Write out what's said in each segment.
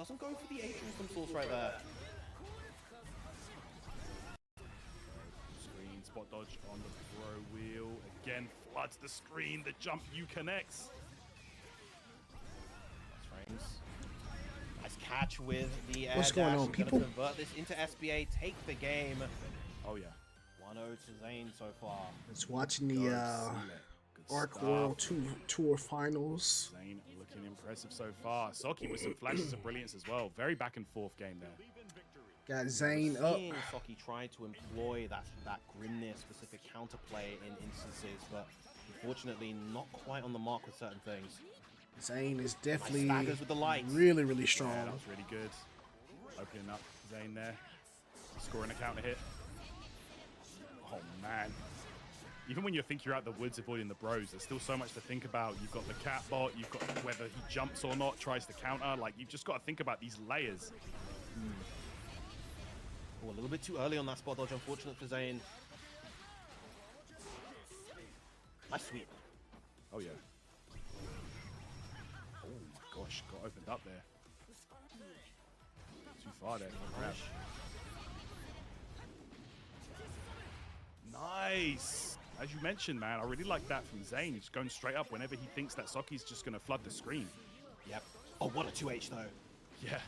Doesn't go for the atrium from Source right there. Screen, spot dodge on the throw wheel. Again, floods the screen. The jump U connects. Frames. Nice catch with the air What's going dash. on, people? Convert this into SBA, take the game. Oh yeah. 1-0 to Zane so far. It's watching the Arc World Tour Finals. Zane looking impressive so far. Socky with some flashes of brilliance as well. Very back and forth game there. Got Zane up. Seeing Socky try to employ that Grimnir specific counterplay in instances, but unfortunately not quite on the mark with certain things. Zane is definitely Staggers with the lights. really strong. Yeah, that was really good. Opening up Zane there. Scoring a counter hit. Oh man. Even when you think you're out the woods avoiding the bros, there's still so much to think about. You've got the cat bot, you've got whether he jumps or not, tries to counter. Like, you've just got to think about these layers. Oh, a little bit too early on that spot dodge, unfortunate for Zane. Nice sweep. Oh yeah. Oh my gosh, got opened up there. Too far there for grab. Nice. As you mentioned, man, I really like that from Zane. He's going straight up whenever he thinks that Socky's just going to flood the screen. Yep. Oh, what a 2H though. Yeah.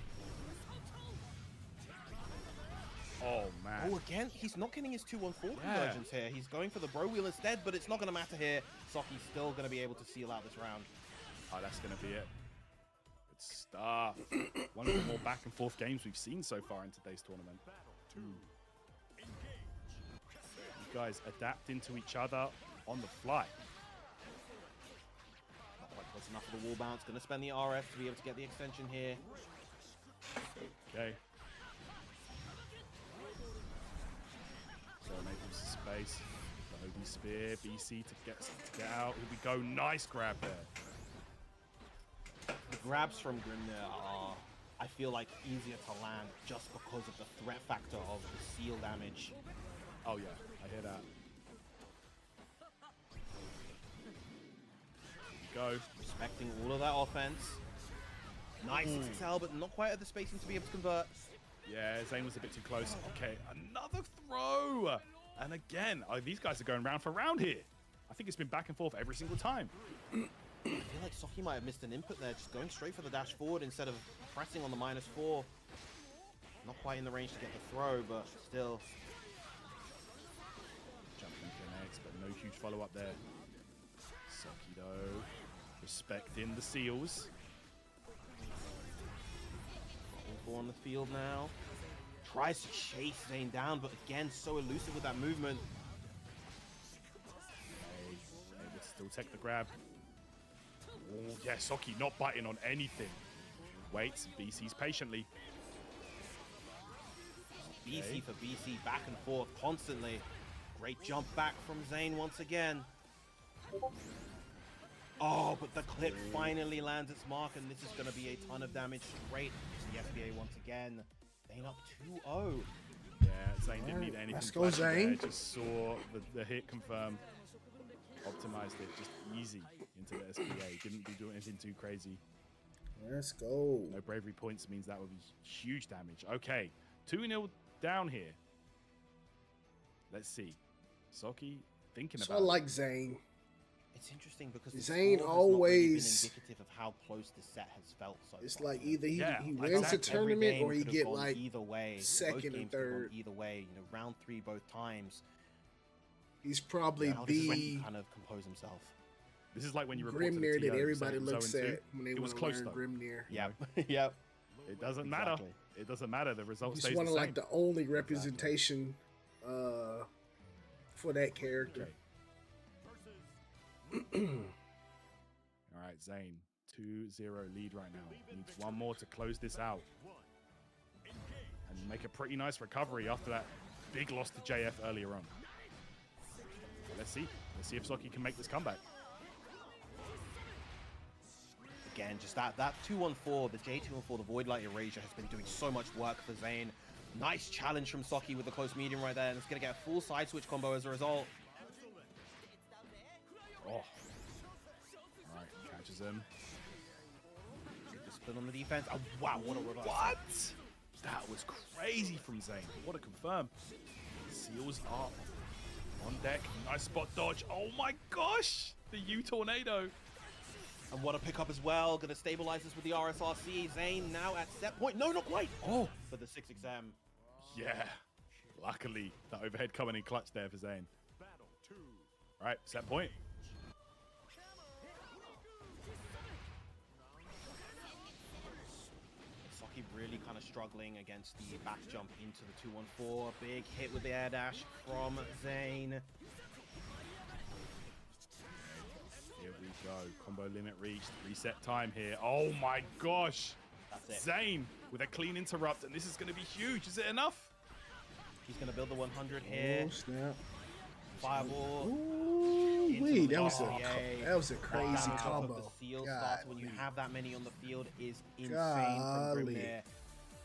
Oh, man. Oh, again, he's not getting his 2-1-4 convergence here. He's going for the bro wheel instead, but it's not going to matter here. Socky's still going to be able to seal out this round. Oh, that's going to be it. Good stuff. One of the more back and forth games we've seen so far in today's tournament. You guys adapt into each other on the fly. Not quite close enough for the wall bounce. Going to spend the RF to be able to get the extension here. Okay. So making some space. The OD spear, BC to get out. Here we go. Nice grab there. The grabs from Grimnir are, I feel like, easier to land just because of the threat factor of the seal damage. Oh yeah, I hear that. Go. Respecting all of that offense. Nice XXL, but not quite at the spacing to be able to convert. Yeah, Zane was a bit too close. Okay, another throw. And again, these guys are going round for round here. I think it's been back and forth every single time. I feel like Socky might have missed an input there, just going straight for the dash forward instead of pressing on the -4. Not quite in the range to get the throw, but still. Jumping connects, but no huge follow-up there. Socky, though, respecting the seals. All on the field now. Tries to chase Zane down, but again, so elusive with that movement. Okay, able to still take the grab. Oh, yeah, Socky not biting on anything. Waits, BC's patiently. BC for BC, back and forth constantly. Great jump back from Zane once again. Oh, but the clip finally lands its mark, and this is going to be a ton of damage straight to the SBA once again. Zane up 2-0. Yeah, Zane didn't need anything. Let's go, Zane. Just saw the hit confirm. Optimized it just easy into the SBA. Didn't do anything too crazy. Let's go. No bravery points means that would be huge damage. Okay, 2-0 down here. Let's see. Socky thinking So about I like Zane. It's interesting because Zane the score has not really always- been indicative of how close the set has felt so It's far. like either he Yeah, wins exactly. the tournament Every or he game could get have gone like either way. second Both and games could have gone third. either way. You know, round 3 both times. he's probably How does the he kind of compose himself? This is like when you report to the Grimnir TO, that everybody saying it was looks 0-2. at when they It was want to close, learn though. Grimnir. Yep. Yep. It doesn't matter. Exactly. It doesn't matter. The result He's stays one the of same. like the only representation for that character. All right, Zane, 2-0 lead right now. Needs one more to close this out. And make a pretty nice recovery after that big loss to JF earlier on. But let's see. Let's see if Socky can make this comeback. Again, just that 2-1-4, the J2-1-4, the Void Light Erasure has been doing so much work for Zane. Nice challenge from Socky with the close medium right there, and it's going to get a full side switch combo as a result. Oh. All right, catches him. Nothing on the defense. Oh, wow, what a reverse. What? That was crazy from Zane. What a confirm. Seals up. On deck. Nice spot dodge. Oh my gosh. The U-Tornado. And what a pickup as well. Going to stabilize this with the RSRC. Zane now at set point. No, not quite. Oh, for the 6XM. Yeah. Luckily, that overhead coming in clutch there for Zane. All right, set point. Saki really kind of struggling against the back jump into the 214. Big hit with the air dash from Zane. Here we go. Combo limit reached. Reset time here. Oh my gosh. That's it. Zane with a clean interrupt, and this is going to be huge. Is it enough? He's going to build the 100 here. Oh, snap. Fireball. Ooh, wait, that was a crazy Wow. combo. The seal God, starts when you man. have that many on the field is insane Golly. from Grimnir.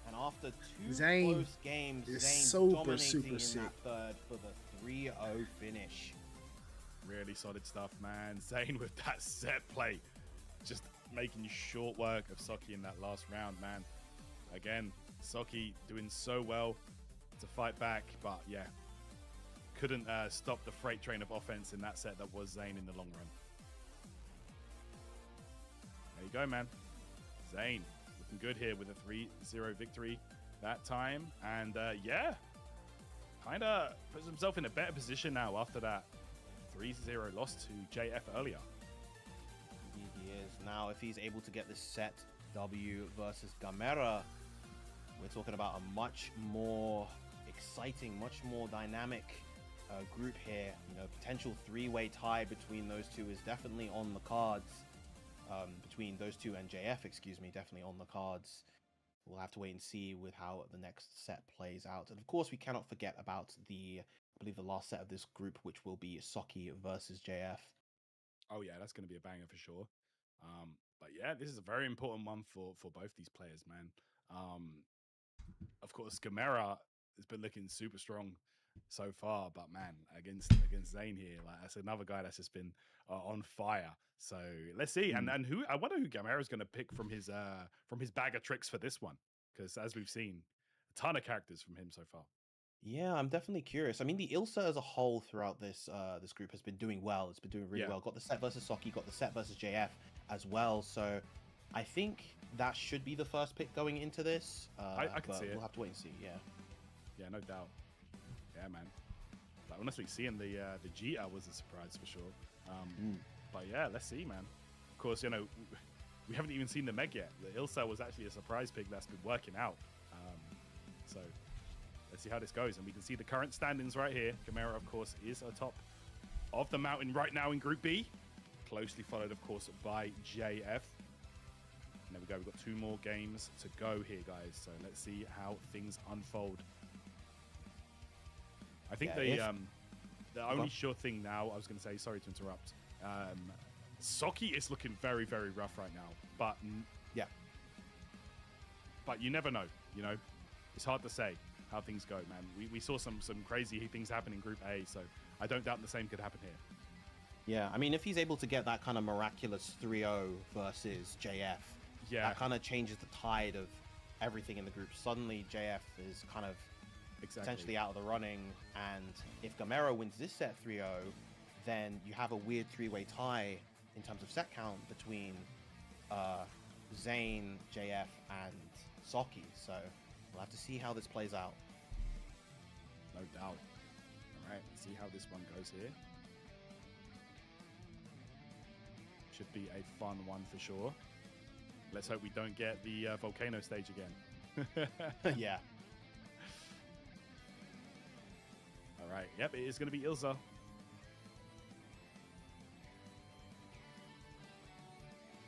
And after two Zane close games, is Zane super, dominating super in sick. that third for the 3-0 finish. Really solid stuff, man. Zane with that set play. Just making short work of Saki in that last round, man. Again, Saki doing so well to fight back, but yeah, couldn't stop the freight train of offense in that set that was Zane in the long run. There you go, man. Zane looking good here with a 3-0 victory that time. And yeah, kind of puts himself in a better position now after that 3-0 loss to JF earlier. Indeed he is. Now, if he's able to get this set W versus Gamera, we're talking about a much more exciting, much more dynamic group here. You know, potential three-way tie between those two is definitely on the cards. Between those two and JF, excuse me, definitely on the cards. We'll have to wait and see with how the next set plays out. And of course, we cannot forget about I believe the last set of this group, which will be Saki versus JF. Oh yeah, that's going to be a banger for sure. But yeah, this is a very important one for both these players, man. Of course, Gamera has been looking super strong so far, but man, against Zane here, like that's another guy that's just been on fire. So let's see, and who I wonder who Gamera is going to pick from his bag of tricks for this one, because as we've seen, a ton of characters from him so far. Yeah, I'm definitely curious. I mean, the Ilsa as a whole throughout this this group has been doing well. It's been doing really well. Got the set versus Saki, got the set versus JF as well. So I think that should be the first pick going into this. I can see it. We'll have to wait and see. Yeah. Yeah, no doubt. Yeah, man. Like, honestly, seeing the Gita was a surprise for sure. But yeah, let's see, man. Of course, you know, we haven't even seen the Meg yet. The Ilsa was actually a surprise pick that's been working out. So let's see how this goes. And we can see the current standings right here. Gamera, of course, is atop of the mountain right now in Group B. Closely followed, of course, by JF. And there we go. We've got 2 more games to go here, guys. So let's see how things unfold. I think the only sure thing now, I was going to say, sorry to interrupt, Saki is looking very, very rough right now. But yeah, but you never know, you know. It's hard to say how things go, man. We saw some crazy things happen in Group A, so I don't doubt the same could happen here. Yeah, I mean, if he's able to get that kind of miraculous 3-0 versus JF, yeah, that kind of changes the tide of everything in the group. Suddenly, JF is kind of potentially out of the running, and if Gamera wins this set 3-0, then you have a weird 3-way tie in terms of set count between Zane, JF, and Saki. So we'll have to see how this plays out. No doubt. All right, let's see how this one goes here. Should be a fun one for sure. Let's hope we don't get the volcano stage again. Yeah. All right. Yep, it is going to be Ilsa.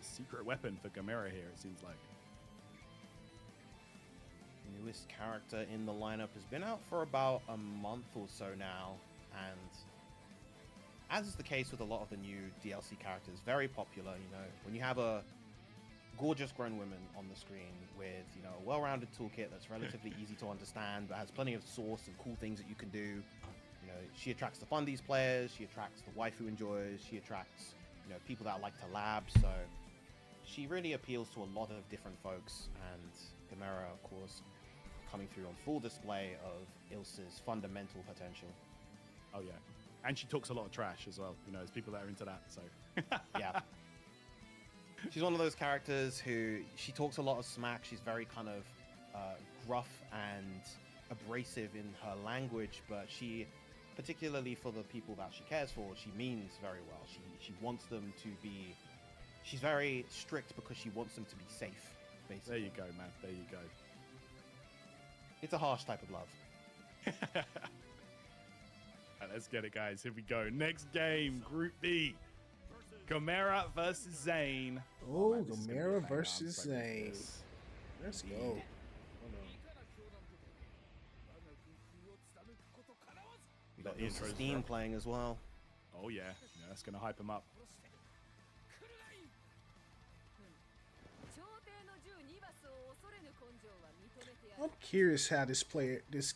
Secret weapon for Gamera here, it seems like. Newest character in the lineup has been out for about a month or so now, and as is the case with a lot of the new DLC characters, very popular. You know, when you have a gorgeous grown woman on the screen with, you know, a well-rounded toolkit that's relatively easy to understand, but has plenty of source and cool things that you can do. You know, she attracts the fundies players, she attracts the wife who enjoys, she attracts, you know, people that like to lab. So she really appeals to a lot of different folks, and Gamera, of course, coming through on full display of Ilsa's fundamental potential. Oh yeah, and she talks a lot of trash as well. You know, there's people that are into that. So yeah, she's one of those characters who she talks a lot of smack. She's very kind of gruff and abrasive in her language, but she, particularly for the people that she cares for, she means very well. She wants them to be. She's very strict because she wants them to be safe. Basically, there you go, man. There you go. It's a harsh type of love. Right, let's get it, guys. Here we go. Next game, Group B. Gamera versus Zane. Oh, man, Gamera versus Zane. Let's go. Hold We got Ilsa Steam playing as well. Oh yeah, that's gonna hype him up. I'm curious how this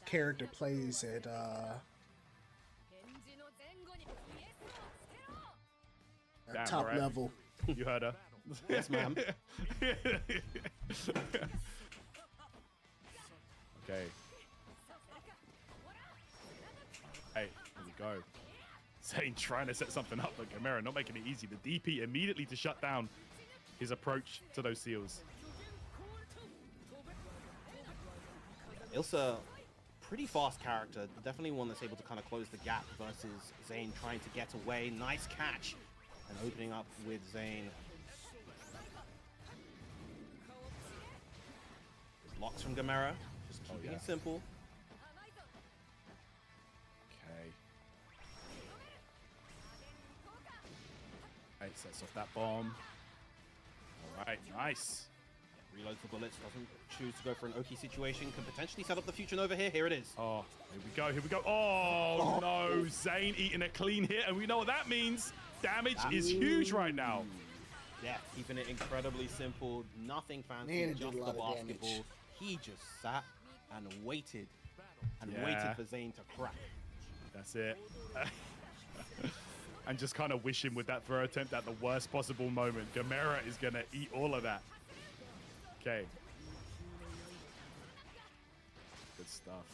character plays at Damn, top right. level. You heard her. Yes, ma'am. Okay. Hey, here we go. Zane trying to set something up, but Gamera not making it easy. The DP immediately to shut down his approach to those seals. Ilsa, pretty fast character. Definitely one that's able to kind of close the gap versus Zane trying to get away. Nice catch. And opening up with Zane. Blocks from Gamera. Just keeping it simple. Okay. Right, sets off that bomb. All right, nice. Reloads the bullets, doesn't choose to go for an Oki situation, can potentially set up the future Nova here. Here it is. Oh, here we go, here we go. Oh, no, Zane eating a clean hit, and we know what that means. Damage is huge right now. Yeah, keeping it incredibly simple. Nothing fancy, Man, just the basketball. He just sat and waited waited for Zane to crack. That's it. And just kind of wish him with that throw attempt at the worst possible moment. Gamera is going to eat all of that. Okay. Good stuff.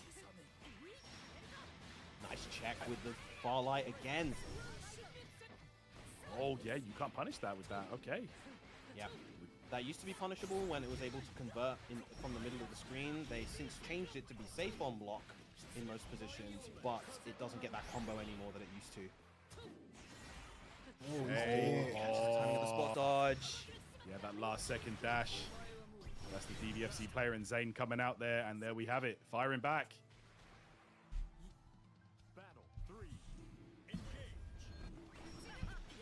Nice check with the far light again. Oh, yeah, you can't punish that with that. Okay. Yeah. That used to be punishable when it was able to convert from the middle of the screen. They since changed it to be safe on block in most positions, but it doesn't get that combo anymore that it used to. Oh, Hey. Timing of the spot dodge. Yeah, that last second dash. That's the DVFC player and Zane coming out there, and there we have it. Firing back.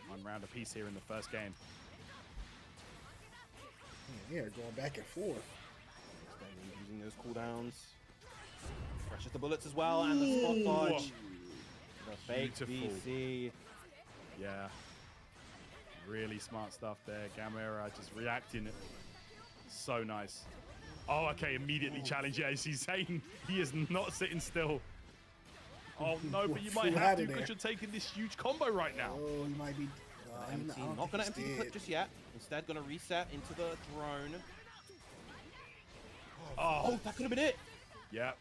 One round apiece here in the first game. Yeah, going back and forth. Using those cooldowns. Pressures the bullets as well, and the spot dodge. The fake BC. Yeah. Really smart stuff there. Gamera just reacting. So nice. Oh, okay. Immediately challenge. Yeah, he's saying he is not sitting still. Oh, no, but you might have to because you're taking this huge combo right now. Oh, you might be... not going to empty the clip just yet. Instead, going to reset into the drone. Oh, that could have been it. Yeah.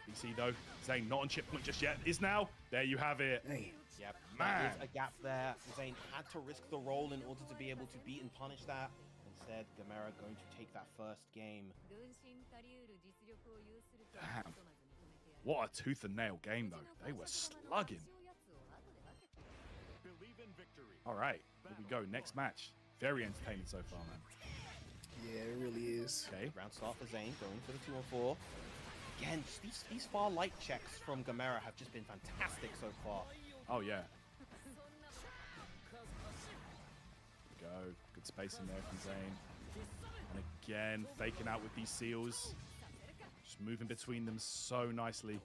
BC, though. Zane not on chip point just yet. Is now. There you have it. Hey. Yep, man. There is a gap there. Zane had to risk the roll in order to be able to beat and punish that. Instead, Gamera going to take that first game. Damn. What a tooth and nail game, though. They were slugging. All right, here we go. Next match. Very entertaining so far, man. Yeah, it really is. Okay. Round start for Zane, going for the 2-on-4. Again, just these far light checks from Gamera have just been fantastic so far. Oh, yeah. Go. Good space in there from Zane. And again, faking out with these seals. Just moving between them so nicely.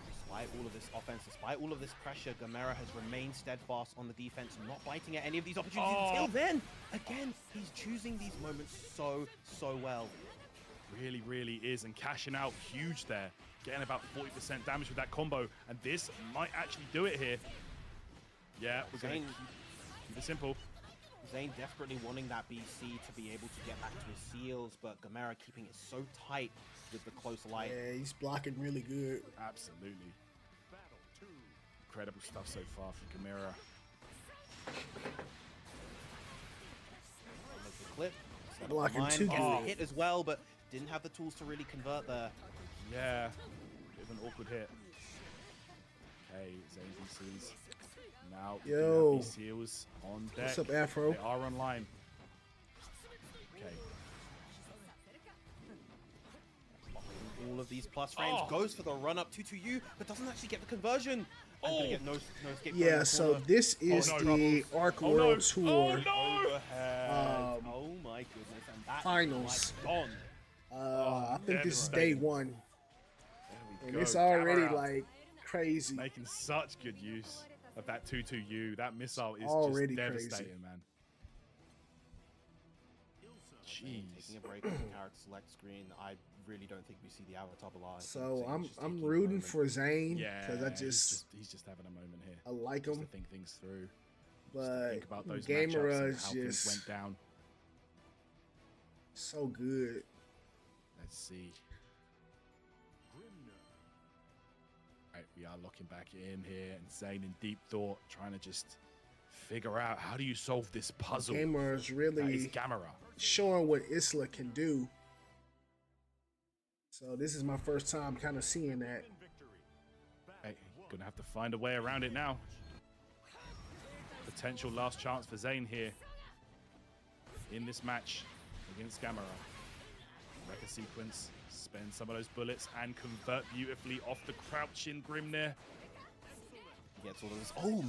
Despite all of this offense, despite all of this pressure, Gamera has remained steadfast on the defense, not biting at any of these opportunities until then. Again, he's choosing these moments so well. Really, really is. And cashing out huge there. Getting about 40% damage with that combo. And this might actually do it here. Yeah, we're going to keep it simple. Zayn desperately wanting that BC to be able to get back to his seals, but Gamera keeping it so tight with the close light. Yeah, he's blocking really good. Absolutely. Incredible stuff so far for Gamera. Clip. Blocking too good. Hit as well, but didn't have the tools to really convert there. Yeah, bit of an awkward hit. Okay, Zayn BCs. Now, yo, these seals on deck. What's up, Afro? They are online. Okay. All of these plus frames goes for the run up 2-2U, but doesn't actually get the conversion. And gonna get no escape. Yeah, so this is the Arc World Tour Oh my goodness, and that finals. gone. I think this is day 1. And go. it's already Gamera like crazy. making such good use of that 2-2U. That missile is Already just crazy. devastating, man. Jeez. Taking a break on the character select screen. I really don't think we see the avatar below. So I'm rooting for Zayn because he's just having a moment here. I like Just him, to think things through. but Think about those Gamera matchups and is how things just went down. so good. Let's see. Right, we are locking back in here, and Zayn in deep thought, trying to just figure out how do you solve this puzzle. Gamera is That is really Gamera. showing what Isla can do. So this is my first time kind of seeing that. Hey, gonna have to find a way around it now. Potential last chance for Zayn here in this match against Gamera. Wreck a sequence, spend some of those bullets, and convert beautifully off the crouching Grimnir. Gets all of this. Oh,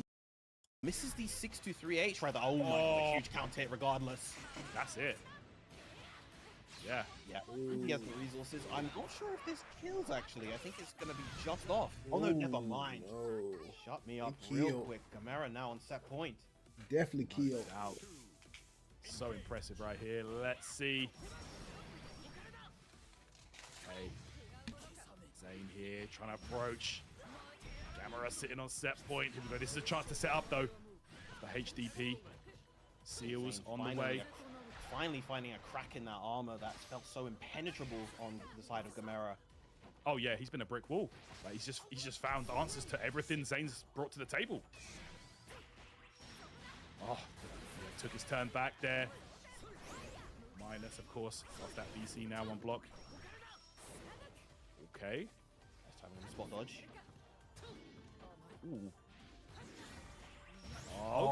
misses the 6-2-3H right there. Oh my, a huge count hit regardless. That's it. Yeah. Yeah, he has the resources. I'm not sure if this kills actually. I think it's gonna be just off. Oh no, never mind. Oh, Shut me up He real killed. quick. Gamera now on set point. definitely killed. Out. So impressive right here. Let's see. Hey, Zayn here trying to approach. Gamera sitting on set point. Here we go. This is a chance to set up though. The HDP. Seals on the way. Finally finding a crack in that armor that felt so impenetrable on the side of Gamera. Oh yeah, he's been a brick wall. Like, he's just found answers to everything Zayn's brought to the table. Oh, yeah, took his turn back there. Minus, of course, off that BC now on block. Okay. This time with a spot dodge. Ooh.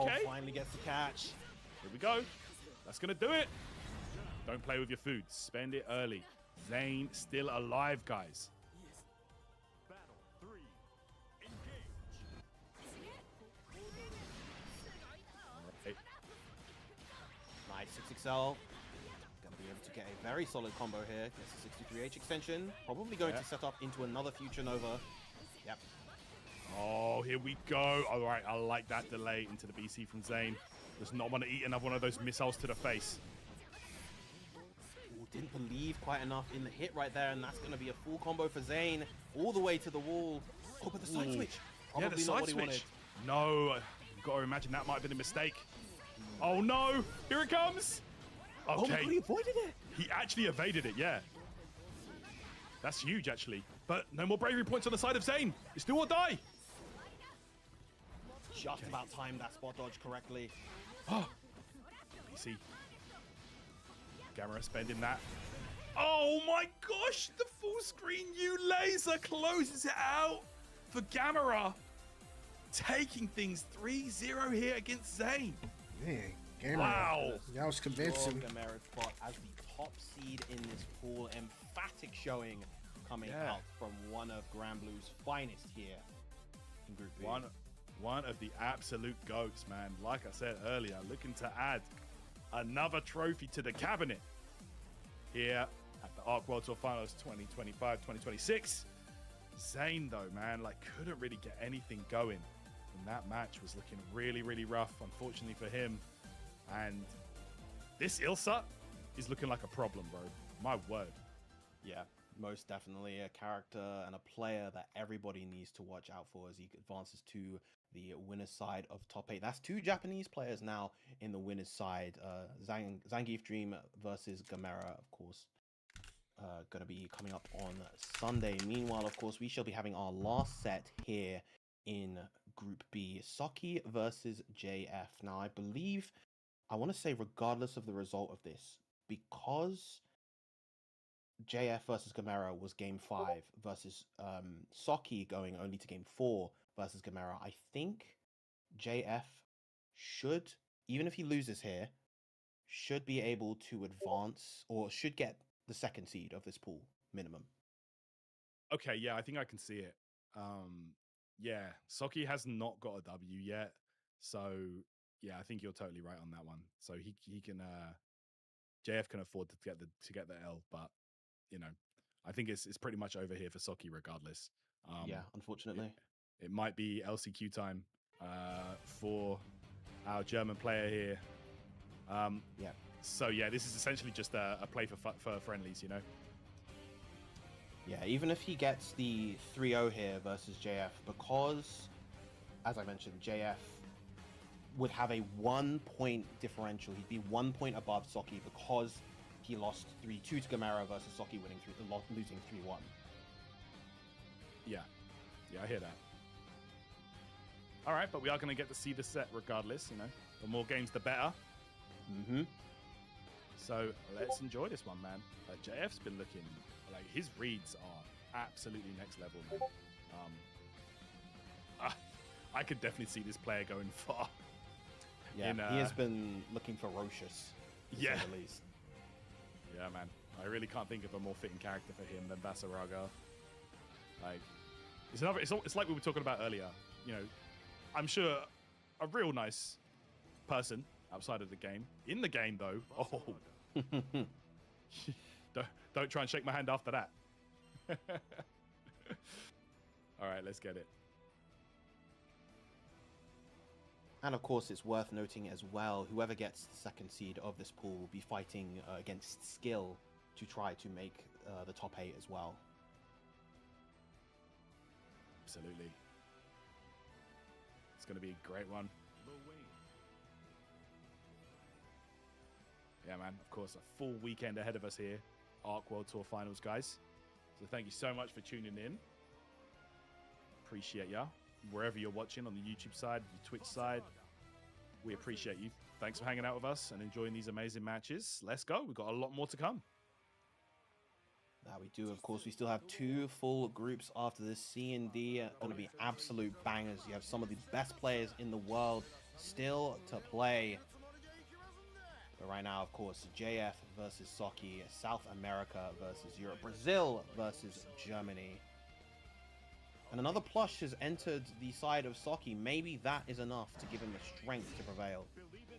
Okay. Oh, finally gets the catch. Here we go. That's gonna do it. Don't play with your food. Spend it early. Zayn still alive, guys. Right. Nice 6XL. Gonna be able to get a very solid combo here. Gets the 63H extension. Probably going to set up into another future Nova. Yep. Oh, here we go. All right, I like that delay into the BC from Zayn. Does not want to eat another one of those missiles to the face. Ooh, didn't believe quite enough in the hit right there, and that's going to be a full combo for Zayn. All the way to the wall. Oh, but the side switch. Probably Yeah, the not side what he wanted. switch. No, you've got to imagine that might have been a mistake. Oh no, here it comes. Oh my Okay, god, he avoided it. he actually evaded it, yeah. That's huge, actually. But no more bravery points on the side of Zayn. It's do or die. Just about timed that spot dodge correctly. Oh, BC. Gamera spending that. Oh my gosh, the full screen U laser closes it out for Gamera. Taking things 3-0 here against Zayn. Man, Gamera. Wow. That was convincing. Gamera's spot as the top seed in this pool. Emphatic showing coming out from one of Gran Blue's finest here in Group B. One of the absolute goats, man. Like I said earlier, looking to add another trophy to the cabinet here at the Arc World Tour Finals 2025-2026. Zayn, though, man, like couldn't really get anything going. And that match was looking really, really rough, unfortunately for him. And this Ilsa is looking like a problem, bro. My word. Yeah, Most definitely a character and a player that everybody needs to watch out for as he advances to the winner's side of top 8. That's two Japanese players now in the winner's side. Zangief Dream versus Gamera, of course, going to be coming up on Sunday. Meanwhile, of course, we shall be having our last set here in Group B, Soki versus JF. Now, I want to say regardless of the result of this, because JF versus Gamera was game 5 versus Soki going only to game 4 versus Gamera, I think JF should, even if he loses here, should be able to advance or should get the second seed of this pool minimum. Okay, yeah, I think I can see it. Yeah, Soki has not got a W yet, so yeah, I think you're totally right on that one. So he can JF can afford to get the L, but you know, I think it's pretty much over here for Soki regardless. Yeah, unfortunately. It might be LCQ time for our German player here. Yeah. So yeah, this is essentially just a play for friendlies, you know. Yeah, even if he gets the 3-0 here versus JF, because, as I mentioned, JF would have a 1 point differential. He'd be 1 point above Soki because he lost 3-2 to Gamera versus Soki losing 3-1. Yeah, I hear that. All right, but we are going to get to see the set regardless, you know. The more games, the better. Mm-hmm. So let's enjoy this one, man. JF's been looking like his reads are absolutely next level, man. I could definitely see this player going far. Yeah, he has been looking ferocious, to say the least. Yeah, man. I really can't think of a more fitting character for him than Basaraga. Like, it's like we were talking about earlier. You know, I'm sure a real nice person outside of the game. In the game, though, don't try and shake my hand after that. All right, let's get it. And of course, it's worth noting as well, whoever gets the second seed of this pool will be fighting against Skill to try to make the top 8 as well. Absolutely. It's going to be a great one. Yeah, man. Of course, a full weekend ahead of us here. ARC World Tour Finals, guys. So thank you so much for tuning in. Appreciate ya. Wherever you're watching, on the YouTube side, the Twitch side, we appreciate you. Thanks for hanging out with us and enjoying these amazing matches. Let's go. We've got a lot more to come. That we do, of course. We still have 2 full groups after this. C and D are going to be absolute bangers. You have some of the best players in the world still to play. But right now, of course, JF versus Soki, South America versus Europe, Brazil versus Germany. And another plush has entered the side of Soki. Maybe that is enough to give him the strength to prevail.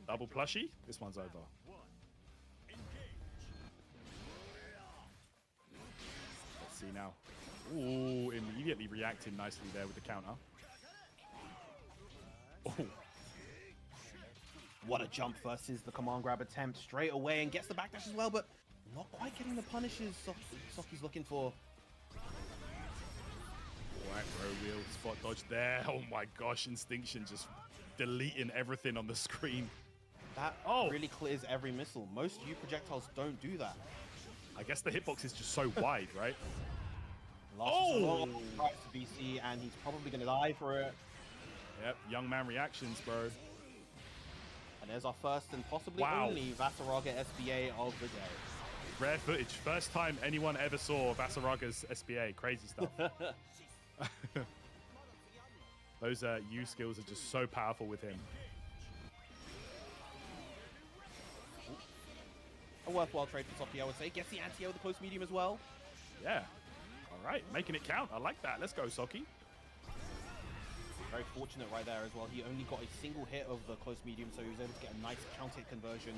Double plushie? This one's over. Let's see now. Ooh, immediately reacting nicely there with the counter. Oh. What a jump versus the command grab attempt straight away and gets the backdash as well, but not quite getting the punishes Soki's looking for. Right, bro, wheel spot dodge there. Oh my gosh, Instinction just deleting everything on the screen. That really clears every missile. Most U projectiles don't do that. I guess the hitbox is just so wide, right? Lost to BC, and he's probably going to die for it. Yep, young man reactions, bro. And there's our first and possibly only Vasaraga SBA of the day. Rare footage. First time anyone ever saw Vasaraga's SBA. Crazy stuff. Those U skills are just so powerful with him. A worthwhile trade for Soki, I would say. Gets the anti-air with the close medium as well. Yeah. All right, making it count. I like that. Let's go, Soki. Very fortunate right there as well. He only got a single hit of the close medium, so he was able to get a nice count hit conversion.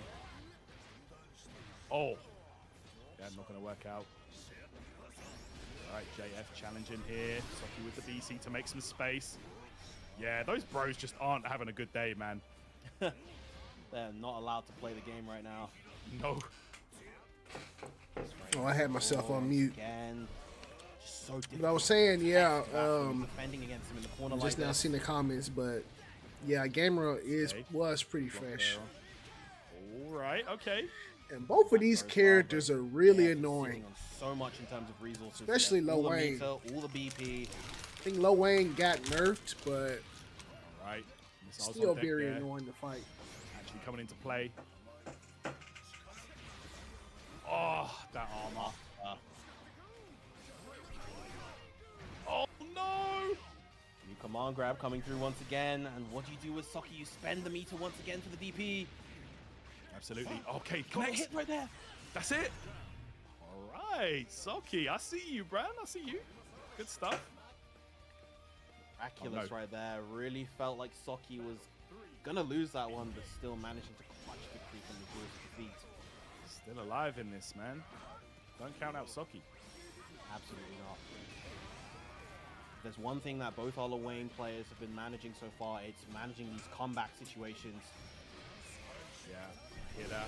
Oh. Yeah, not going to work out. All right, JF challenging here. Soki with the BC to make some space. Yeah, those bros just aren't having a good day, man. They're not allowed to play the game right now. No. That's right. Oh, I had myself on mute. Again, just so difficult. But I was saying, yeah, defending against him in the corner just like now this. seeing the comments, but yeah, Gamera was pretty fresh. All right, okay. And both of these characters are really Sitting annoying. on so much in terms of resources, Especially all Lo the Wayne. meter, all the BP. I think Lo Wayne got nerfed, but All right. Missiles still on deck very there. annoying to fight. Actually coming into play. Oh, that armor. Oh, no! New command grab coming through once again. And what do you do with Socky? You spend the meter once again for the DP. Absolutely. Okay, Got a connects. hit right there. That's it. All right, Socky. I see you, Bran. I see you. Good stuff. Miraculous Oh, no. right there. Really felt like Socky was gonna lose that one, but still managing to clutch victory from the jaws of defeat. Still alive in this, man. Don't count out Socky. Absolutely not. There's one thing that both our Wayne players have been managing so far. It's managing these comeback situations. Yeah, hear that.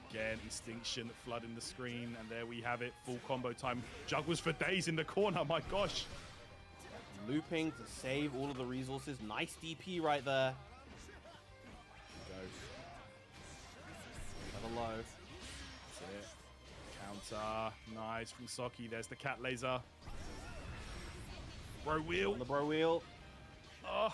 Again, Instinction flooding the screen, and there we have it. Full combo time. Juggles for days in the corner, my gosh. Looping to save all of the resources. Nice DP right there. Go. Level low. That's it. Counter. Nice from Socky. There's the cat laser. Bro wheel. On the bro wheel. Oh,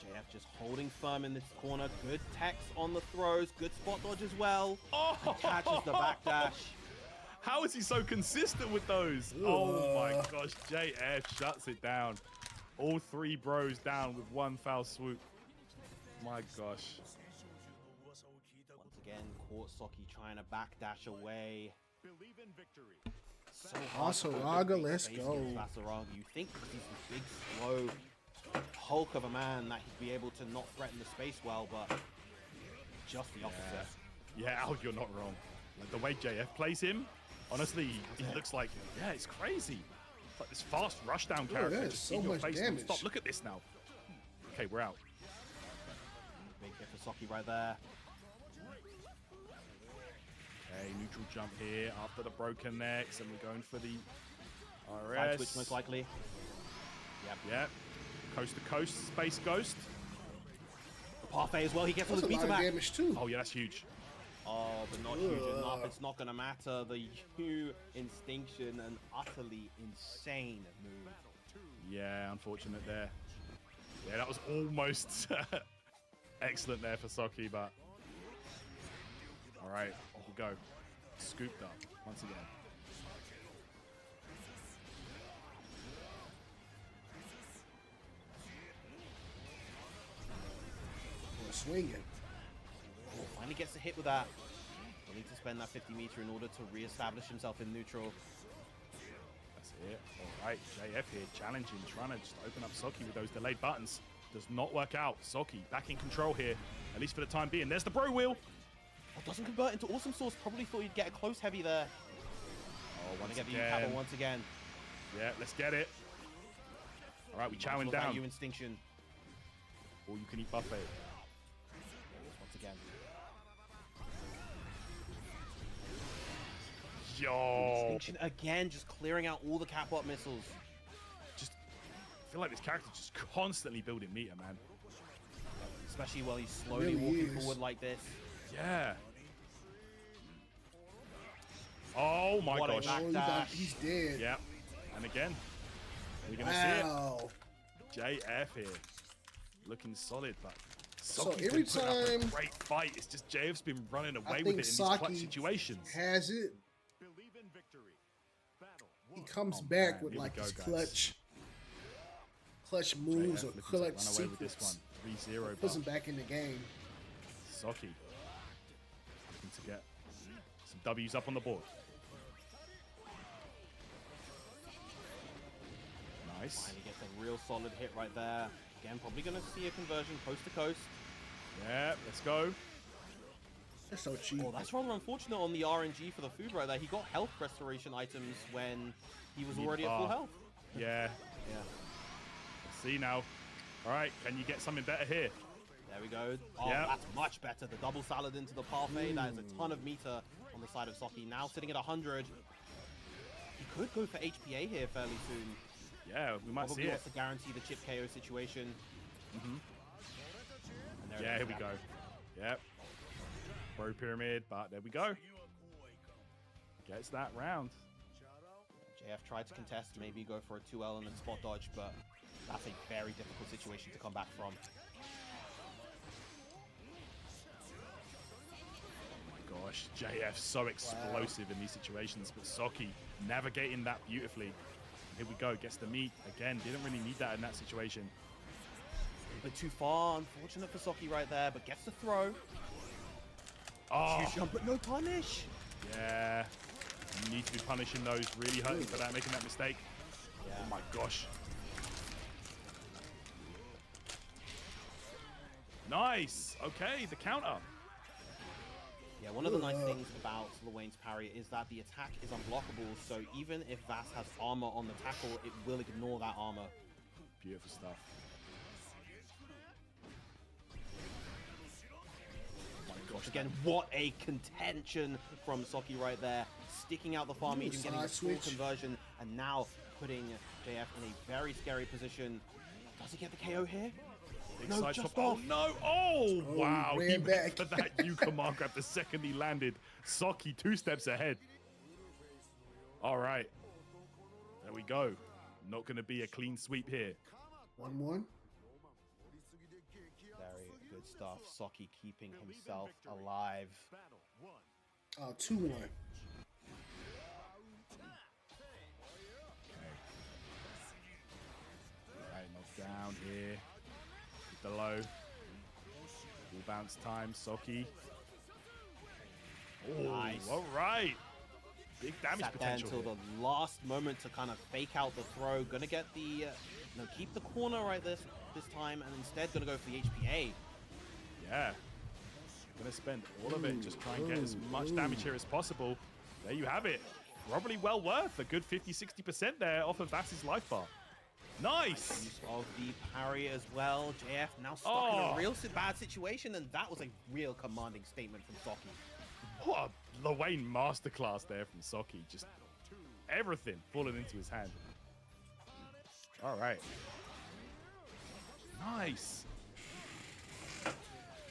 JF just holding firm in this corner. Good techs on the throws. Good spot dodge as well. oh. And catches the backdash. How is he so consistent with those? Oh my gosh, JF shuts it down. All three bros down with one foul swoop. My gosh. Once again, caught Socky trying to backdash away. So hard Also, to Raga, beat let's space go. against Vasaraga. You think he's this big, slow hulk of a man that he'd be able to not threaten the space well, but just the opposite. Yeah, Al, you're not wrong. Like the way JF plays him, honestly, he looks like, yeah, it's crazy. It's like this fast rushdown character. that is just so in your much face damage. non-stop. Look at this now. Okay, we're out. Big hit for Socky right there. Okay, neutral jump here after the broken necks, and we're going for the Side RS. switch most likely. Yep. Yep. Coast to coast, Space Ghost. The parfait as well. He gets all That's his a lot meter of back. damage too. Oh yeah, that's huge. Oh, but not huge enough. It's not going to matter. The U Instinction, an utterly insane move. Yeah, unfortunate there. Yeah, that was almost excellent there for Socky, but all right, off we go. Scooped up once again. We're swinging. Oh, finally gets a hit with that. He'll need to spend that 50 meter in order to re-establish himself in neutral. That's it. All right, JF here challenging, trying to just open up Socky with those delayed buttons. Does not work out. Socky back in control here, at least for the time being. There's the bro wheel. Oh, doesn't convert into awesome source. Probably thought he'd get a close heavy there. Oh, Want once to get the again. U once again. Yeah, let's get it. All right, we chowing Look at down. U Instinction. All you can eat buffet. Once again. Yo. Instinction again, just clearing out all the catbot missiles. Just I feel like this character's just constantly building meter, man. Especially while he's slowly Really walking is. forward like this. Yeah. Oh my What a gosh. back- Oh, Dash. he's dead. Yeah. And again, we're gonna Wow. see it. JF here, looking solid, but So Socky's every been putting up a time- great fight. It's just JF's been running away I with think it in these clutch Socky situations. has it. He comes back man, with here we like go, his guys. clutch moves JF or looking to clutch run away with this secrets. one. 3-0, Puts him but back in the game. Socky looking to get some W's up on the board. Nice. Finally gets a real solid hit right there. Again, probably going to see a conversion coast to coast. Yeah, let's go. That's so cheap. Oh, that's rather unfortunate on the RNG for the food right there. He got health restoration items when he was already at full health. Yeah. Yeah. Let's see now. All right, can you get something better here? There we go. Oh, Yeah. that's much better. The double salad into the parfait. That is a ton of meter on the side of Sockie. Now sitting at 100. He could go for HPA here fairly soon. Yeah, we might Probably see it. wants to guarantee the chip KO situation. And there Yeah, it here is we go. Yep. Bro pyramid, but there we go. Gets that round. JF tried to contest, maybe go for a 2L and then spot dodge, but that's a very difficult situation to come back from. Gosh, JF so explosive in these situations, but Sockie navigating that beautifully. Here we go, gets the meat. Again, didn't really need that in that situation. A bit too far, unfortunate for Sockie right there, but gets the throw. Oh, Huge jump, but no punish. yeah. You need to be punishing those, really hurting for that, making that mistake. Yeah. Oh my gosh. Nice, okay, the counter. Yeah, one of the nice things about Lil parry is that the attack is unblockable, so even if Vass has armor on the tackle, it will ignore that armor. Beautiful stuff. Oh my gosh, Again, what a contention from Sockie right there. Sticking out the farm medium, getting a full conversion, and now putting JF in a very scary position. Does he get the KO here? big No, side just chop. off. Oh no! Oh wow! He He ran went back. for that U command grab the second he landed. Sockie 2 steps ahead. All right, there we go. Not going to be a clean sweep here. 1-1. Very good stuff. Sockie keeping himself alive. 2-1. Right, knocked down here. Hit the low. Full bounce time, Sockie. Oh, Nice. all right. Big damage Sat there potential until here. the last moment to kind of fake out the throw. Gonna get the, no, keep the corner right this time, and instead gonna go for the HPA. Yeah. Gonna spend all of it, just try and get as much damage here as possible. There you have it. Probably well worth a good 50-60% there off of Vass's life bar. Nice! Use of the parry as well. JF now stuck in a real bad situation, and that was a real commanding statement from Sockie. What a Lil masterclass there from Sockie. Just everything falling into his hand. All right. Nice.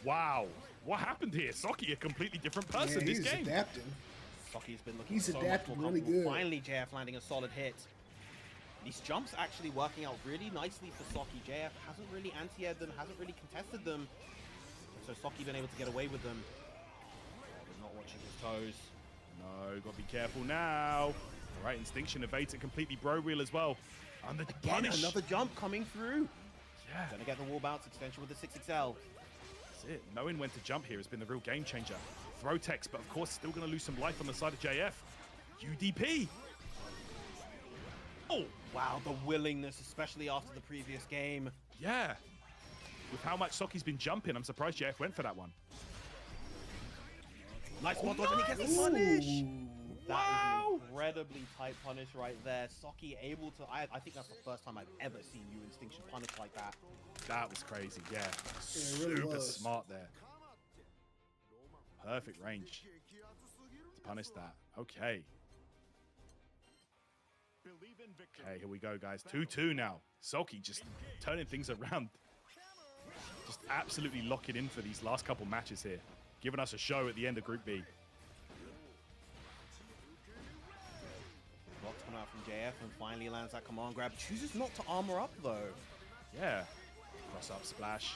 Wow. What happened here? Sockie, a completely different person Yeah, this he's game. adapting. Sockie's been looking He's so much adapting more really comfortable. good. Finally, JF landing a solid hit. These jumps actually working out really nicely for Sockie. JF hasn't really anti-aired them, hasn't really contested them. So Sockie been able to get away with them. He's not watching his toes. No, gotta be careful now. All right, Instinction evades it completely. Bro wheel as well. And the Again, punish. another jump coming through. Yeah, Gonna get the wall bounce extension with the 6XL. that's it. Knowing when to jump here has been the real game changer. Throw text, but of course still gonna lose some life on the side of JF. UDP. Oh, Wow, the willingness, especially after the previous game. yeah. With how much Sockie's been jumping, I'm surprised JF went for that one. Nice spot dodge, and he gets the punish. That Wow. is an incredibly tight punish right there. Sockie able to, I think that's the first time I've ever seen you Instinction punish like that. That was crazy, yeah. it really Super was. smart there. Perfect range to punish that. Okay. Okay, here we go, guys. 2-2 now. Sockie just turning things around. Just absolutely locking in for these last couple matches here. Giving us a show at the end of Group B. Block's coming out from JF and finally lands that command grab. Chooses not to armor up though. Yeah. Cross up splash.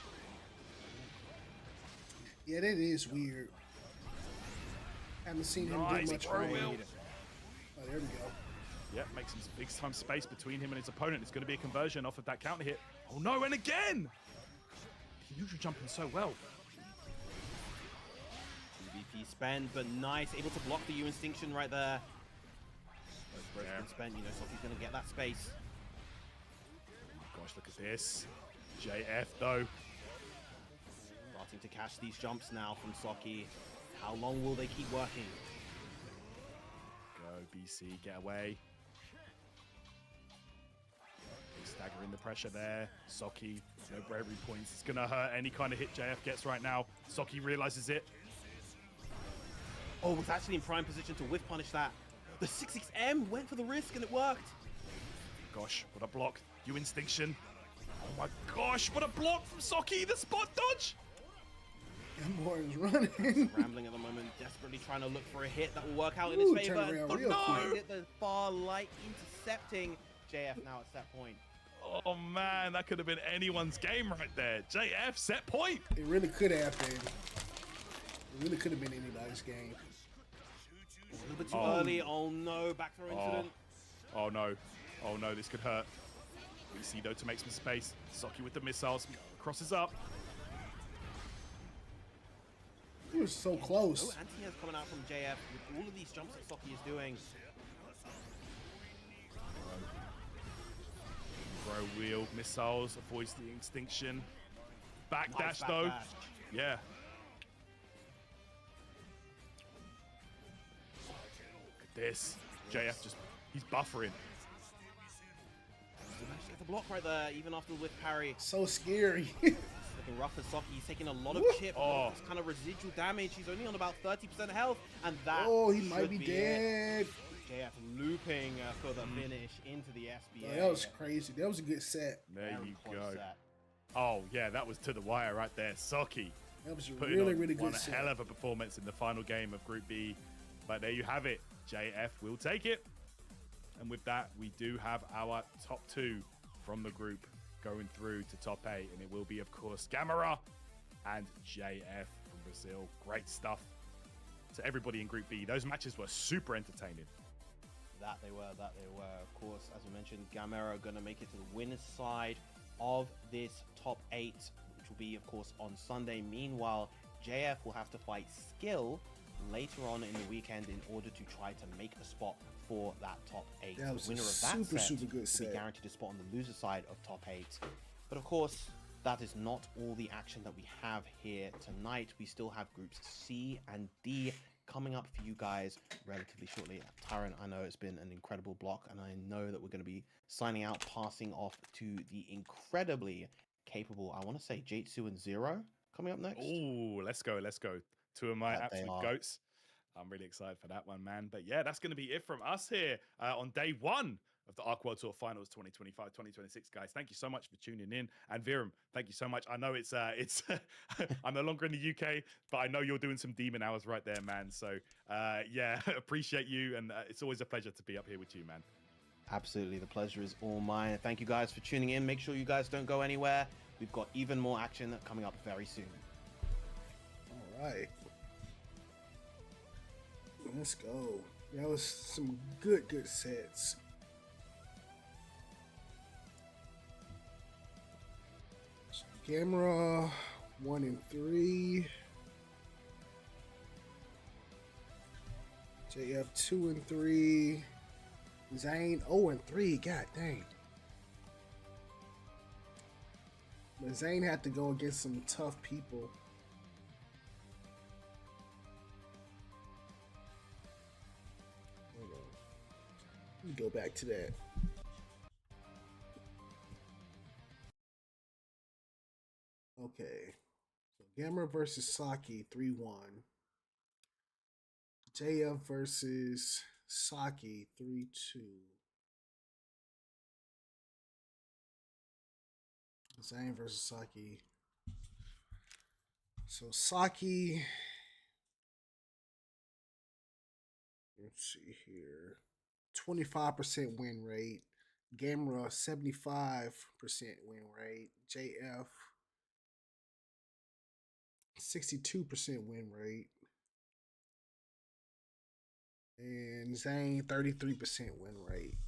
Yeah, that is weird. Haven't seen him Nice, do much bro raid. wheel. Oh, there we go. Yeah, makes some big time space between him and his opponent. It's going to be a conversion off of that counter hit. Oh no, and again! He neutral jumping so well. VP spend, but nice. Able to block the U Instinction right there. Both Yeah. been spent, you know, Sockie's gonna get that space. Gosh, look at this. JF though. Starting to catch these jumps now from Sockie. How long will they keep working? Go, BC, get away. Big stagger in the pressure there. Sockie, no bravery points. It's gonna hurt any kind of hit JF gets right now. Sockie realizes it. Oh, was actually in prime position to whiff punish that. The 6-6M went for the risk and it worked. Gosh, what a block. You Instinction. Oh my gosh, what a block from Saki. The spot dodge. That boy is running. Rambling at the moment, desperately trying to look for a hit that will work out in his favor. Turn around real Find quick. it, the far light intercepting JF now at set point. Oh man, that could have been anyone's game right there. JF, set point. It really could have been. It really could have been anybody's game. A little bit too early. Oh no, back throw incident. Oh no. Oh no, this could hurt. We see though to make some space. Saki with the missiles, crosses up. He was so close. Oh, anti-air's coming out from JF with all of these jumps that Saki is doing. Bro wheel, missiles, avoids the extinction. Backdash Nice though. backdash. Yeah. Look at this. JF just, he's buffering. He managed to get the block right there, even after the whiff parry. So scary. Looking rough for Saki. He's taking a lot of chip. Oh. It's kind of residual damage. He's only on about 30% health, and that Oh, he might should be it. dead. JF looping for the finish into the SBA. Yeah, that was crazy. That was a good set. There Very you close go. set. Oh yeah, that was to the wire right there. Saki That was a putting really, on really one good set. hell of a performance in the final game of Group B. But there you have it. JF will take it. And with that, we do have our top two from the group going through to top 8. And it will be, of course, Gamera and JF from Brazil. Great stuff to everybody in Group B. Those matches were super entertaining. That they were. Of course, as we mentioned, Gamera going to make it to the winner's side of this top 8, which will be, of course, on Sunday. Meanwhile, JF will have to fight Skill later on in the weekend in order to try to make a spot for that top 8. That was The winner a of that super good will set. be guaranteed a spot on the loser side of top 8. But of course, that is not all the action that we have here tonight. We still have groups C and D coming up for you guys relatively shortly. Tyron, I know it's been an incredible block, and I know that we're going to be signing out, passing off to the incredibly capable, I want to say, Jatsu and Zero coming up next. Oh, let's go. Two of my That they absolute are. goats. I'm really excited for that one, man. But yeah, that's going to be it from us here on day 1 of the Arc World Tour Finals 2025-2026, guys. Thank you so much for tuning in. And Viram, thank you so much. I know it's I'm no longer in the UK, but I know you're doing some demon hours right there, man. So yeah, appreciate you. And it's always a pleasure to be up here with you, man. Absolutely, the pleasure is all mine. Thank you guys for tuning in. Make sure you guys don't go anywhere. We've got even more action coming up very soon. All right. Let's go. That was some good sets. Gamera 1 and 3. JF 2 and 3. Zane 0 and 3. God dang. But Zane had to go against some tough people. Hold on. Let me go back to that. Okay. So Gamera versus Saki 3-1. JF versus Saki 3-2. Zane versus Saki. So Saki, let's see here, 25% win rate. Gamera 75% win rate. JF 62% win rate. And Zane 33% win rate.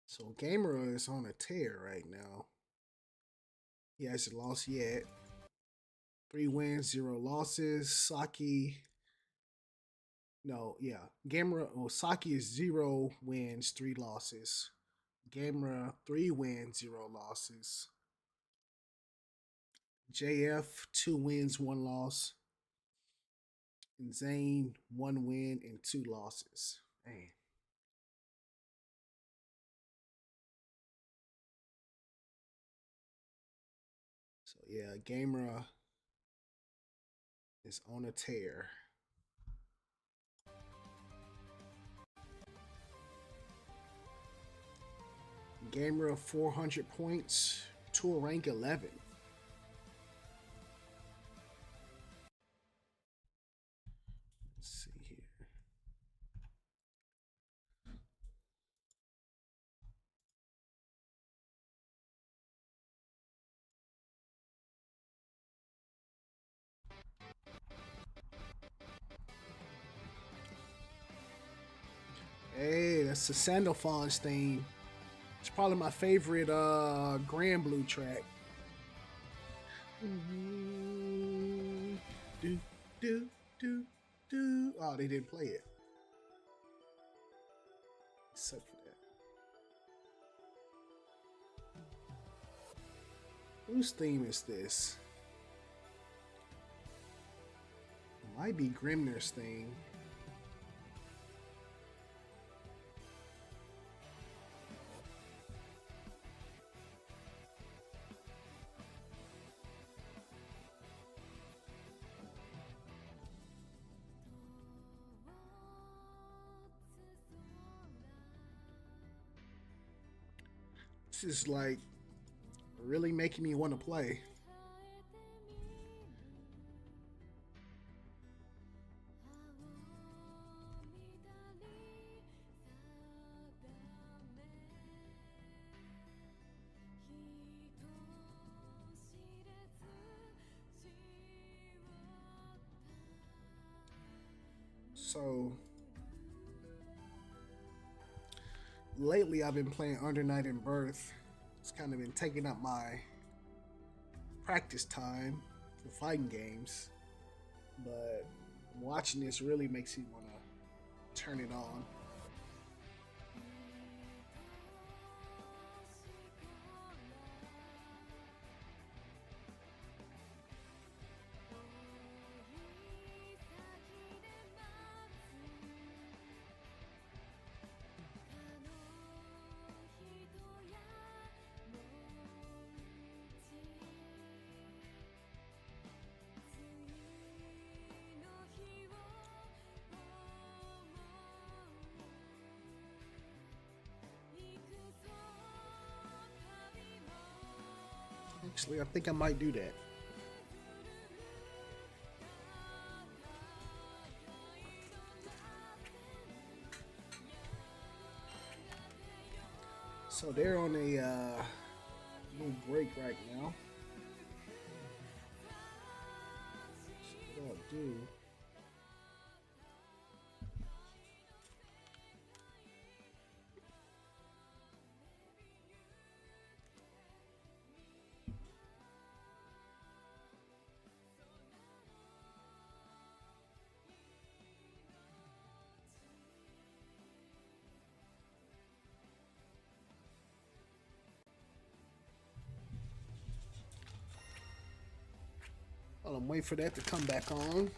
So Gamera is on a tear right now. He hasn't lost yet. 3 wins, 0 losses. Saki. No, yeah. Gamera, Saki is 0 wins, 3 losses. Gamera, 3 wins, 0 losses. JF, 2 wins, 1 loss. And Zane, 1 win and 2 losses. Man. yeah, Gamera is on a tear. Gamera 400 points, tour rank 11. Let's see here. Hey, that's the Sandalphon's theme. It's probably my favorite Gran Blue track. Do, do, do, do. Oh, they didn't play it. Suck for that. Whose theme is this? It might be Grimner's theme. This is like really making me want to play. So lately I've been playing Under Night and Birth. It's kind of been taking up my practice time for fighting games. But watching this really makes me want to turn it on. Actually, I think I might do that. So they're on a little break right now. So what I'll do. While I'm waiting for that to come back on,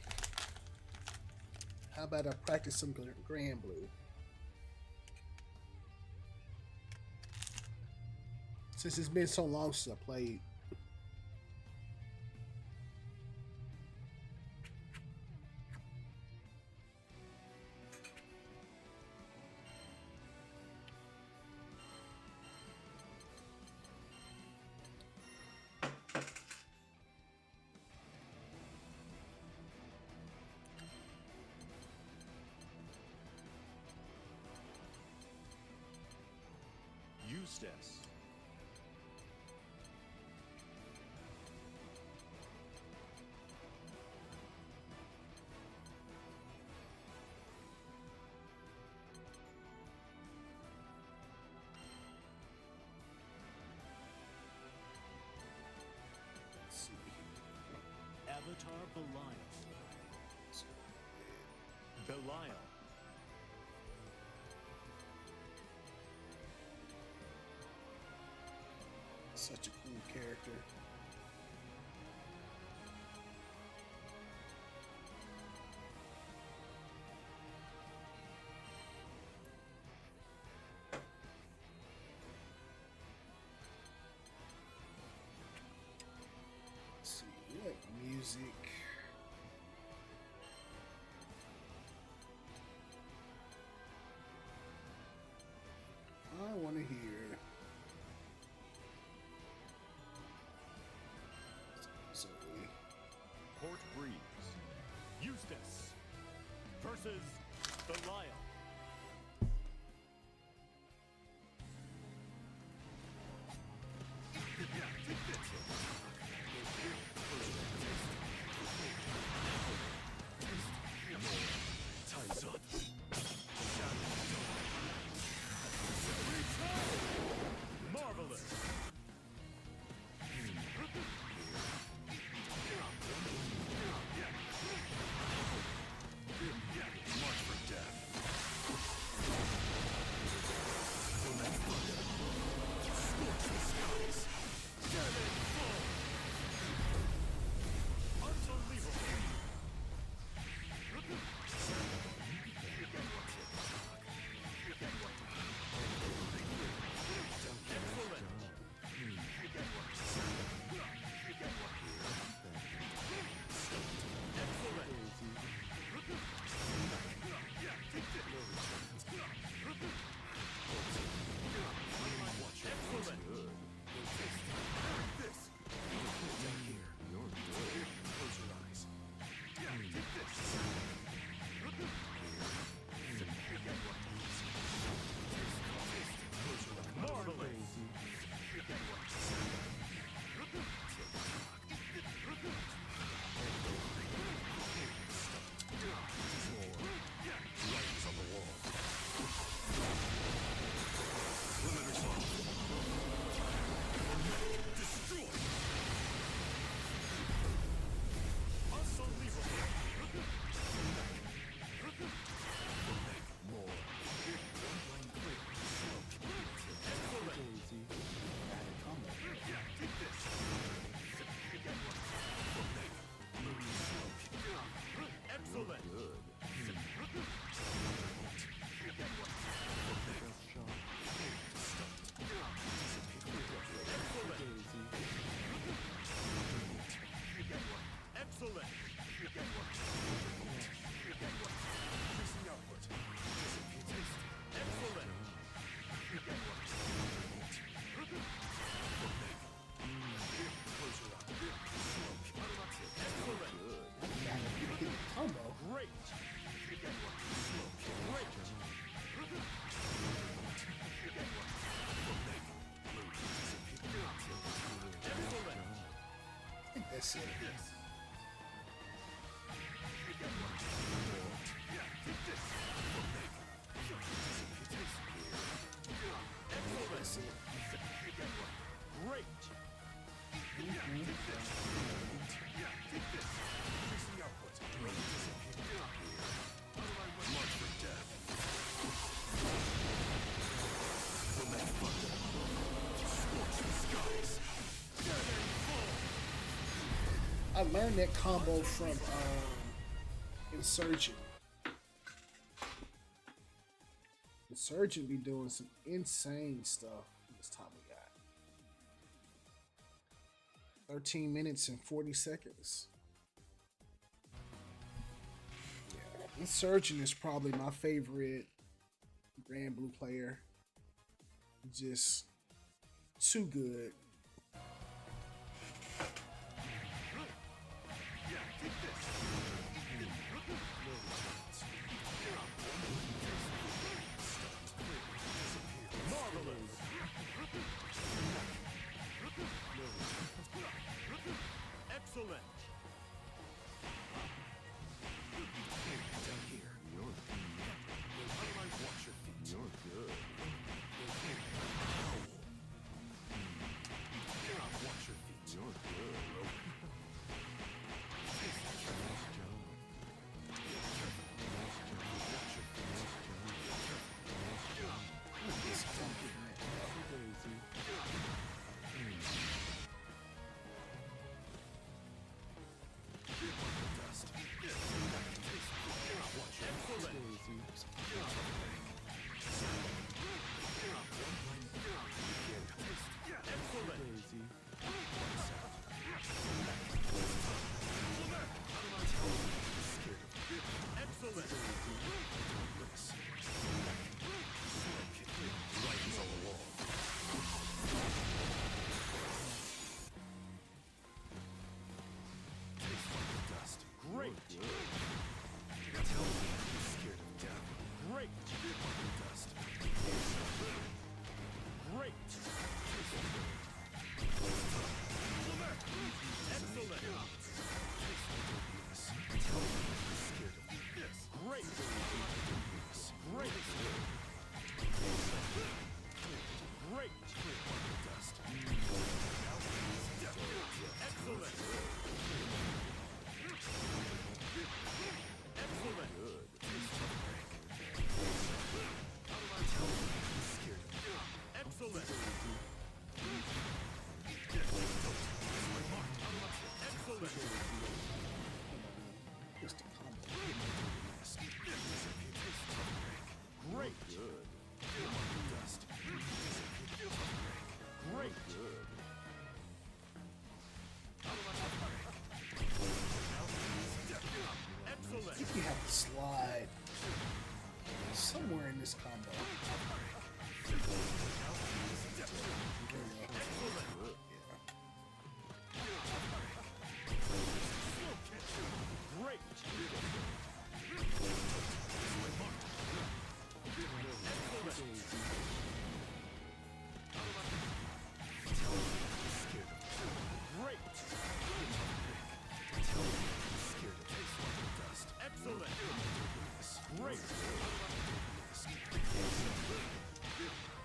how about I practice some Gran Blue? Since it's been so long since I played. Eustace. Avatar Belial. Belial. Such a cool character. Short breeze. Eustace versus Belial. Time's up. Marvelous. March for death. Scorch the skies. Get it full. Unbelievable. That's it. That's it. Great. March for death. Scorch the skies. I learned that combo from Insurgent. Insurgent be doing some insane stuff this time we got. 13 minutes and 40 seconds. Yeah, Insurgent is probably my favorite Gran Blue player. Just too good. Excellent. Down here. How do I watch your feet? You're good. you have to slide somewhere in this combo. There you go. Great. Excellent. Great.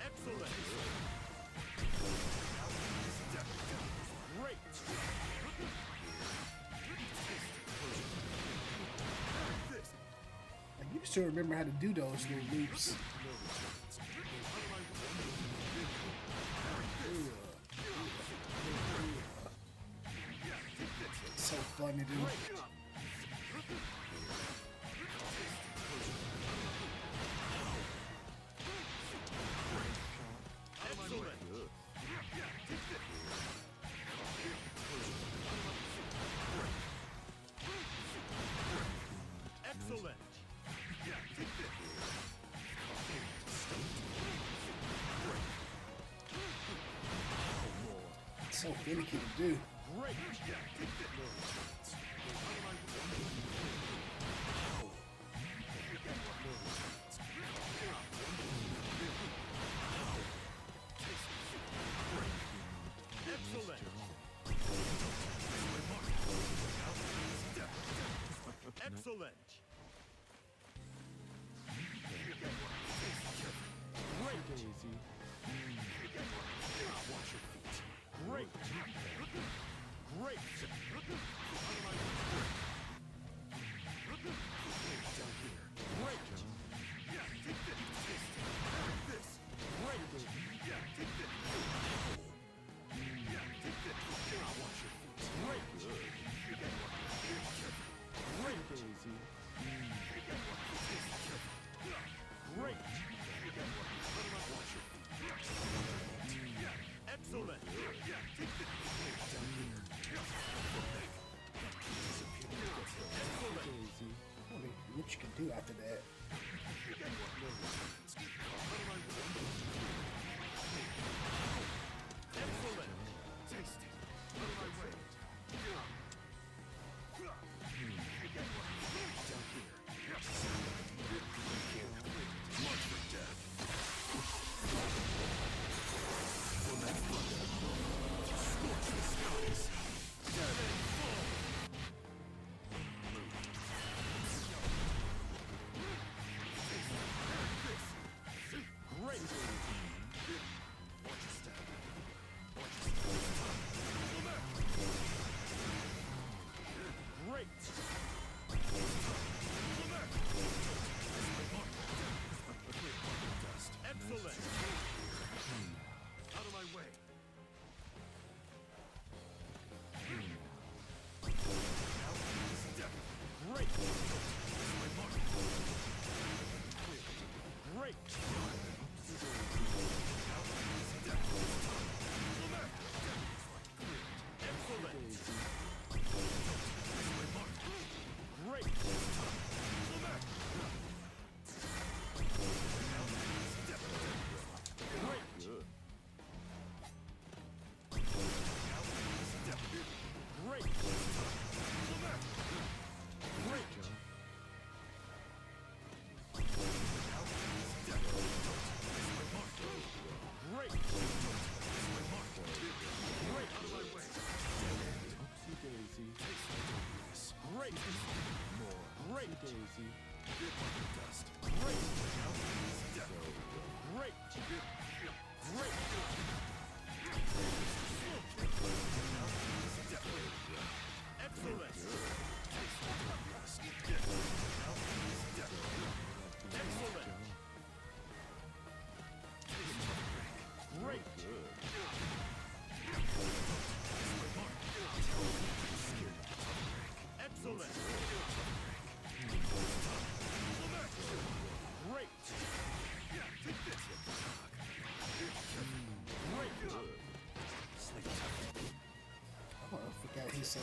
Excellent. Great. I used to remember how to do those little loops. So fun to do. Excellent. So finicky to do. Great. Excellent. Excellent. Great. Daisy. Great. Great. Great. Excellent. What you can do after that. Oh, I forgot he's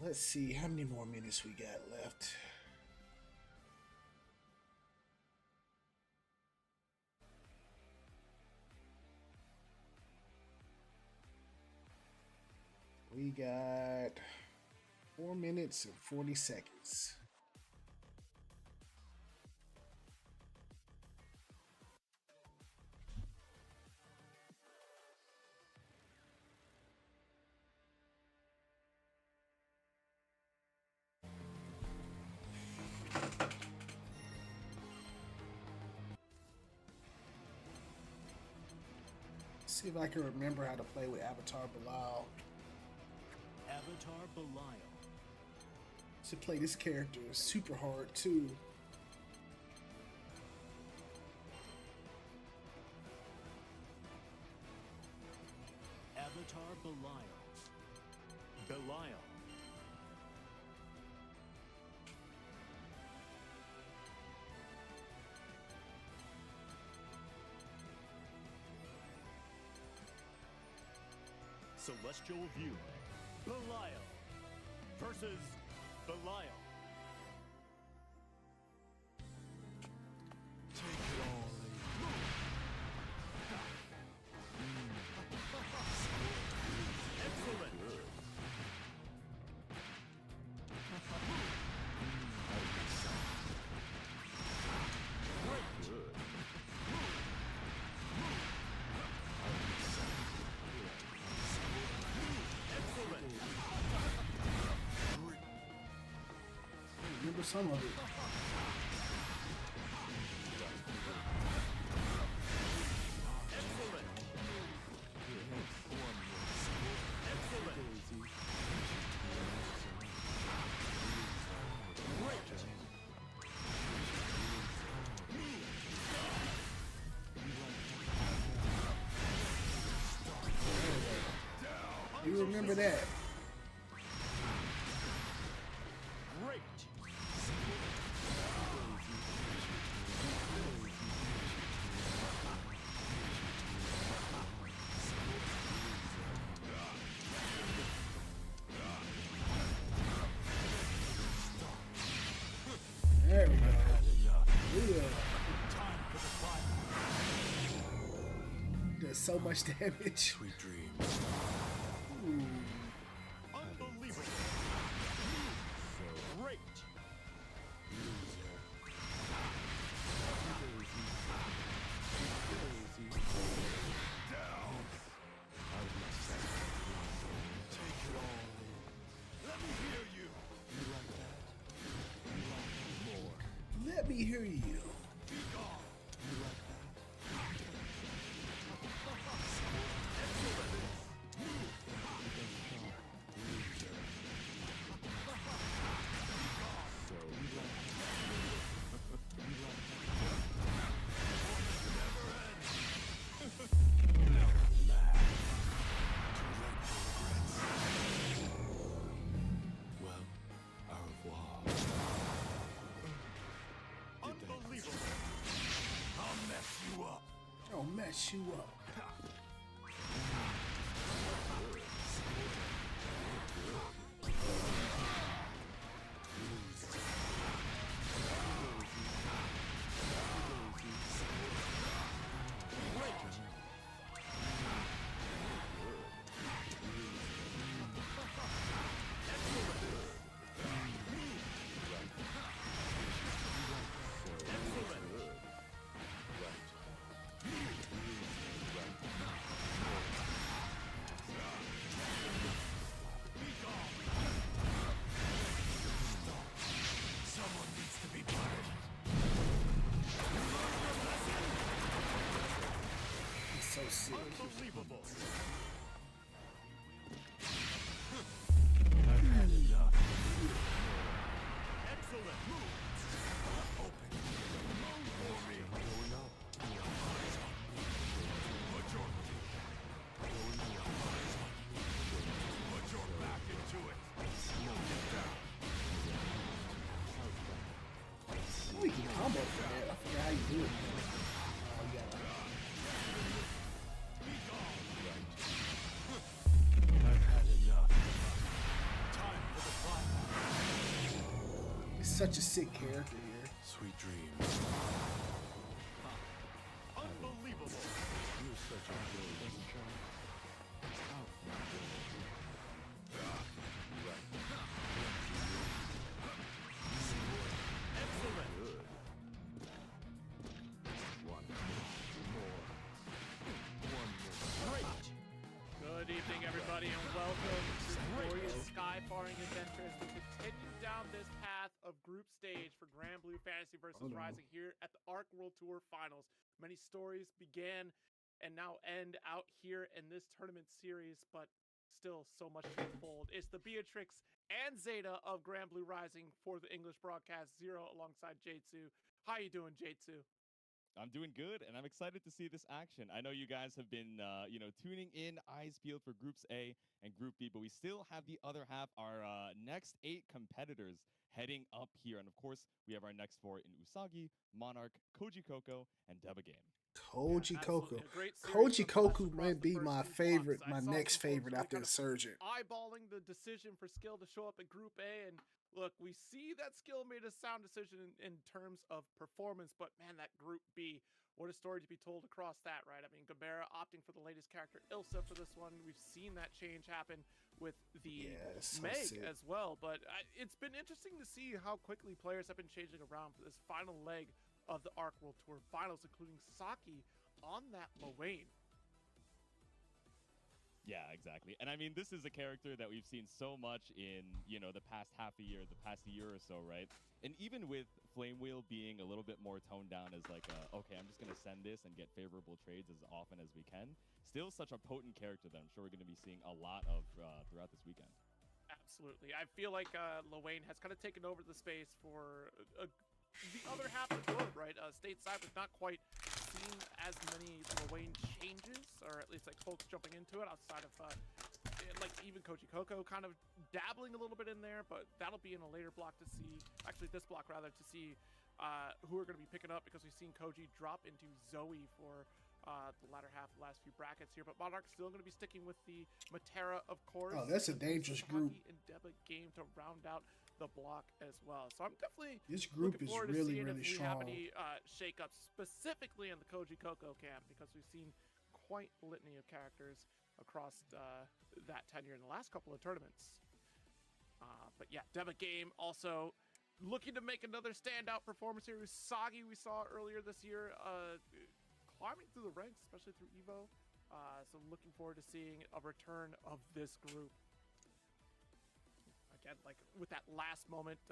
Let's see how many more minutes we got left. We got 4 minutes and 40 seconds. See if I can remember how to play with Avatar Belial. Avatar Belial. To play this character is super hard too. Avatar Belial. Belial. Celestial View. Belial versus Belial. Take it all, lady. Excellent. Remember some of it. You remember that? Great. There we go. Yeah. Time for the final. Does so much damage. Sweet dreams. Ooh. Unbelievable. Great. Down. Take it all. Let me hear you. You like that? You like that more? Let me hear you. Be gone. You like that? Well, au revoir. Unbelievable. I'll mess you up. I'll mess you up. Someone needs to be punished. He's so sick. Unbelievable. Excellent. Open. Move for me. Put your back into it. Get down. Oh, you can combo for that. I forgot how you do it. Oh, you gotta. such a sick character here. Sweet dreams. Unbelievable. You're such a good Excellent. Good. One more. Great. Good evening, everybody, and welcome to Glorious Skyfaring Adventure as we continue down this path of group stage for Gran Blue Fantasy versus Oh, no. Rising here at the Arc World Tour Finals. Many stories began and now end out here in this tournament series, but still so much to unfold. It's the Beatrix and Zeta of Gran Blue Rising for the English broadcast, Zero alongside J2. How you doing, J2? I'm doing good, and I'm excited to see this action. I know you guys have been, tuning in, eyes peeled for Groups A and Group B, but we still have the other half, our next 8 competitors heading up here. And of course, we have our next 4 in Usagi, Monarch, Koji Koko, and Deba Game. Koji Yeah, Koko. absolutely. A great series Koji of Koku across might the be first my two favorite, blocks. I my saw next some folks favorite really after kind of Insurgent. eyeballing the decision for skill to show up in Group A, and look, we see that skill made a sound decision in terms of performance, but man, that Group B, what a story to be told across that, right? I mean, Gabera opting for the latest character, Ilsa, for this one. We've seen that change happen with the Yes, Meg that's it. as well, but it's been interesting to see how quickly players have been changing around for this final leg of the Arc World Tour Finals, including Saki on that Moraine. Yeah, exactly. And I mean, this is a character that we've seen so much in, the past half a year, the past year or so, right? And even with Flame Wheel being a little bit more toned down as like, okay, I'm just going to send this and get favorable trades as often as we can, still such a potent character that I'm sure we're going to be seeing a lot of throughout this weekend. Absolutely. I feel like Lowain has kind of taken over the space for the other half of the globe, right? Stateside, we've not quite seen as many Lowain changes, or at least like folks jumping into it outside of like even Koji Koko kind of dabbling a little bit in there, but that'll be in a later block to see, actually this block rather, to see who are going to be picking up, because we've seen Koji drop into Zoe for the latter half of the last few brackets here, but Monarch's still going to be sticking with the Matera, of course. Oh, that's a dangerous group. Saki and Deba Game to round out the block as well. So I'm definitely This group looking is forward to really, seeing really if we have strong. any shakeups specifically in the Koji Koko camp, because we've seen quite a litany of characters across that tenure in the last couple of tournaments. But yeah, Deba Game also looking to make another standout performance here. Usagi, we saw earlier this year, climbing through the ranks, especially through Evo. So looking forward to seeing a return of this group. Again, like with that last moment,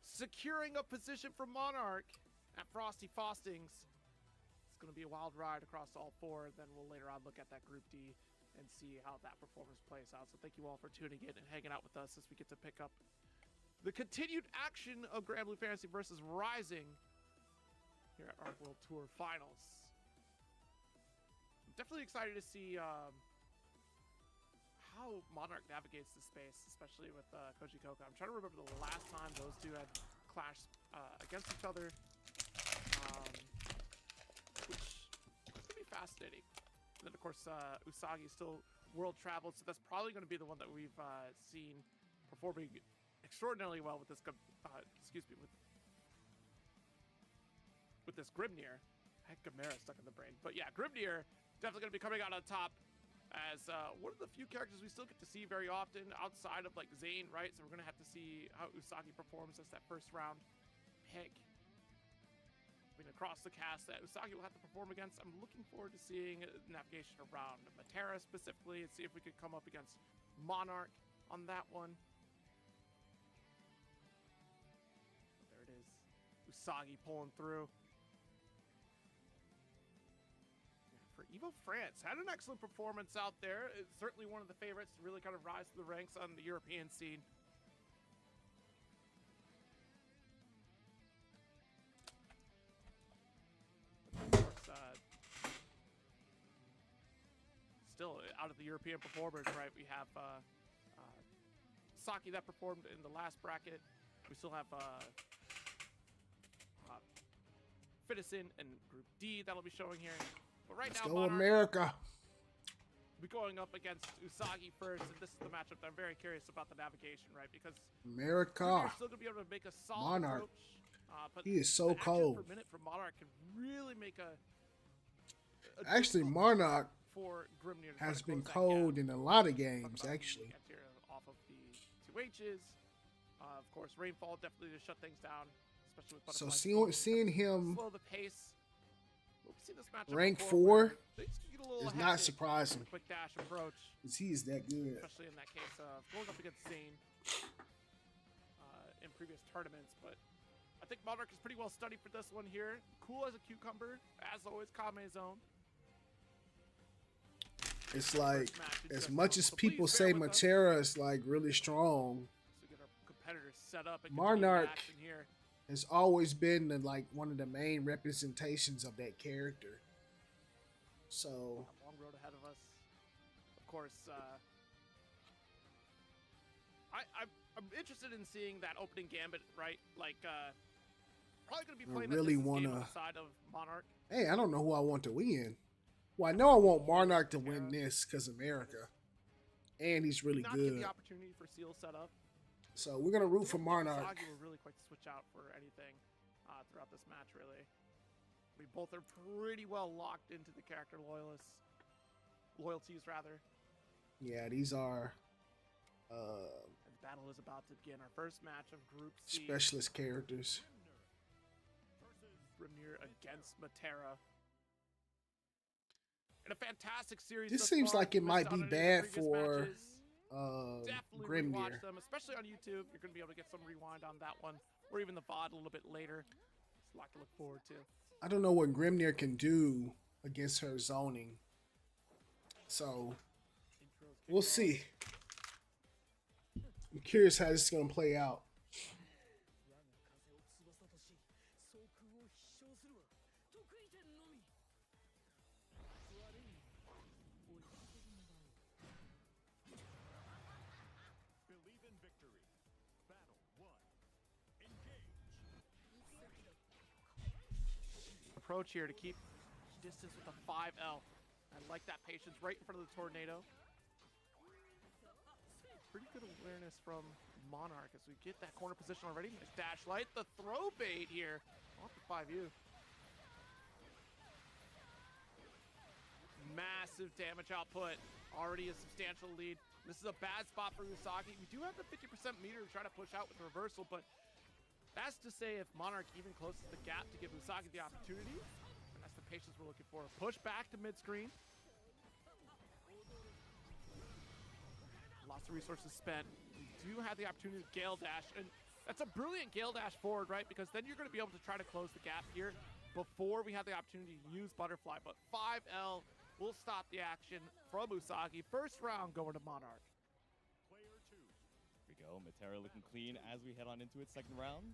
securing a position for Monarch at Frosty Faustings. It's going to be a wild ride across all 4. Then we'll later on look at that Group D and see how that performance plays out. So thank you all for tuning in and hanging out with us as we get to pick up the continued action of Gran Blue Fantasy versus Rising here at Arc World Tour Finals. I'm definitely excited to see how Monarch navigates the space, especially with Koji Koko. I'm trying to remember the last time those two had clashed against each other, which could be fascinating. And then, of course, Usagi is still world traveled, so that's probably going to be the one that we've seen performing extraordinarily well with this, with this Grimnir. I had Gamera stuck in the brain. But yeah, Grimnir definitely going to be coming out on top as one of the few characters we still get to see very often outside of like Zane, right? So we're going to have to see how Usagi performs as that first round pick. I mean, across the cast that Usagi will have to perform against. I'm looking forward to seeing navigation around Matera specifically and see if we could come up against Monarch on that one. There it is. Usagi pulling through. For Evo France, had an excellent performance out there. It's certainly one of the favorites to really kind of rise to the ranks on the European scene. Of course, still out of the European performers, right? We have Saki that performed in the last bracket. We still have Fitison and Group D that'll be showing here. But right Let's now, go, Monarch, America. be going up against Usagi first, and this is the matchup that I'm very curious about the navigation, right? Because America. Junior's still gonna be able to make a solid Monarch. approach, but He is so the action cold. per minute from Monarch can really make a Actually, difficult Monarch for Grimnir to try has to been close that cold gap. in a lot of Talk games, about the actually. anti-air off of the 2Hs. Of course, Rainfall definitely to shut things down, especially with So Butterfly. seeing him Slow the pace. We've seen this matchup rank before 4 where things can get a little is hectic not with surprising, a quick dash approach, because he is that good. especially in that case of going up against Zane in previous tournaments. But I think Monarch is pretty well studied for this one here. Cool as a cucumber, as always. Kame zone. It's like, First match in as just much one, as so please people bear say with us. Matera is like really strong, So get our competitors set up and continue the Monarch action here. has always been like one of the main representations of that character. So A long road ahead of us. Of course, I'm interested in seeing that opening gambit, right? Like, probably going to be I playing really that distance game on wanna- the side of Monarch. hey, I don't know who I want to win. Well, I know I want Monarch to Matera. win this because America, and he's really Not get good. the opportunity for Seal set up. So we're gonna root for Monarch. Usagi will really quite switch out for anything throughout this match, really. We both are pretty well locked into the character loyalties, rather. Yeah, these are And the battle is about to begin. Our first match of Group C. specialist characters. Grimnir against Matera. And a fantastic series. This thus seems far. like If you it might missed out be on any of the bad previous for matches, definitely Grimnir. rewatch them, especially on YouTube. You're going to be able to get some rewind on that one, or even the VOD a little bit later. It's a lot to look forward to. I don't know what Grimnir can do against her zoning. So Intros kick we'll off. see. I'm curious how this is gonna play out. Believe in victory. Battle 1. Engage. Approach here to keep distance with a 5L. I like that patience right in front of the tornado. Pretty good awareness from Monarch as we get that corner position already. Nice dash light, the throw bait here off the 5U. Massive damage output, already a substantial lead. This is a bad spot for Usagi. We do have the 50% meter to try to push out with the reversal, but that's to say if Monarch even closes the gap to give Usagi the opportunity. And that's the patience we're looking for. Push back to mid-screen. Lots of resources spent. We do have the opportunity to Gale Dash, and that's a brilliant Gale Dash forward, right? Because then you're going to be able to try to close the gap here before we have the opportunity to use Butterfly. But 5L will stop the action from Usagi. First round going to Monarch. Player 2. Here we go. Matera looking clean as we head on into its second round.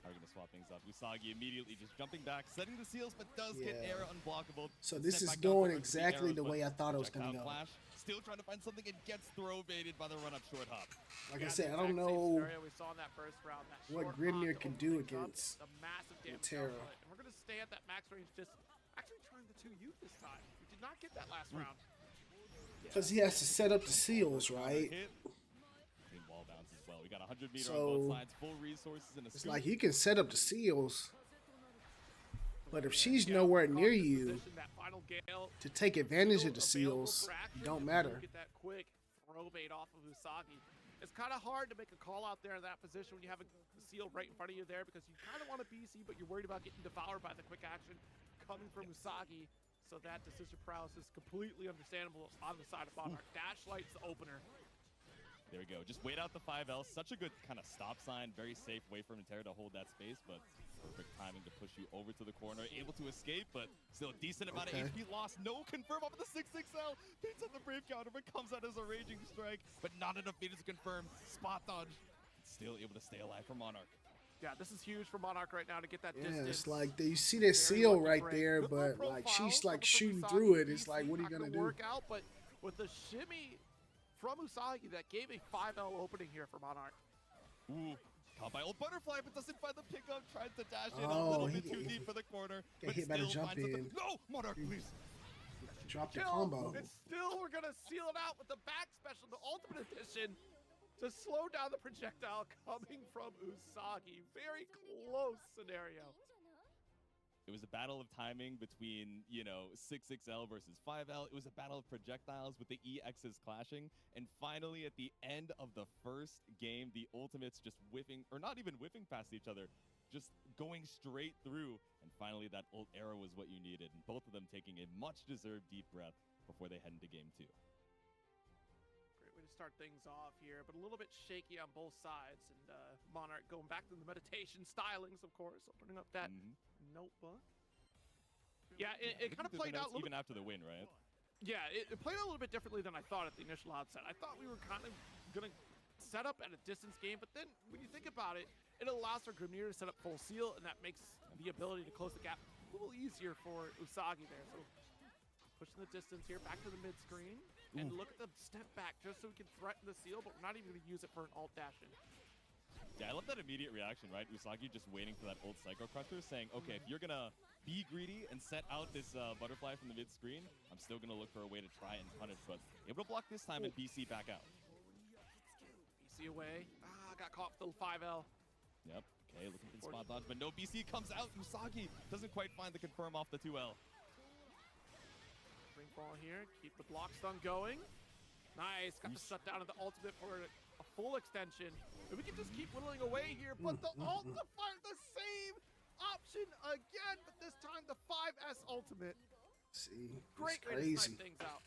Are we going to swap things up? Usagi immediately just jumping back, setting the seals, but does get Yeah. air unblockable. So Sent this is back down going for exactly arrows, the but way I thought it was projectile gonna go. Clash, still trying to find something and gets throw baited by the run-up short hop. Like Yeah, I said, the I don't exact same know. scenario we saw in that first round. That what short Grimnir hop to can open do things up, against the massive damage Matera. output. And we're going to stay at that max range, just actually trying the 2U this time. We did not get that last round. Because he has to set up the seals, right? Hit. Clean wall bounce as well. We got 100 meter on So, both sides, full resources and a It's scoop. like he can set up the seals, but if she's Yeah, nowhere caught near in you position, that final gale to take advantage still of the available seals, for it action, don't and matter. Get that quick throw bait off of Usagi. It's kind of hard to make a call out there in that position when you have a seal right in front of you there because you kind of want to BC, but you're worried about getting devoured by the quick action coming from Usagi. So that decision paralysis is completely understandable on the side of Monarch. Dash light's the opener. There we go. Just wait out the 5L. Such a good kind of stop sign. Very safe way for Matera to hold that space, but perfect timing to push you over to the corner. Able to escape, but still a decent amount Okay. of HP lost. No confirm off of the 6-6L. Beats up the Brave counter, but comes out as a Raging Strike, but not enough meters to confirm. Spot dodge. Still able to stay alive for Monarch. Yeah, this is huge for Monarch right now to get that Yeah, distance. it's like you see that Very seal lucky right break. there, Good low but like profile she's coming like from shooting Usagi. through it. It's BC like, what are you not gonna do? work out, but with the shimmy from Usagi, that gave a 5L opening here for Monarch. Ooh. Caught by old Butterfly, but doesn't find the pickup. Tries to dash in a Oh, little he bit too get- deep for the corner. get But hit by the still jump finds something. in. No! Monarch, please. Drop the kill. combo. And still, we're gonna seal it out with the back special, the ultimate edition, to slow down the projectile coming from Usagi. Very close scenario. It was a battle of timing between, 6XL versus 5L. It was a battle of projectiles with the EXs clashing. And finally, at the end of the first game, the ultimates just whiffing, or not even whiffing past each other, just going straight through. And finally, that ult arrow was what you needed. And both of them taking a much-deserved deep breath before they head into game 2. Great way to start things off here, but a little bit shaky on both sides. And Monarch going back to the meditation stylings, of course, opening up that notebook. Yeah, it kind of played out even after the win, right? Yeah, it played out a little bit differently than I thought at the initial outset. I thought we were kind of gonna set up at a distance game, but then when you think about it, it allows for Grimnir to set up full seal, and that makes the ability to close the gap a little easier for Usagi there. So pushing the distance here, back to the mid screen, and look at the step back just so we can threaten the seal, but we're not even gonna use it for an alt dash in. Yeah, I love that immediate reaction, right? Usagi just waiting for that old Psycho Crusher, saying, okay, if you're going to be greedy and set out this butterfly from the mid-screen, I'm still going to look for a way to try and punish, but able to block this time and BC back out. BC away. Got caught with the 5L. Yep, okay, looking for the spot dodge, but no, BC comes out. Usagi doesn't quite find the confirm off the 2L. Ring ball here, keep the block stun going. Nice, got the shutdown of the ultimate for a full extension. And we can just keep whittling away here, but the ult to fire the same option again, but this time the 5S ultimate. See, Great it's way to crazy. snipe things out.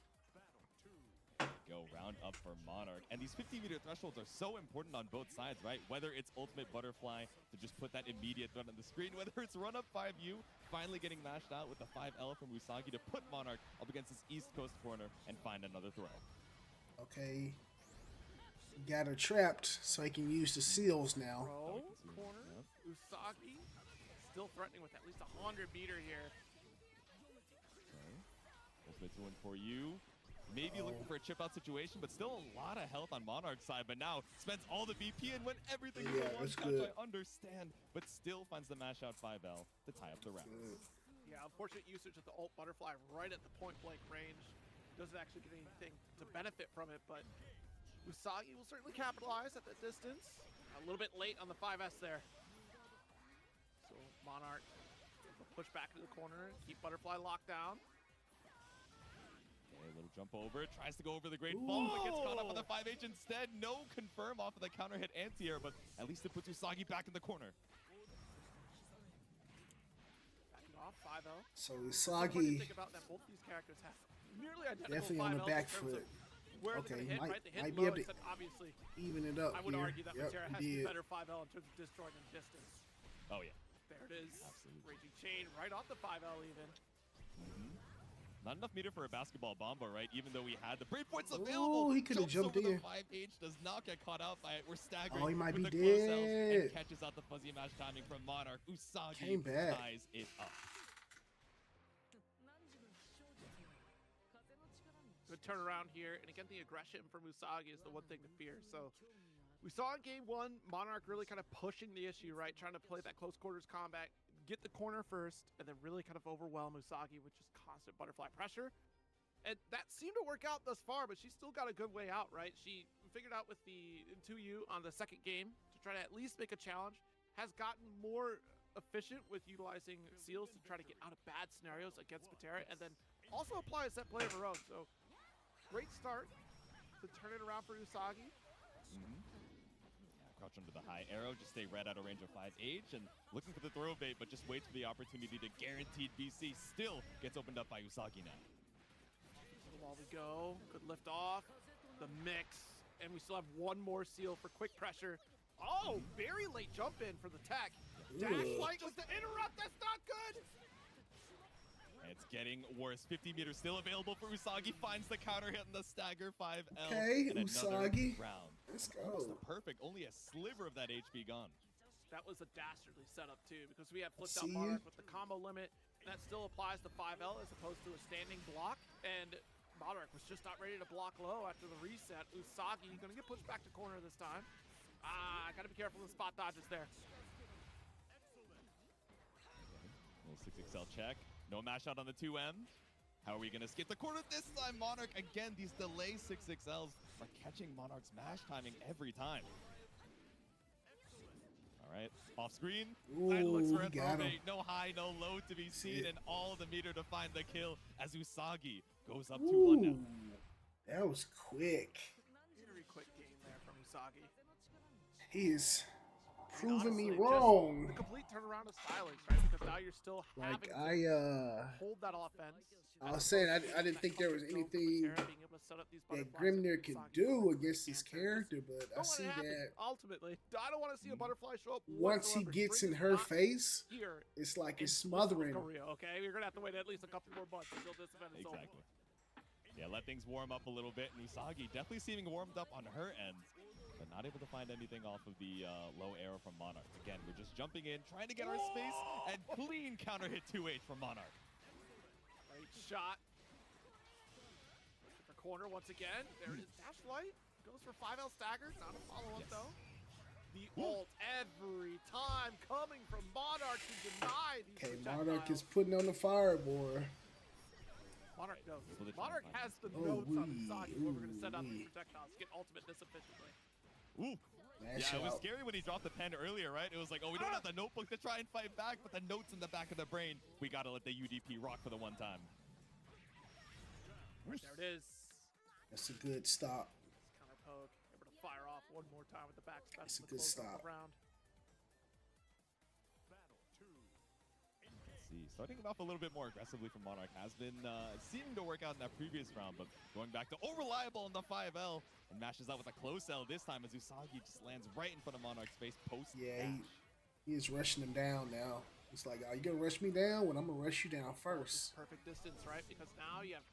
Go round up for Monarch. And these 50-meter thresholds are so important on both sides, right? Whether it's ultimate butterfly to just put that immediate threat on the screen, whether it's run up 5U, finally getting mashed out with the 5L from Usagi to put Monarch up against this East Coast corner and find another throw. Okay. Got her trapped so he can use the seals now. Throw, corner, Usagi still threatening with at least 100-meter here. Okay. Ultimate's one for you. Maybe looking for a chip out situation, but still a lot of health on Monarch's side. But now spends all the BP and when everything is a one touch, I understand, but still finds the mash out 5L to tie up the round. Yeah, unfortunate usage of the ult butterfly right at the point blank range. Doesn't actually get anything to benefit from it, but Usagi will certainly capitalize at that distance. A little bit late on the 5S there. So Monarch will push back into the corner, keep butterfly locked down. Okay, a little jump over, tries to go over the great fall, but gets caught up on the 5H instead. No confirm off of the counter hit anti-air, but at least it puts Usagi back in the corner. Backing off, 5L. So What do you Usagi think about that? Both these characters have nearly identical definitely on the 5Ls back in terms of foot. where Okay, they're gonna hit, might- right? They hit might be low, able to except obviously even it up I would here. argue that Yep, Matera has he the did. better 5L in terms of destroying in distance. Oh, yeah. There it is. Absolutely. Raging Chain right off the 5L even. Not enough meter for a basketball bomb, right? Even though we had the brave points available. Ooh, he coulda Jumps jumped over in. The 5H does not get caught out by it. We're staggering. Oh, he might with be the close cells dead. and catches out the fuzzy match timing from Monarch. Usagi Came back. ties it up. Good turnaround here, and again, the aggression from Usagi is the one thing to fear. So we saw in game one, Monarch really kind of pushing the issue, right? Trying to play that close quarters combat, get the corner first, and then really kind of overwhelm Usagi with just constant butterfly pressure. And that seemed to work out thus far, but she's still got a good way out, right? She figured out with the 2U on the second game to try to at least make a challenge, has gotten more efficient with utilizing seals to try to get out of bad scenarios against Matera, and then also apply a set play of her own. So great start to turn it around for Usagi. Crouch under the high arrow, just stay right out of range of 5H, and looking for the throw bait, but just waits for the opportunity to guaranteed BC. Still gets opened up by Usagi now. To the wall we go. Good lift off. The mix. And we still have one more seal for quick pressure. Oh, very late jump in for the tech. Dash light was the interrupt. That's not good. And it's getting worse. 50 meters still available for Usagi. Finds the counter hit in the stagger 5L. Okay, and another Usagi. round. Let's Almost go. a perfect. Only a sliver of that HP gone. That was a dastardly setup too, because we have flipped See out ya. Monarch with the combo limit. That still applies to 5L as opposed to a standing block. And Monarch was just not ready to block low after the reset. Usagi gonna get pushed back to corner this time. Gotta be careful of the spot dodges there. Little 6XL check. No mash out on the 2M. How are we going to skip the corner this time? Monarch, again, these delay 6XLs are catching Monarch's mash timing every time. All right, off screen. Looks for he a got him. throwbait. No high, no low to be seen, and all the meter to find the kill as Usagi goes up 2-1 now. Ooh, that was quick. Very quick game there from Usagi. He is And proving me honestly, just wrong. the complete turnaround of Stylings, right? Because now you're still Like having to hold that offense. I was saying, I didn't think there was anything that Grimnir could do against his character, but I see that ultimately, I don't want to see a butterfly show up once he whatsoever. gets in Spring her is not face, here it's like in it's smothering. Korea, okay, you're gonna have to wait at least a couple more months until this event is over. Exactly. Yeah, let things warm up a little bit, and Usagi definitely seeming warmed up on her end, but not able to find anything off of the low arrow from Monarch. Again, we're just jumping in, trying to get our space, and clean counter hit 2H from Monarch. Great shot. For corner once again. There it is. Dash light. Goes for 5L stagger. Not a follow-up though. The ult every time coming from Monarch to deny these Okay, projectiles. Monarch is putting on the fire, boy. Monarch knows. That's what they're Monarch trying to has the find. notes on Ooh-wee, Usagi where we're going to send out the ooh-wee. projectiles to get ultimate this efficiently. Ooh. Mash Yeah, it was out. scary when he dropped the pen earlier, right? It was like, oh, we don't have the notebook to try and fight back, but the notes in the back of the brain, we gotta let the UDP rock for the one time. Right, there it is. That's a good stop. Counter poke. Able to fire off one more time with the back That's a special to good close out stop. the round. Let's see, starting off a little bit more aggressively from Monarch has been seeming to work out in that previous round, but going back to reliable on the 5L and mashes out with a close L this time as Usagi just lands right in front of Monarch's face post Yeah, dash. he is rushing him down now. It's like, are you gonna rush me down? Well, I'm gonna rush you down first. Perfect distance, right? Because now you have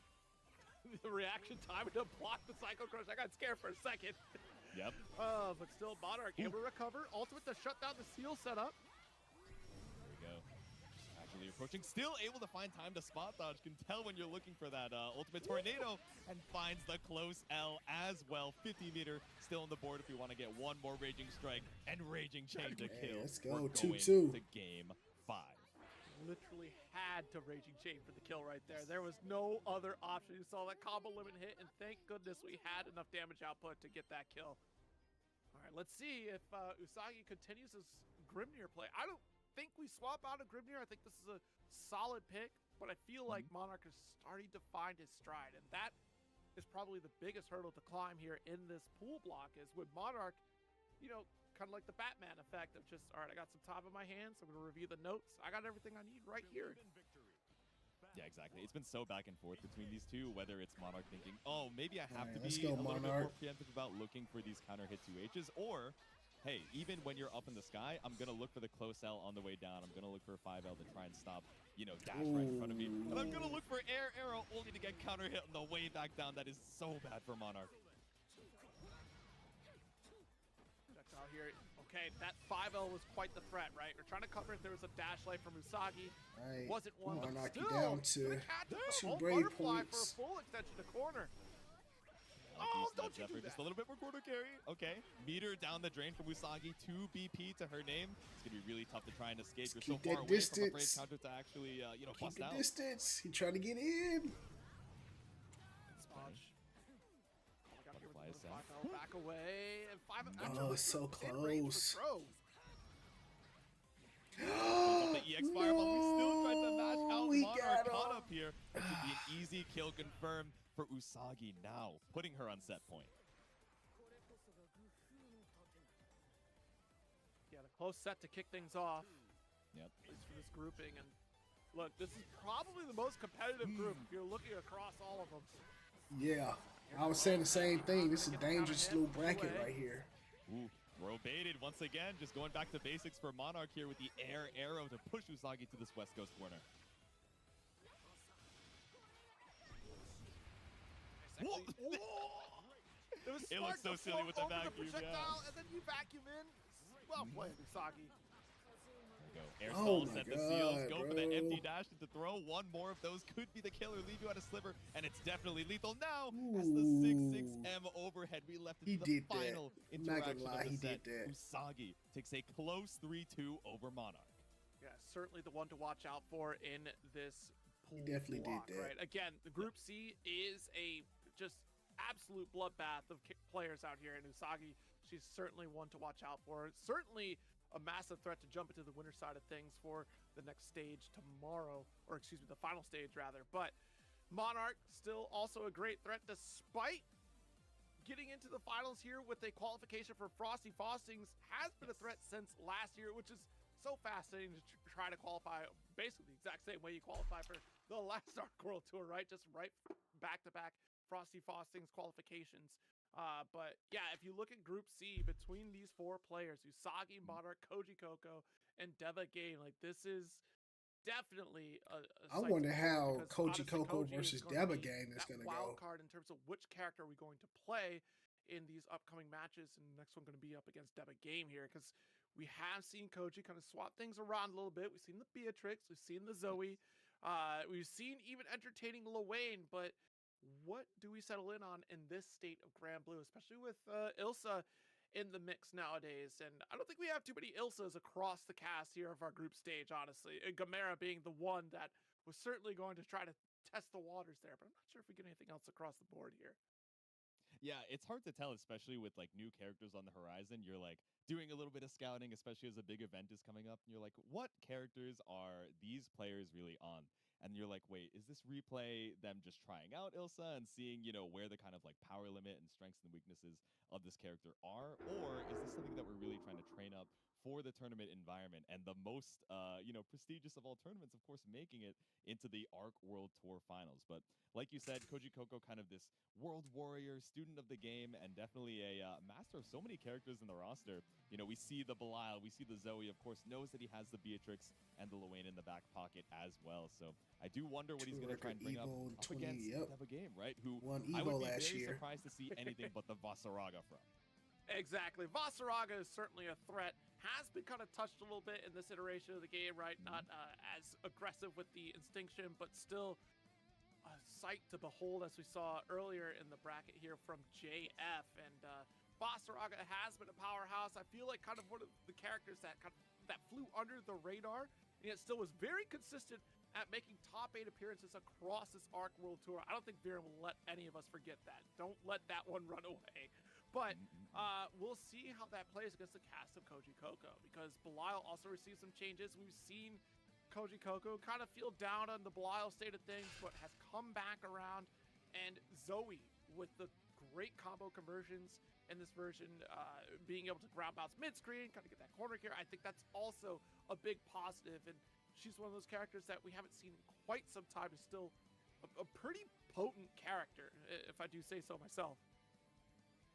the reaction time to block the Psycho Crush. I got scared for a second. Yep. But still, Monarch able to recover. Ultimate to shut down the seal setup. There we go. Actually approaching, still able to find time to spot dodge. Can tell when you're looking for that ultimate tornado, and finds the close L as well. 50 meter still on the board if you want to get one more raging strike and raging chain to Hey, kill. let's go, We're 2-2. going to game 5. Literally had to raging chain for the kill right there. There was no other option. You saw that combo limit hit, and thank goodness we had enough damage output to get that kill. All right, let's see if Usagi continues his Grimnir play. I don't think we swap out of Grimnir. I think this is a solid pick, but I feel like Monarch is starting to find his stride, and that is probably the biggest hurdle to climb here in this pool block is with Monarch, you know, kind of like the Batman effect of just, all right, I got some time in my hands. I'm going to review the notes. I got everything I need right here. Yeah, exactly. It's been so back and forth between these two, whether it's Monarch thinking, oh, maybe I have to Alright, be let's a go, little bit Monarch. more preemptive about looking for these counter hit 2Hs, or, hey, even when you're up in the sky, I'm going to look for the close L on the way down. I'm going to look for a 5L to try and stop, you know, dash right in front of me. And I'm going to look for air arrow only to get counter hit on the way back down. That is so bad for Monarch. Out here. Okay, that 5L was quite the threat, right? We're trying to cover if there was a dash light from Usagi. Right. Wasn't one, but Monarch you still, down to gonna catch the 2 whole brave butterfly for a points. full extension to corner. Oh, don't you do Just that. a little bit more quarter carry. Okay. Meter down the drain from Usagi. 2 BP to her name. It's going to be really tough to try and escape. Just You're so keep far that away from a brave distance. counter to actually, you know, Keep bust the out. distance. He trying to get in. Smudge. Butterfly is set. 5L back away. And 5L Oh, actually it's so in range close. for throws. Pulls up the EX fireball. We still tried to mash out we Monarch. got Caught him. up here. It should be an easy kill confirmed for Usagi now, putting her on set point. Yeah, the close set to kick things off. Yep. At least for this grouping. And look, this is probably the most competitive group if you're looking across all of them. Yeah, I was saying the same thing. This is a dangerous little bracket right here. Ooh, we're baited once again. Just going back to basics for Monarch here with the air arrow to push Usagi to this West Coast corner. It was It smart looks so to silly float with the over vacuum, yeah. projectile, and then you vacuum in. Well played, Usagi. There we go. Air Oh stall, my set the seals, God, go for the bro. empty dash into throw. One more of those could be the killer, leave you at a sliver, and it's definitely lethal now as the 6-6M overhead. We left it He to the did that. final I'm not interaction gonna lie, of the he set. did that. Usagi takes a close 3-2 over Monarch. Yeah, certainly the one to watch out for in this He definitely did block, that. right? Again, the Group C is a just absolute bloodbath of players out here, and Usagi, she's certainly one to watch out for. Certainly a massive threat to jump into the winner side of things for the next stage tomorrow, or excuse me, the final stage rather. But Monarch still also a great threat despite getting into the finals here with a qualification for Frosty Fostings. Has been a threat since last year, which is so fascinating to try to qualify basically the exact same way you qualify for the last Arc World Tour, right? Just right back-to-back Frosty Fostings qualifications. But yeah, if you look at Group C, between these four players, Usagi, Monarch, Koji Koko, and Deva Game, like this is definitely a I sight wonder to how behold, because Koji honestly, Koko Koji is versus going to Deba be game is that going to wild go. card in terms of which character are we going to play in these upcoming matches, and the next one going to be up against Deba Game here, because we have seen Koji kind of swap things around a little bit. We've seen the Beatrix, we've seen the Zoe, we've seen even entertaining Lil but what do we settle in on in this state of Gran Blue, especially with Ilsa in the mix nowadays? And I don't think we have too many Ilsas across the cast here of our group stage, honestly. And Gamera being the one that was certainly going to try to test the waters there, but I'm not sure if we get anything else across the board here. Yeah, it's hard to tell, especially with like new characters on the horizon. You're like doing a little bit of scouting, especially as a big event is coming up, and you're like, what characters are these players really on? And you're like, wait, is this replay them just trying out Ilsa and seeing, where the kind of like power limit and strengths and weaknesses of this character are? Or is this something that we're really trying to train up for the tournament environment? And the most, prestigious of all tournaments, of course, making it into the ARC World Tour Finals. But like you said, Koji Koko, kind of this world warrior, student of the game, and definitely a master of so many characters in the roster. We see the Belial, we see the Zoe, of course, knows that he has the Beatrix and the Luane in the back pocket as well. So I do wonder what he's going to try and bring up against Deva Game, right? Who won I would Evo be last very year. surprised to see anything but the Vasaraga from. Exactly. Vasaraga is certainly a threat. Has been kind of touched a little bit in this iteration of the game, right? Not as aggressive with the Instinction, but still a sight to behold, as we saw earlier in the bracket here from JF. And Vasaraga has been a powerhouse. I feel like kind of one of the characters that flew under the radar, and yet still was very consistent at making top 8 appearances across this ARC World Tour. I don't think Viren will let any of us forget that. Don't let that one run away. But we'll see how that plays against the cast of Koji Koko, because Belial also received some changes. We've seen Koji Koko kind of feel down on the Belial state of things, but has come back around. And Zoe, with the great combo conversions in this version, being able to ground bounce mid-screen, kind of get that corner here, I think that's also a big positive. And she's one of those characters that we haven't seen in quite some time, is still a pretty potent character, if I do say so myself.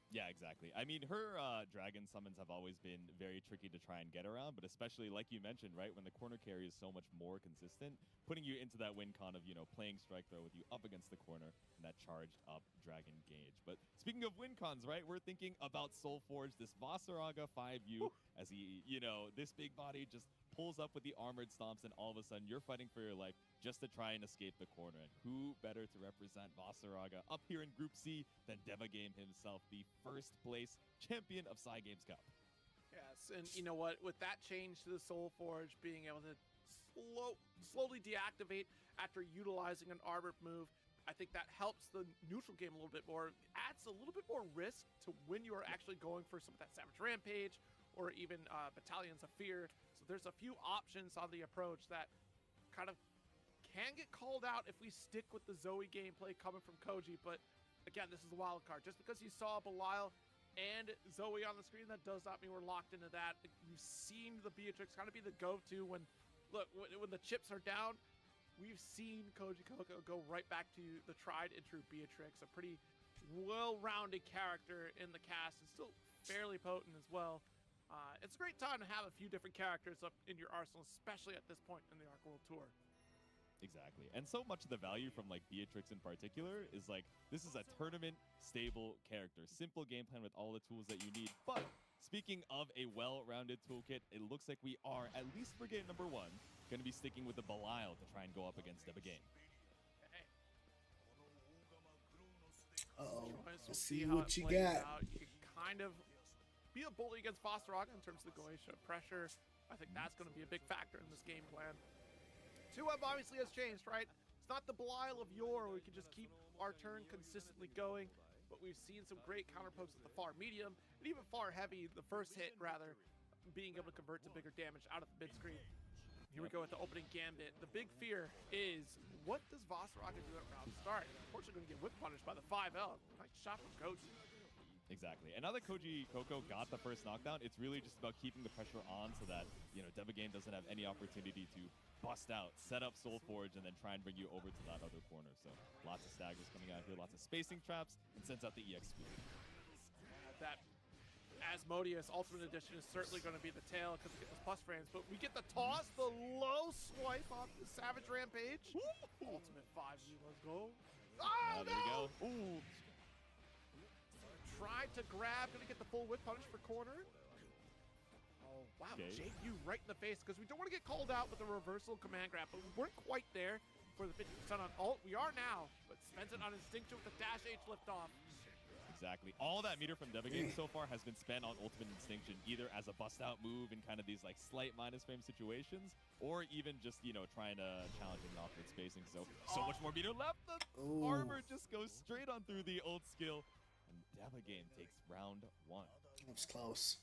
Yeah, exactly. I mean, her dragon summons have always been very tricky to try and get around, but especially like you mentioned, right, when the corner carry is so much more consistent, putting you into that win con of, playing strike throw with you up against the corner and that charged up dragon gauge. But speaking of win cons, right, we're thinking about Soul Forge, this Vasaraga 5U, as he, this big body just pulls up with the armored stomps, and all of a sudden you're fighting for your life just to try and escape the corner. And who better to represent Vasaraga up here in Group C than Deva Game himself, the first place champion of Psy Games Cup. Yes, and you know what? With that change to the Soul Forge, being able to slowly deactivate after utilizing an armored move, I think that helps the neutral game a little bit more. Adds a little bit more risk to when you are actually going for some of that Savage Rampage or even Battalions of Fear. So there's a few options on the approach that kind of can get called out if we stick with the Zoe gameplay coming from Koji. But again, this is a wild card. Just because you saw Belial and Zoe on the screen, that does not mean we're locked into that. You've seen the Beatrix kind of be the go-to when the chips are down. We've seen Koji Koko go right back to the tried and true Beatrix, a pretty well-rounded character in the cast, and still fairly potent as well. It's a great time to have a few different characters up in your arsenal, especially at this point in the ARC World Tour. Exactly. And so much of the value from like Beatrix in particular is like, this is a tournament stable character, simple game plan with all the tools that you need. But speaking of a well-rounded toolkit, it looks like we are, at least for game number 1, going to be sticking with the Belial to try and go up against Deva Game. Uh-oh. We'll Let's see how what it you plays got. out. You can kind of be a bully against Vasaraga in terms of the Goetia pressure. I think that's going to be a big factor in this game plan. 2-Up obviously has changed, right? not the Belial of yore where we can just keep our turn consistently going, but we've seen some great counter pokes at the far medium, and even far heavy, the first hit rather, being able to convert to bigger damage out of the mid screen. Here we go with the opening gambit. The big fear is, what does Vasaraga do at round start? Unfortunately, going to get whip punished by the 5L. Nice shot from Koji. Exactly. And now that Koji Coco got the first knockdown, it's really just about keeping the pressure on so that, you know, Devagame doesn't have any opportunity to bust out, set up Soul Forge, and then try and bring you over to that other corner. So lots of staggers coming out here, lots of spacing traps, and sends out the EX speed. That Asmodeus Ultimate Edition is certainly going to be the tail because we get those plus frames, but we get the toss, the low swipe off the Savage Rampage. Ultimate 5U, let's go. Oh, There we go. Ooh. Tried to grab, gonna get the full whip punish for corner. Oh, wow, Okay. JU right in the face because we don't want to get called out with the reversal command grab, but we weren't quite there for the 50% on ult. We are now, but spends it on Instincture with the dash H lift off. Exactly. All that meter from Devagame so far has been spent on Ultimate Instinction, either as a bust-out move in kind of these like slight minus frame situations, or even just, you know, trying to challenge him off with spacing. So much more meter left. The armor just goes straight on through the ult skill. And Devagame takes round 1. That was close.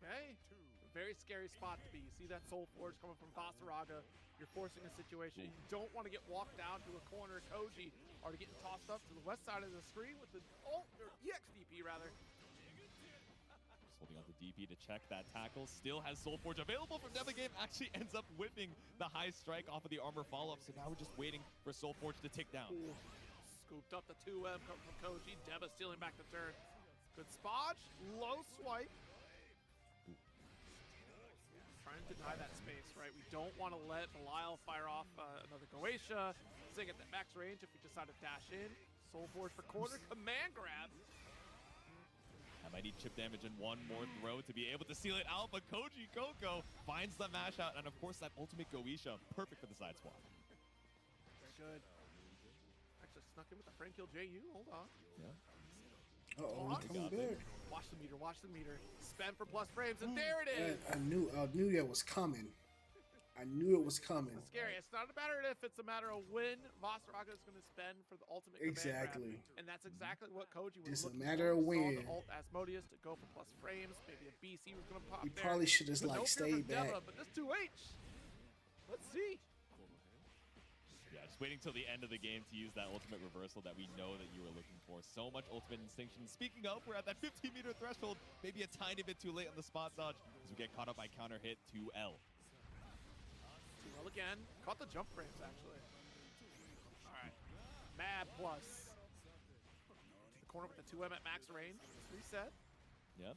Okay, a very scary spot to be. You see that Soul Forge coming from Vasaraga. You're forcing a situation. You don't want to get walked down to a corner. Koji are getting tossed up to the west side of the screen with the ult, or EXDP rather. Just holding on to DP to check that tackle. Still has Soul Forge available from Devagame. Actually ends up whipping the high strike off of the armor follow-up. So now we're just waiting for Soul Forge to tick down. Ooh. Scooped up the 2M coming from Koji. Deba stealing back the turn. Good spodge. Low swipe. Trying to deny that space, right? We don't want to let Belial fire off another Goetia. Sing at that max range if we decide to dash in. Soul Forge for corner. Command grab. I might need chip damage and one more throw to be able to seal it out, but Koji Coco finds the mash out, and of course that ultimate Goetia, perfect for the side swap. Very good. Actually snuck in with the frame kill JU. Hold on. Yeah. Uh-oh, I'm coming back. Watch the meter, watch the meter. Spend for plus frames, and there it is! I knew that was coming. I knew it was coming. It's scary. It's not a matter of if, it's a matter of when Vasaraga is going to spend for the ultimate command Exactly. grab. And that's exactly what Koji was It's a looking matter for. of We saw when. the ult Asmodeus to go for plus frames. Maybe a BC was going to pop He there. probably should have But no like fear stayed for Deba, back. but this 2H. Let's see. Yeah, just waiting till the end of the game to use that ultimate reversal that we know that you were looking for. So much ultimate instinction. Speaking of, we're at that 15-meter threshold. Maybe a tiny bit too late on the spot dodge as we get caught up by counter hit 2L. 2L again. Caught the jump frames, actually. All right. Mad plus. To the corner with the 2M at max range. Reset. Yep.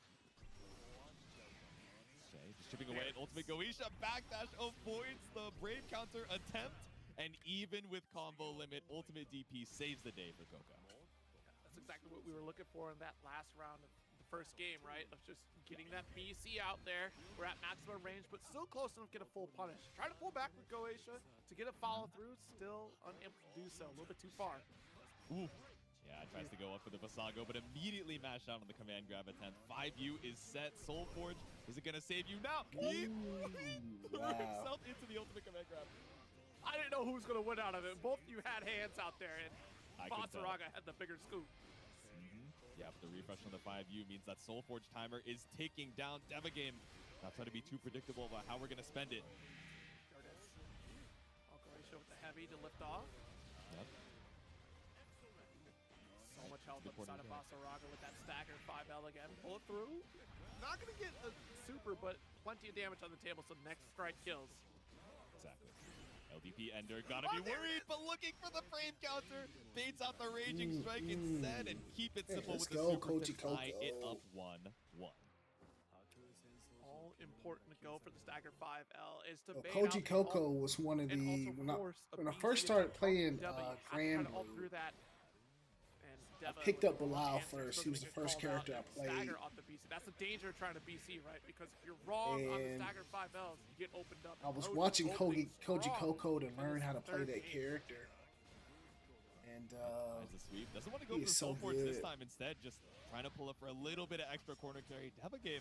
Okay, just chipping away at ultimate Goetia. Backdash avoids the Brave counter attempt. And even with combo limit, ultimate DP saves the day for Coco. That's exactly what we were looking for in that last round of the first game, right? Of just getting that BC out there. We're at maximum range, but still close enough to get a full punish. Try to pull back with Goetia to get a follow through, still unable to do so. A little bit too far. Ooh. Yeah, tries to go up for the Basago, but immediately mashed out on the command grab attempt. 5U is set. Soul Forge, is it going to save you now? He threw himself into the ultimate command grab. I didn't know who was going to win out of it. Both of you had hands out there, and I could tell. Vasaraga had the bigger scoop. Yeah, but the refresh on the 5U means that Soul Forge timer is taking down Devagame. Not trying to be too predictable about how we're going to spend it. There it is. Goetia with the heavy to lift off. Yep. So much health Good up the side of corner Vasaraga with that stagger 5L again. Pull it through. Not going to get a super, but plenty of damage on the table, so next strike kills. Exactly. LDP Ender gotta be worried, but looking for the frame counter. Baits out the Raging Strike instead and keep it simple let's with the go, super Koji to tie Coco. it up 1-1. All important to go for the stagger 5L is to bait Koji out the Coco ult was one of and the also when I force a first BC started to playing Deba. You have to Gran kinda ult Blue. through that. And I Deba picked with up the Belial answer first. doesn't He was the get first called out, character I and played. Stagger off the BC. That's the danger of trying to BC, right? Because if you're wrong on the And stagger 5Ls, you get opened up. I was Koji watching opening Koji strong Coco to in learn this how to play third that game. character. And Finds the sweep. Doesn't want to go he for the is Soul so Forge this good. time. Instead, just trying to pull up for a little bit of extra corner carry. Devagame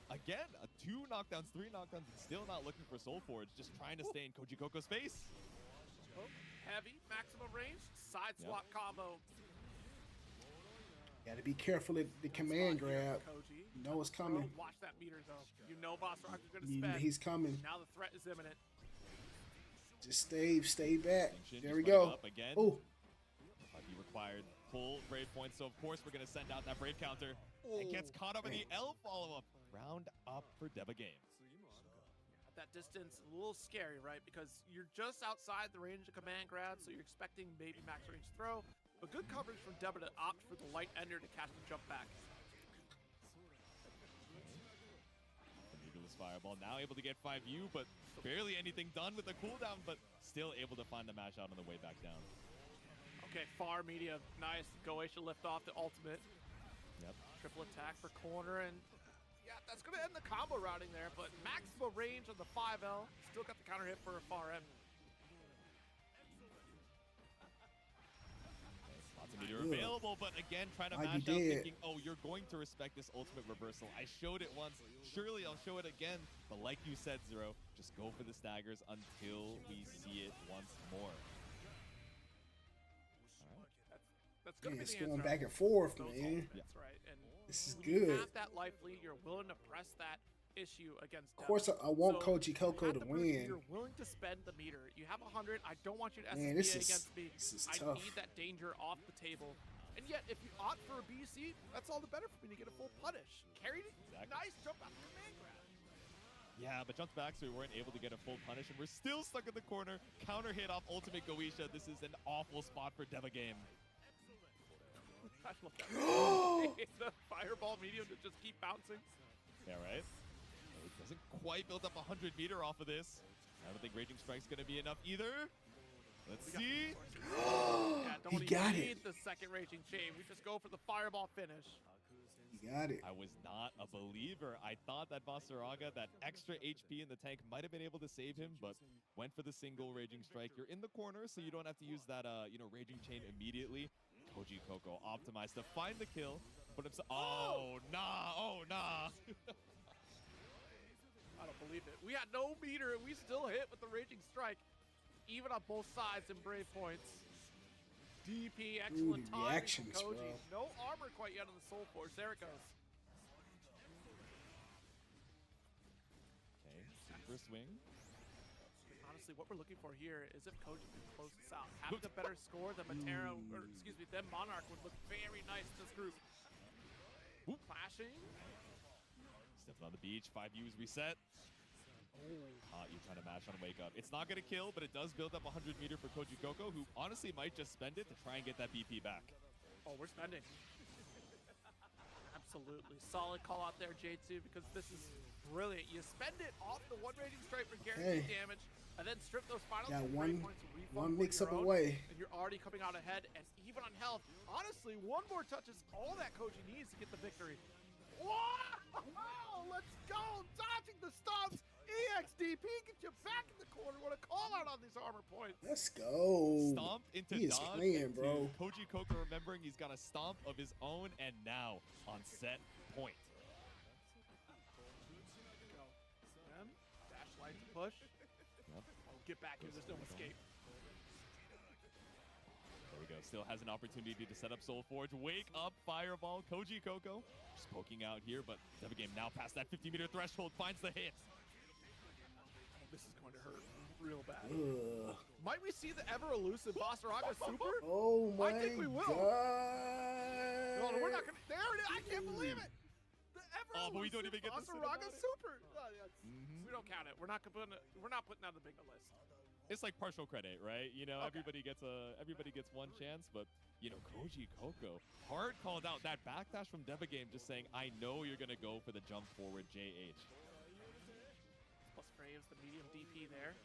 again, 2 knockdowns, 3 knockdowns, and still not looking for Soul Forge, just trying to stay in Koji Koko's face. Oh, heavy, maximum range, side swap combo. Gotta be careful at the command grab. Koji. You know it's coming. Bro, watch that meter though. You know Basaraga's gonna spend. He's coming. Now the threat is imminent. Just stay back. Distinction, There we just running go. up again. Oh, He required full Brave points, so of course we're gonna send out that Brave counter. And gets caught up in the L follow-up. Round up for Deva Game. At that distance, a little scary, right? Because you're just outside the range of command grab, so you're expecting maybe max range throw. But good coverage from Deva to opt for the light ender to catch the jump back. The needless fireball now able to get 5U, but barely anything done with the cooldown, but still able to find the mash out on the way back down. Okay, far medium, nice. Goetia lift off the ultimate. Yep. Triple attack for corner, and yeah, that's gonna end the combo routing there, but maximum range on the 5L. Still got the counter hit for a far end. Lots of meteor available, but again, trying to Like mash you out, did. thinking, oh, you're going to respect this ultimate reversal. I showed it once, surely I'll show it again. But like you said, Zero, just go for the staggers until we see it once more. That's gonna man, be it's the going answer. back and forth, Those man. ultimates, right? And This is when you good. have that life lead, you're willing to press that issue against Of course, Deva. I want So, Koji Koko at to the person, win. You're willing to spend the meter. You have 100. I don't want you to Man, SSBA this is- against me. this is I tough. need that danger off the table. And yet, if you opt for a BC, that's all the better for me to get a full punish. Carried it. Exactly. Nice jump out the command grab. Yeah, but jumps back, so we weren't able to get a full punish, and we're still stuck in the corner. Counter hit off ultimate Goetia. This is an awful spot for Deva Game. I love that. The fireball medium to just keep bouncing. Yeah, right? It doesn't quite build up 100 meter off of this. I don't think Raging Strike's going to be enough either. Let's see. Yeah, don't He even got need it. the second raging chain. We just go for the fireball finish. You got it. I was not a believer. I thought that Basaraga, that extra HP in the tank, might have been able to save him, but went for the single Raging Strike. You're in the corner, so you don't have to use that, Raging Chain immediately. Koji Koko optimized to find the kill, but oh, nah. I don't believe it. We had no meter and we still hit with the raging strike. Even on both sides in Brave points. DP, excellent the timing reactions, from Koji. bro. No armor quite yet on the Soul Force. There it goes. Okay, super swing. Honestly, what we're looking for here is if Koji can close this out. Having a better score than Matera, or excuse me, than Monarch would look very nice in this group. Whoop. Flashing. Stepping on the beach, 5 U's reset. You trying to mash on Wake Up. It's not going to kill, but it does build up 100 meter for Koji Koko, who honestly might just spend it to try and get that BP back. Oh, we're spending. Absolutely. Solid call out there, J2, because this is brilliant. You spend it off the one raging strike for guaranteed damage, and then strip those final Got two one- Brave points and refund one one mix of up your own, away. and you're already coming out ahead, and even on health. Honestly, one more touch is all that Koji needs to get the victory. Wow! Let's go! Dodging the stomps! EXDP, get you back in the corner. What a call out on these armor points. Let's go. Stomp into He is dodge playing, into bro. Koji Koko remembering he's got a stomp of his own, and now on set point. Go. Them. Dash light to push. Yep. Oh, get back here. There's no escape. There we go. Still has an opportunity to set up Soul Forge. Wake up, Fireball. Koji Koko just poking out here, but Deva Game now past that 50 meter threshold, finds the hit. Oh, this is going to hurt real bad. Ugh. Might we see the ever elusive Basaraga Super? Oh my I think we will. God. No, we're not gonna. There it is. I can't believe it. The ever Oh, but we don't even get to sit Basaraga about it. Super. We don't count it. We're not putting that on the big list. It's like partial credit, right? You know, Okay. everybody gets one chance, but you know, Koji Koko hard called out that backdash from Deva Game, just saying, I know you're gonna go for the jump forward JH. Plus frames, the medium DP there.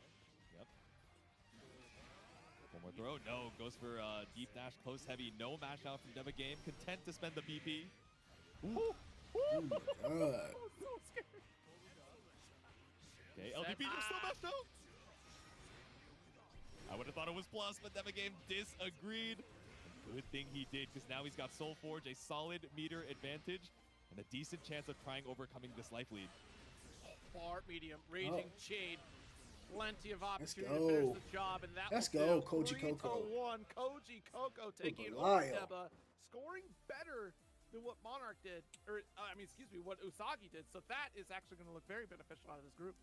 Yep. One more throw. No, goes for deep dash, close heavy. No mash out from Deva Game. Content to spend the BP. Ooh. Oh my God. Oh, so scary. Okay, LDP, you're still mashed out. I would have thought it was plus, but Deva Game disagreed. Good thing he did, because now he's got Soul Forge, a solid meter advantage. and a decent chance of trying overcoming this life lead. Far medium, raging chain. Plenty of opportunity to go. finish the job, and that Let's will go, do. Koji Coco. 3-1. Koji Coco taking over Belial. Deba, scoring better than what Monarch did, or excuse me, what Usagi did. So that is actually going to look very beneficial out of this group.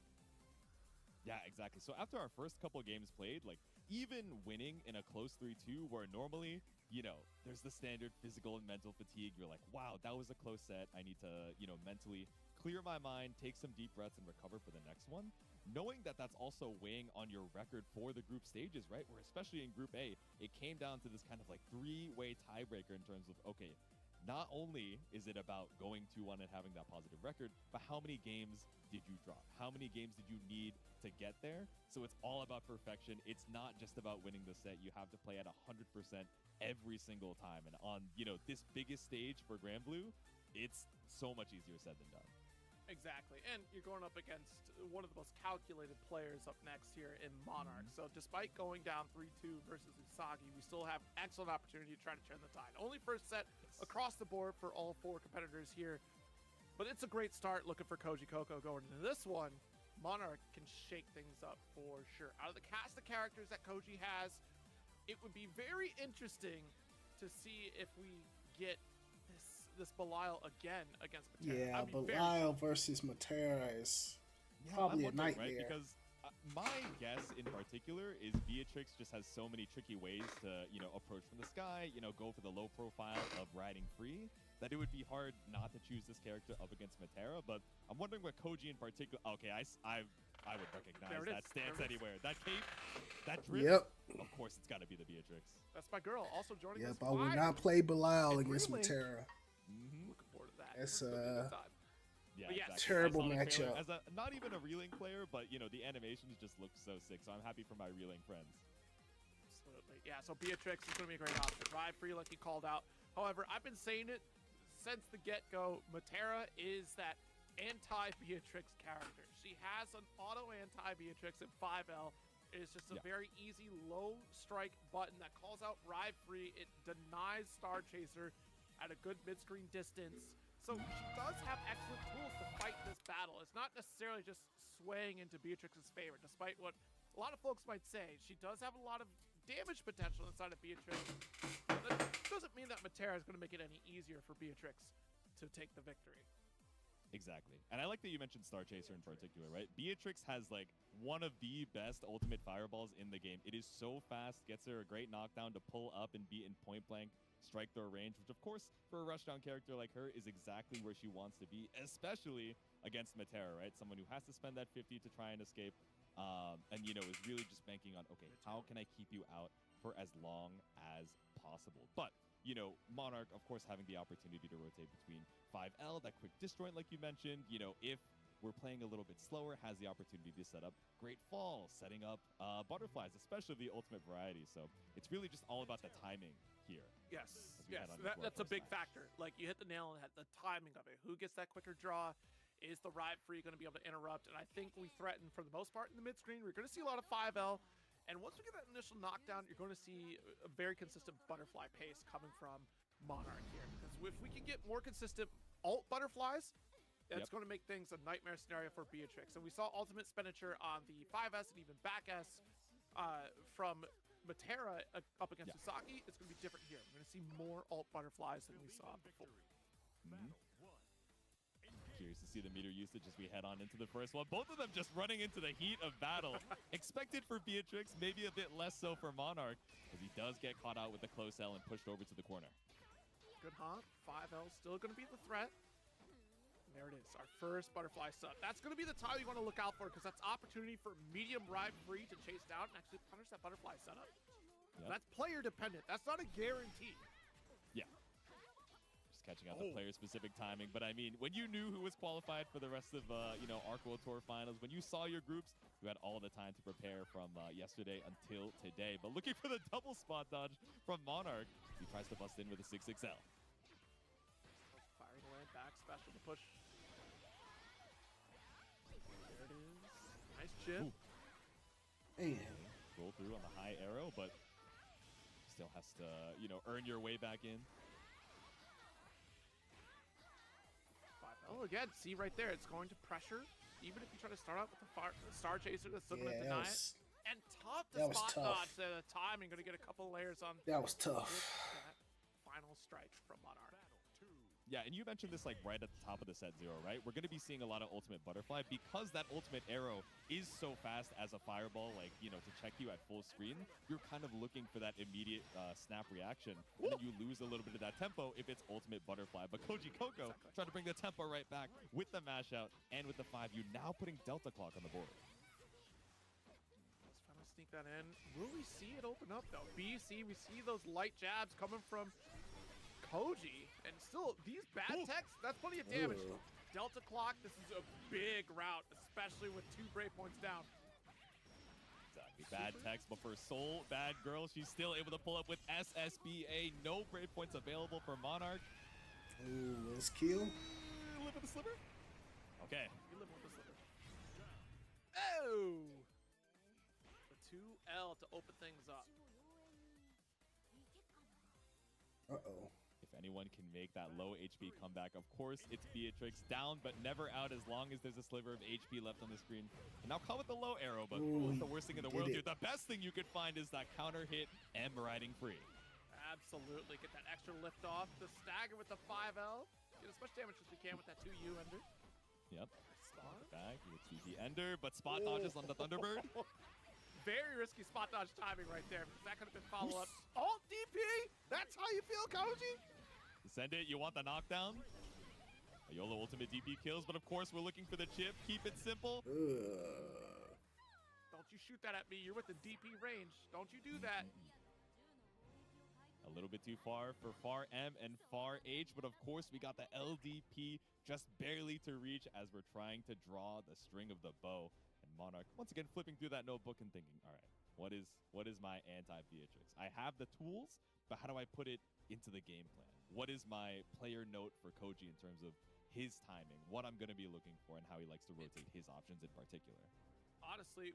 Yeah, exactly. So after our first couple games played, like even winning in a close 3-2, where normally, you know, there's the standard physical and mental fatigue. You're like, wow, that was a close set. I need to, you know, mentally clear my mind, take some deep breaths, and recover for the next one. Knowing that that's also weighing on your record for the group stages, right? Where especially in Group A, it came down to this kind of like three-way tiebreaker in terms of, okay, not only is it about going 2-1 and having that positive record, but how many games did you drop? How many games did you need to get there? So it's all about perfection. It's not just about winning the set. You have to play at 100% every single time. And on, you know, this biggest stage for Gran Blue, it's so much easier said than done. Exactly, and you're going up against one of the most calculated players up next here in Monarch. So despite going down 3-2 versus Usagi, we still have excellent opportunity to try to turn the tide. Only first set across the board for all four competitors here, but it's a great start looking for Koji Coco going into this one. Monarch can shake things up for sure. Out of the cast of characters that Koji has, it would be very interesting to see if we get this Belial again against Matera. Yeah, Belial versus Matera is probably a nightmare. Right? Because my guess in particular is Beatrix just has so many tricky ways to, you know, approach from the sky, you know, go for the low profile of riding free, that it would be hard not to choose this character up against Matera. But I'm wondering what Koji in particular. Okay, I would recognize that stance anywhere. That cape, that drip. Yep. Of course, it's got to be the Beatrix. That's my girl. Also joining us. Yep, I would not play Belial against Relink. Matera. Looking forward to that. That's It's gonna be a good time. Yeah, But yes, exactly. terrible I saw the trailer matchup. as not even a reeling player, but you know the animations just look so sick. So I'm happy for my reeling friends. Absolutely. Yeah, so Beatrix is going to be a great option. Ride free like he called out. However, I've been saying it since the get-go. Matera is that anti-Beatrix character. She has an auto anti-Beatrix in 5L. It is just a very easy low strike button that calls out ride free. It denies Star Chaser at a good mid-screen distance. So she does have excellent tools to fight this battle. It's not necessarily just swaying into Beatrix's favor, despite what a lot of folks might say. She does have a lot of damage potential inside of Beatrix. But that doesn't mean that Matera is going to make it any easier for Beatrix to take the victory. Exactly. And I like that you mentioned Star Chaser in particular, right? Beatrix has like one of the best ultimate fireballs in the game. It is so fast, gets her a great knockdown to pull up and be in point blank strike throw range, which of course for a rushdown character like her is exactly where she wants to be, especially against Matera, right? Someone who has to spend that 50 to try and escape, and you know is really just banking on, okay, how can I keep you out for as long as possible? But you know, Monarch, of course, having the opportunity to rotate between 5L, that quick disjoint like you mentioned, you know, if we're playing a little bit slower, has the opportunity to set up great falls, setting up butterflies, especially the ultimate variety. So it's really just all about the timing here. Yes, that's a big factor. Like, you hit the nail on the head, the timing of it. Who gets that quicker draw? Is the ride free going to be able to interrupt? And I think we threaten, for the most part, in the mid-screen. We're going to see a lot of 5L. And once we get that initial knockdown, you're going to see a very consistent butterfly pace coming from Monarch here. Because if we can get more consistent ult butterflies, that's going to make things a nightmare scenario for Beatrix. And we saw ultimate expenditure on the 5S and even back S from Matera up against Usagi. It's going to be different here. We're going to see more ult butterflies than we saw before. Curious to see the meter usage as we head on into the first one. Both of them just running into the heat of battle. Expected for Beatrix, maybe a bit less so for Monarch, as he does get caught out with the close L and pushed over to the corner. Good hump. 5L still going to be the threat. There it is, our first butterfly sub. That's going to be the tile you want to look out for, because that's opportunity for medium ride free to chase down and actually punish that butterfly setup. That's player dependent. That's not a guarantee. Yeah. Just catching out the player-specific timing. But I mean, when you knew who was qualified for the rest of, you know, Arc World Tour Finals, when you saw your groups, you had all the time to prepare from yesterday until today. But looking for the double spot dodge from Monarch, he tries to bust in with a 6XL. Firing away, back special to push. There it is. Nice chip. Man. Roll through on the high arrow, but still has to, you know, earn your way back in. Oh, again, see right there, it's going to pressure. Even if you try to start out with the Star Chaser, that's still going to deny it. And tough to that was spot tough. dodge there. The timing, going to get a couple layers on That was tough. that final strike from Monarch. Yeah, and you mentioned this like right at the top of the set zero, right? We're going to be seeing a lot of ultimate butterfly because that ultimate arrow is so fast as a fireball, like, you know, to check you at full screen. You're kind of looking for that immediate snap reaction, and then you lose a little bit of that tempo if it's ultimate butterfly. But Koji Coco trying to bring the tempo right back with the mash out and with the 5U, now putting Delta Clock on the board. Let's finally sneak that in. Will we see it open up though? BC, we see those light jabs coming from Koji, and still these bad techs, that's plenty of damage. Ooh. Delta Clock, this is a big route, especially with 2 break points down. Exactly. Bad text, but for Soul, bad girl, she's still able to pull up with SSBA. No break points available for Monarch. Ooh, let's kill. Live with the sliver. Okay. You live with the slipper. Oh! The 2L to open things up. Uh-oh. If anyone can make that low HP comeback, of course, it's Beatrix. Down, but never out as long as there's a sliver of HP left on the screen. And now caught with the low arrow, but Ooh, what's the worst thing in the did world it. here? The best thing you could find is that counter hit and riding free. Absolutely. Get that extra lift off. The stagger with the 5L. Get as much damage as you can with that 2U ender. Yep. Spot. Back, you see the ender, but spot dodges on the Thunderbird. Very risky spot dodge timing right there, because that could have been follow-up. Alt DP! That's how you feel, Koji? Send it, you want the knockdown? A YOLO ultimate DP kills, but of course we're looking for the chip. Keep it simple. Don't you shoot that at me. You're with the DP range. Don't you do that. A little bit too far for Far M and Far H, but of course we got the LDP just barely to reach as we're trying to draw the string of the bow. And Monarch once again flipping through that notebook and thinking, all right, what is my anti-Beatrix? I have the tools, but how do I put it into the game plan? What is my player note for Koji in terms of his timing, what I'm going to be looking for, and how he likes to rotate his options in particular? Honestly,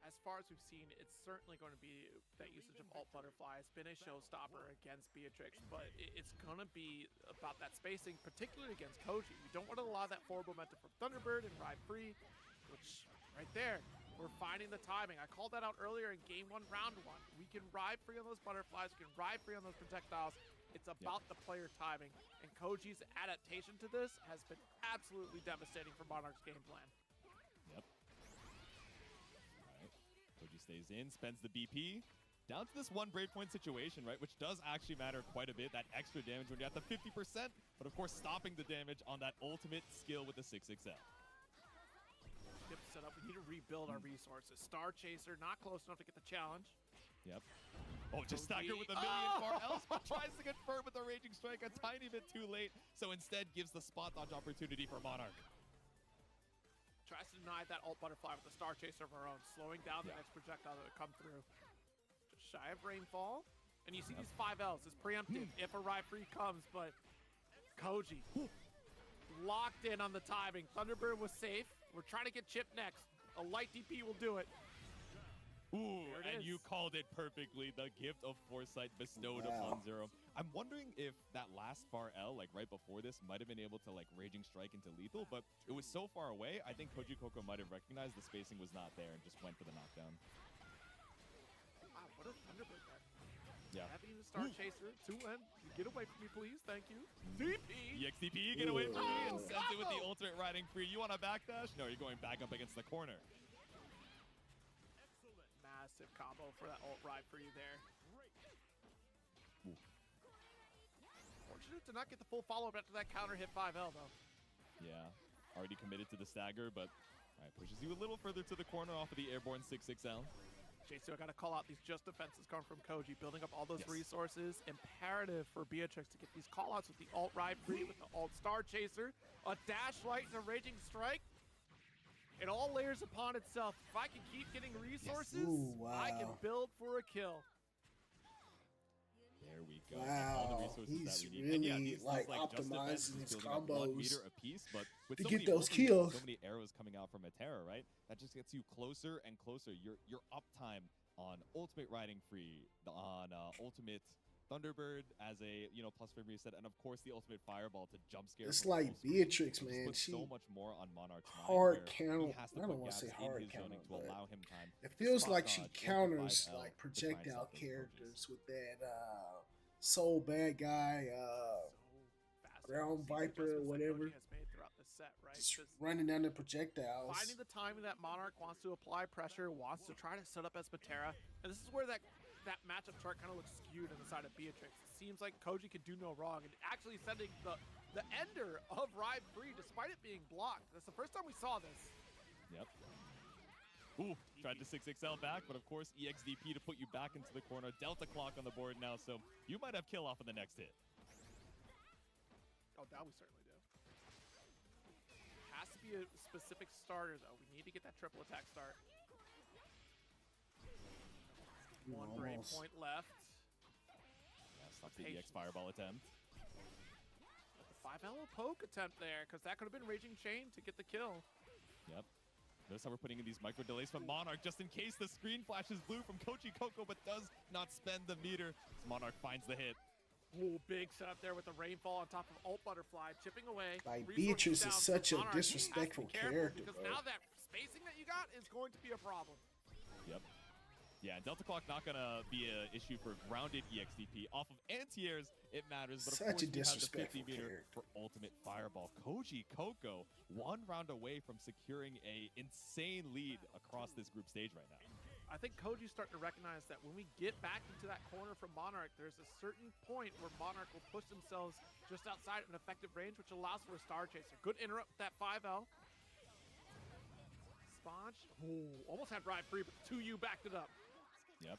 as far as we've seen, it's certainly going to be that usage of Alt Butterfly. It's been a showstopper against Beatrix, but it's going to be about that spacing, particularly against Koji. You don't want to allow that forward momentum from Thunderbird and ride free, which right there, we're finding the timing. I called that out earlier in game 1, round 1. We can ride free on those butterflies, we can ride free on those projectiles. It's about the player timing, and Koji's adaptation to this has been absolutely devastating for Monarch's game plan. Yep. All right. Koji stays in, spends the BP. Down to this 1 breakpoint situation, right? Which does actually matter quite a bit. That extra damage when you're at the 50%, but of course stopping the damage on that ultimate skill with the 6XL. Yep, set up. We need to rebuild our resources. Star Chaser not close enough to get the challenge. Yep. Oh, just stagger with a million Far else, but tries to confirm with the Raging Strike a tiny bit too late, so instead gives the spot dodge opportunity for Monarch. Tries to deny that Alt Butterfly with the Star Chaser of her own, slowing down the next projectile that would come through. Just shy of Rainfall. And you see these 5Ls, it's preemptive if a ride free comes, but Koji locked in on the timing. Thunderbird was safe. We're trying to get Chip next. A light DP will do it. Ooh, and you called it perfectly. The gift of foresight bestowed upon Zero. I'm wondering if that last Far L, like right before this, might have been able to like Raging Strike into lethal, but it was so far away, I think Koji Coco might have recognized the spacing was not there and just went for the knockdown. Wow, what a Thunderbird there. Yeah. Having the Star Chaser, 2N, get away from me, please, thank you. DP! EXDP, get away from me, and sends it with the ultimate riding free. You want a backdash? No, you're going back up against the corner. Massive combo for that ult ride for you there. Fortunate to not get the full follow-up after that counter hit 5L though. Yeah, already committed to the stagger, but pushes you a little further to the corner off of the airborne 6XL. JC, I gotta call out these just defenses coming from Koji, building up all those resources. Imperative for Beatrix to get these callouts with the alt ride free, with the alt Star Chaser, a dash light and a Raging Strike. It all layers upon itself. If I can keep getting resources, I can build for a kill. There we go. Wow, All the resources he's that we need. really And these like just defenses optimizing his building up 1 combos meter apiece, but with to so get many those ultimates, kills. so many arrows coming out from a Terra, right? That just gets you closer and closer. Your uptime on ultimate riding free, on ultimate Thunderbird as a plus frame reset, and of course the ultimate fireball to jump scare. It's from like full screen. Beatrix, It just man. puts She so much more on Monarch's mind, hard where counter. he has to I don't put want to gaps say in hard his counter, zoning to but allow him time. it to feels spot like dodge she into counters 5L like to grind projectile south those characters approaches. with that soul bad guy, So fast. Ground See the Viper, adjustments that whatever. Koji has made throughout the set, right? just Just running down the projectiles. finding the timing that Monarch wants to apply pressure, wants to try to set up as Patera, and this is where that matchup chart kind of looks skewed on the side of Beatrix. It seems like Koji can do no wrong, and actually sending the ender of Ride Free despite it being blocked. That's the first time we saw this. Yep. Ooh, tried to 6XL back, but of course EXDP to put you back into the corner. Delta clock on the board now, so you might have kill off in the next hit. Oh, that we certainly do. Has to be a specific starter, though. We need to get that triple attack start. One brave Almost. point left. Yeah, stop the EX fireball attempt. The 5L poke attempt there, because that could have been Raging Chain to get the kill. Yep. Notice how we're putting in these micro delays from Monarch just in case the screen flashes blue from Koji Coco, but does not spend the meter. Monarch finds the hit. Ooh, big setup there with the rainfall on top of Ult Butterfly, chipping away. Like, Resources Beatrice down is for such a Monarch. He has to be disrespectful careful character, because bro. now that spacing that you got is going to be a problem. Yep. Yeah, and Delta Clock not gonna be an issue for grounded EXDP. Off of anti-airs, it matters, but of Such course a we have the disrespectful 50 meter character. for ultimate fireball. Koji Coco, one round away from securing a insane lead across this group stage right now. I think Koji's starting to recognize that when we get back into that corner from Monarch, there's a certain point where Monarch will push themselves just outside an effective range, which allows for a Star Chaser. Good interrupt with that 5L. Sponge. Ooh, almost had Ride Free, but the 2U backed it up. Yep.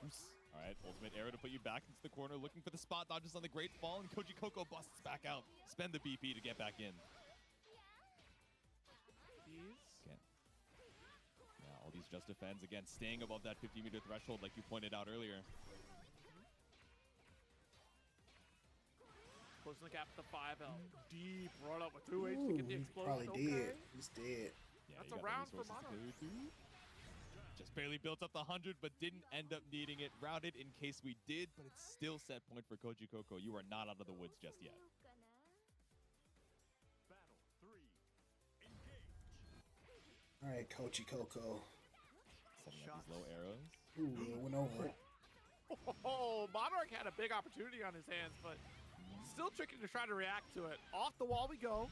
Oops. All right, ultimate arrow to put you back into the corner, looking for the spot dodges on the Great Fall, and Koji Coco busts back out. Spend the BP to get back in. He's Again. Yeah, all these just defends, again, staying above that 50-meter threshold like you pointed out earlier. closing the gap with the 5L. Deep run up with 2H to get the Ooh, explosion. probably Okay. dead. He's dead. Yeah, That's you a got the round for resources to Monarch. clear through. Just barely built up the 100, but didn't end up needing it. Routed in case we did, but it's still set point for Koji Coco. You are not out of the woods just yet. Battle 3. Engage. All right, Koji Coco. Setting up these low arrows. Ooh, it went over. Oh, Monarch had a big opportunity on his hands, but still tricky to try to react to it. Off the wall we go.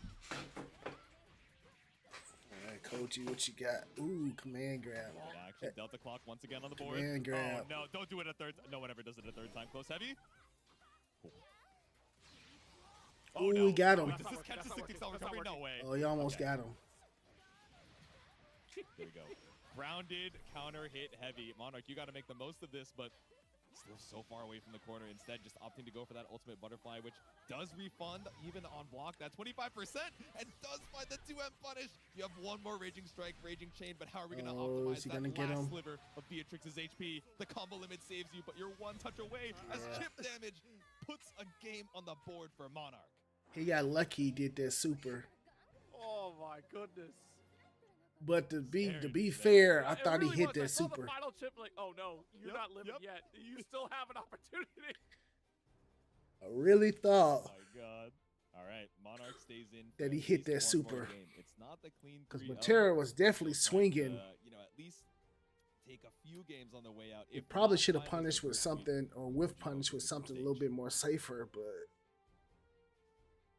All right, Koji, what you got? Ooh, command grab. Yeah, actually, Delta Clock once again on the board. Command grab. Oh, no, don't do it a third. No one ever does it a third time. Close heavy. Cool. Ooh, we got him. Does this catch the 6XL recovery? No way. Oh, you almost Okay. got him. There we go. Grounded, counter, hit, heavy. Monarch, you got to make the most of this, but still so far away from the corner. Instead, just opting to go for that ultimate butterfly, which does refund even on block that 25% and does find the 2M punish. You have one more Raging Strike, Raging Chain, but how are we going to Oh, optimize is he that gonna get last him? sliver of Beatrix's HP? The combo limit saves you, but you're one touch away as Yeah. chip damage puts a game on the board for Monarch. He got lucky. He did that super. Oh my goodness. But to be Very fair, I It thought really he hit was. I that saw super. the final chip like, oh no, you're Yep, not living yep. yet. You still have an opportunity. I really thought Oh my god. All right, Monarch stays in. That for he at hit least that one more super. game. It's not the clean because 3-0. Matera was definitely Still trying to, swinging. at least take a few games on the way out. He If probably not, should have find us punished a with good something, or with Koji punish Coco with to something a stage. little bit more safer, but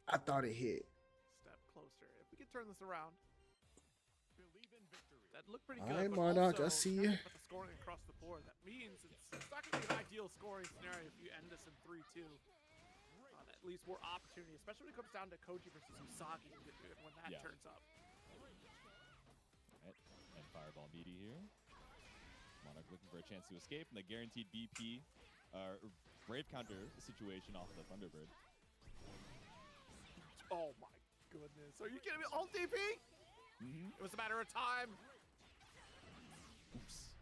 I thought it hit. Step closer. If we can turn this around, Believe in victory. that looked pretty All good. right, but Monarch, I also, see you gotta ya. put the scoring across the board. That means it's not going to be an ideal scoring scenario if you end this in 3-2. At least more opportunity, especially when it comes down to Koji versus Usagi when that Yeah. turns up. Alright, and Fireball meaty here. Monarch looking for a chance to escape, and the guaranteed BP, Brave counter situation off the Thunderbird. Oh my goodness. Are you kidding me? Ult DP? It was a matter of time. Oops.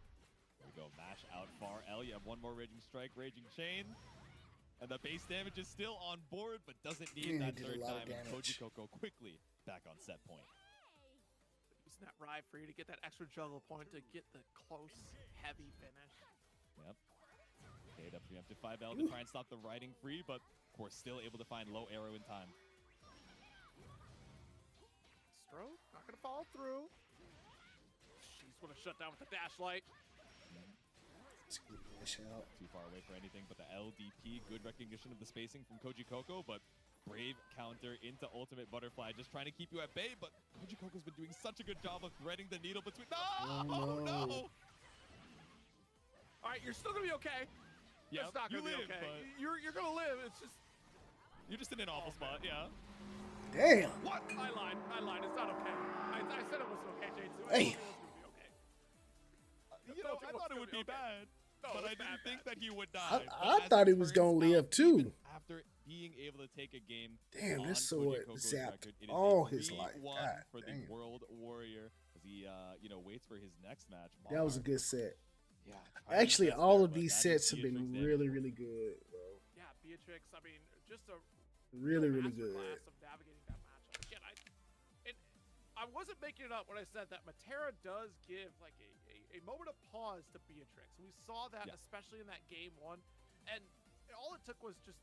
There we go, mash out far L. You have one more Raging Strike, Raging Chain. And the base damage is still on board, but doesn't need Yeah, he that did a third lot of time. And Koji damage. Coco quickly back on set point. Using that ride for you to get that extra juggle point to get the close, heavy finish. Yep. Okay, the preemptive 5L to try and stop the riding free, but of course still able to find low arrow in time. Stroke, not gonna follow through. She's gonna shut down with the dash light. Let's get dash out. Too far away for anything but the LDP. Good recognition of the spacing from Koji Coco, but brave counter into ultimate butterfly, just trying to keep you at bay, but Koji Coco's been doing such a good job of threading the needle between. No! Oh, no. No! All right, you're still gonna be okay. Yeah, It's not you gonna live, be okay. but You're gonna live. It's just you're just in an awful spot, yeah. Damn. what? I lied. It's not okay. I said it wasn't okay, J2. I Hey. told you it was gonna be okay. You know, I thought it would be bad, No, but I it's didn't think bad. that he would die. I But as thought he it was turns gonna live out, too. even after being able to take a game Damn, on this Koji sword Coco's zapped record, it is all a his life. 3-1 God for the damn. World Warrior as he, waits for his next match. That was a Monarch. good set. Yeah, trying his Actually, best all there, of but these that is sets have Beatrix been there. really, really good, bro. Yeah, Beatrix. I mean, just a Really, real really good. masterclass of navigating that matchup. Again, I wasn't making it up when I said that Matera does give like a moment of pause to Beatrix. We saw that Yeah. especially in that game one, and all it took was just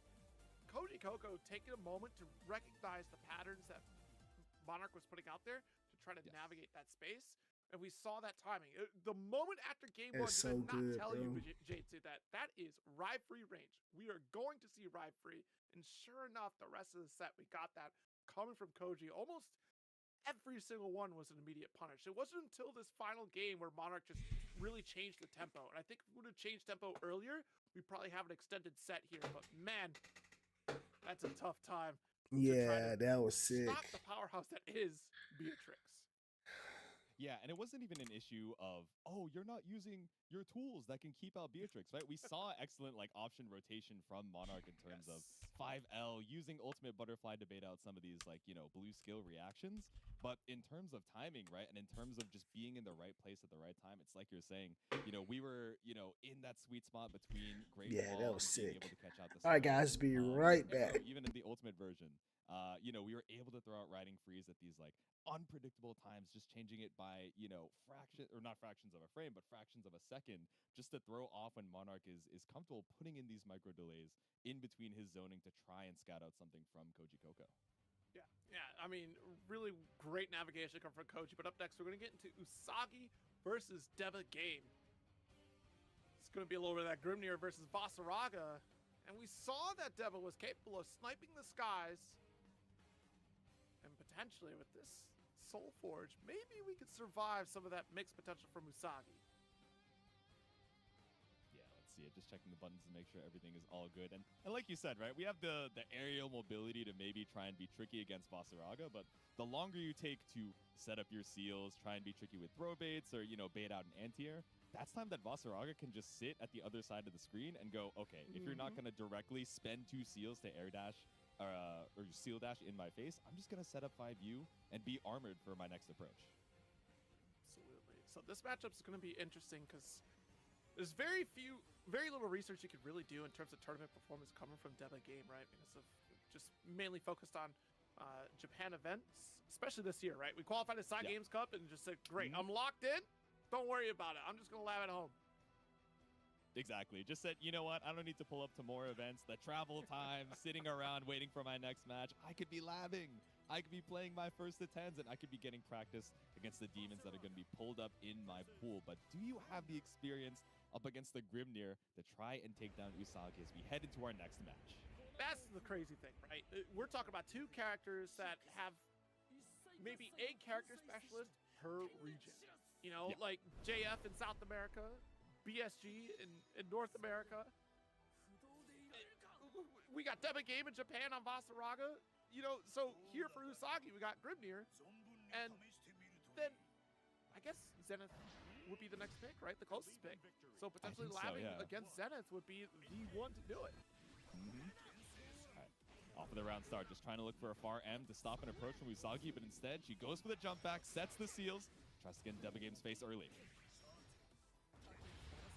Koji Coco taking a moment to recognize the patterns that Monarch was putting out there to try to Yes. navigate that space. And we saw that timing. The moment after game That's one, so did I not good, tell bro. you, J2, that is ride free range. We are going to see ride free. And sure enough, the rest of the set, we got that coming from Koji. Almost every single one was an immediate punish. It wasn't until this final game where Monarch just really changed the tempo. And I think if we would have changed tempo earlier, we probably have an extended set here. But man, that's a tough time. Yeah, that was sick. Stop the powerhouse that is Beatrix. Yeah, and it wasn't even an issue of, oh, you're not using your tools that can keep out Beatrix, right? We saw excellent like option rotation from Monarch in terms of 5L using ultimate butterfly to bait out some of these like, blue skill reactions. But in terms of timing, right? And in terms of just being in the right place at the right time, it's like you're saying, we were, in that sweet spot between Great Yeah, Wall that was and being sick. able to catch out the All right, stun. guys, be Um, right and, back. even in the ultimate version, we were able to throw out riding freeze at these like unpredictable times, just changing it by not fractions of a frame, but fractions of a second, just to throw off when Monarch is comfortable putting in these micro delays in between his zoning to try and scout out something from Koji Coco. Yeah. I mean, really great navigation come from Koji. But up next, we're going to get into Usagi versus Deva game. It's going to be a little bit of that Grimnir versus Vasaraga. And we saw that Deva was capable of sniping the skies. And potentially with this Soul Forge, maybe we could survive some of that mixed potential from Usagi. Yeah, let's see it. Just checking the buttons to make sure everything is all good. And like you said, right, we have the aerial mobility to maybe try and be tricky against Vasaraga, but the longer you take to set up your seals, try and be tricky with throw baits or, bait out an anti-air, that's time that Vasaraga can just sit at the other side of the screen and go, okay, if you're not going to directly spend 2 seals to air dash or seal dash in my face, I'm just going to set up 5U and be armored for my next approach. Absolutely. So this matchup's going to be interesting because there's very little research you could really do in terms of tournament performance coming from Deva game, right? Because of just mainly focused on Japan events, especially this year, right? We qualified as Side Games Cup and just said, great, I'm locked in. Don't worry about it. I'm just going to lab at home. Exactly. Just said, you know what? I don't need to pull up to more events. The travel time, sitting around waiting for my next match. I could be labbing. I could be playing my first to 10s, and I could be getting practice against the demons that are going to be pulled up in my pool. But do you have the experience up against the Grimnir to try and take down Usagi as we head into our next match? That's the crazy thing, right? We're talking about 2 characters that have maybe a character specialist per region. Like JF in South America, BSG in North America. We got Deva game in Japan on Vasaraga. So here for Usagi, we got Grimnir. And then I guess Zenith would be the next pick, right? The closest pick. So potentially think so, labbing yeah. against Zenith would be the one to do it. All right. Off of the round start, just trying to look for a far M to stop an approach from Usagi, but instead she goes for the jump back, sets the seals, tries to get in Deva Game's face early.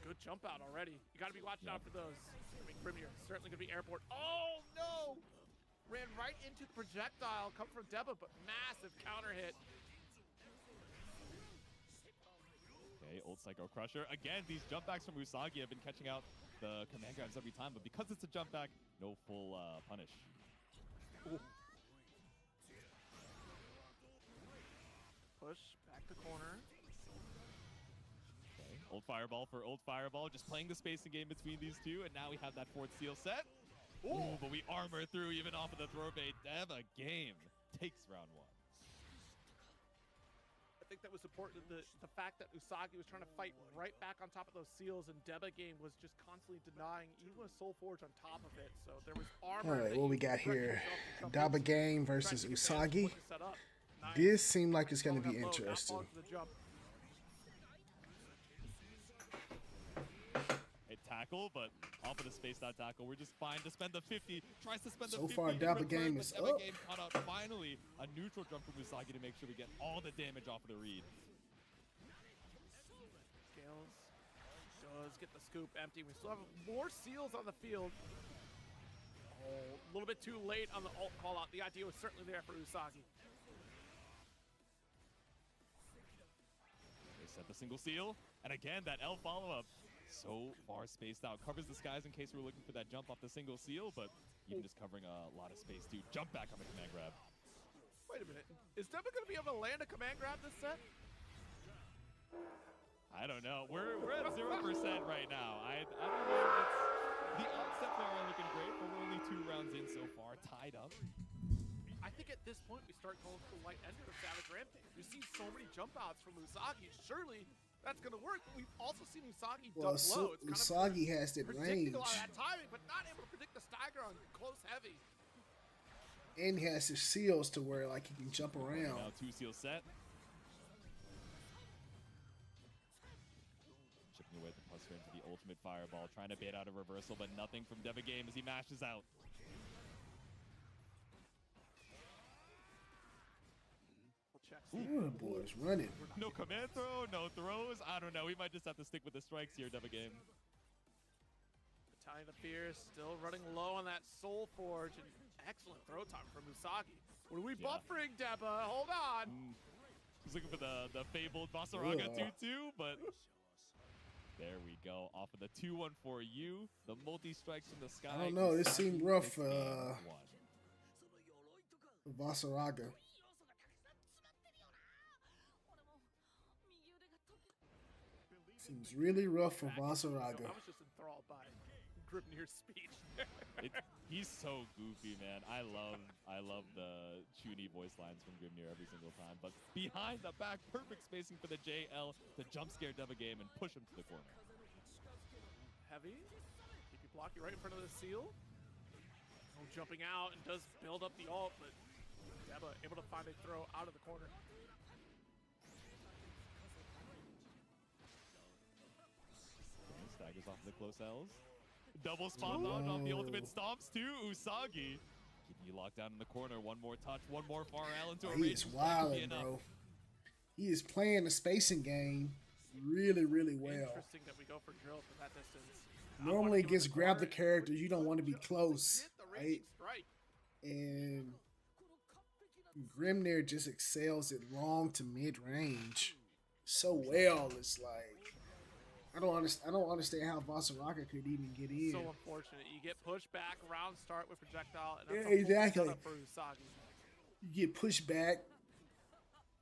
Good jump out already. You got to be watching out for those. I mean, Grimnir certainly going to be airport. Oh, no! Ran right into the projectile. Come from Deva, but massive counter hit. Okay, Okay, old Psycho Crusher. Again, these jump backs from Usagi have been catching out the command grabs every time, but because it's a jump back, no full punish. Ooh. Push back to corner. Okay, old Fireball for old Fireball, just playing the spacing game between these two, and now we have that fourth seal set. Ooh, but we armor through even off of the throw bait. Deba game takes round 1. I think that was important. The fact that Usagi was trying to fight right back on top of those seals, and Deba game was just constantly denying, even with Soul Forge on top of it. So there was armor. All right, what we got here? Daba Game game versus Usagi. This seemed like it's going to be interesting. A tackle, but off of the spaced out tackle, we're just fine to spend the 50. Tries to spend the So 50. far, in Daba return, game but is Daba up. game caught out. Finally, a neutral jump from Usagi to make sure we get all the damage off of the read. Scales does get the scoop empty. We still have more seals on the field. Oh, a little bit too late on the ult call out. The idea was certainly there for Usagi. They set the single seal, and again, that L follow-up. So far spaced out. Covers the skies in case we're looking for that jump off the single seal, but even just covering a lot of space too. Jump back on the command grab. Wait a minute. Is Deba going to be able to land a command grab this set? I don't know. We're at 0% right now. I don't know. The odds definitely are looking great, but we're only 2 rounds in so far, tied up. I think at this point we start going for the light ender of Savage Rampage. We've seen so many jump outs from Usagi. Surely that's going to work. But we've also seen Usagi Well, duck low. It's Usagi has that predicting range. a lot of that timing, but not able to predict the stagger on close heavy. And he has his seals to where like he can jump around. Now 2 seal set. Chipping away at the plus into the ultimate fireball, trying to bait out a reversal, but nothing from Deba game as he mashes out. Ooh, boys running. No command throw, no throws. I don't know. We might just have to stick with the strikes here, Deba game. Battalion of Fear still running low on that Soul Forge. And excellent throw time from Usagi. What are we buffering, Deba? Hold on. He's looking for the fabled Basaraga 2-2, but there we go. Off of the 2-1 for you. The multi-strikes from the sky. I don't know. This seemed rough. One. Vasaraga. Seems really rough for Vasaraga. I was just enthralled by Grimnir's speech. He's so goofy, man. I love the Chuni voice lines from Grimnir every single time. But behind the back, perfect spacing for the JL to jump scare Deba game and push him to the corner. Heavy. Keep you blocky right in front of the seal. Oh, jumping out and does build up the ult, but Deba able to find a throw out of the corner. Staggers off the close L's. Double spawn log off the ultimate stomps too. Usagi keeping you locked down in the corner. One more touch, one more far L into a He range. is wilding, bro. He is playing the spacing game really, really well. Interesting that we go for drill from that distance. Normally against grab the characters, you don't want to be close, right? Strike. And Grimnir just excels at long to mid range so well. It's like I don't understand how Vasaraka could even get in. So unfortunate. You get pushed back, round start with projectile, and Yeah, that's a full exactly. setup for Usagi. You get pushed back.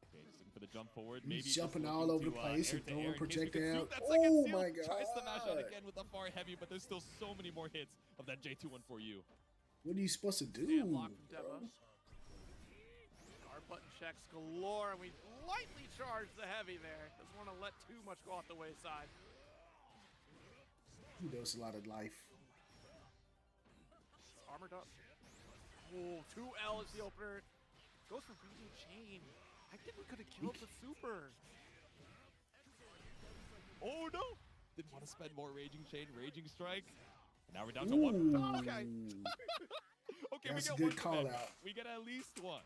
Okay, just looking for the jump forward. He's Maybe jumping just all looking over the to, place air and to throwing air in case we can projectile. shoot that second Oh seal. my Tries to mash out god! again with the far heavy, but there's still so many more hits of that J2-1 for you. What are you supposed to do? Stand block from bro? Deba. Guard button checks galore, and we lightly charge the heavy there. Doesn't want to let too much go off the wayside. He does a lot of life. It's armored up. Oh, 2L is the opener. Goes for Raging Chain. I think we could have killed the super. Oh no! Didn't want to spend more Raging Chain, Raging Strike. And now we're down to 1. Oh, okay. Okay, That's we a get good 1 call command. out. We get at least 1.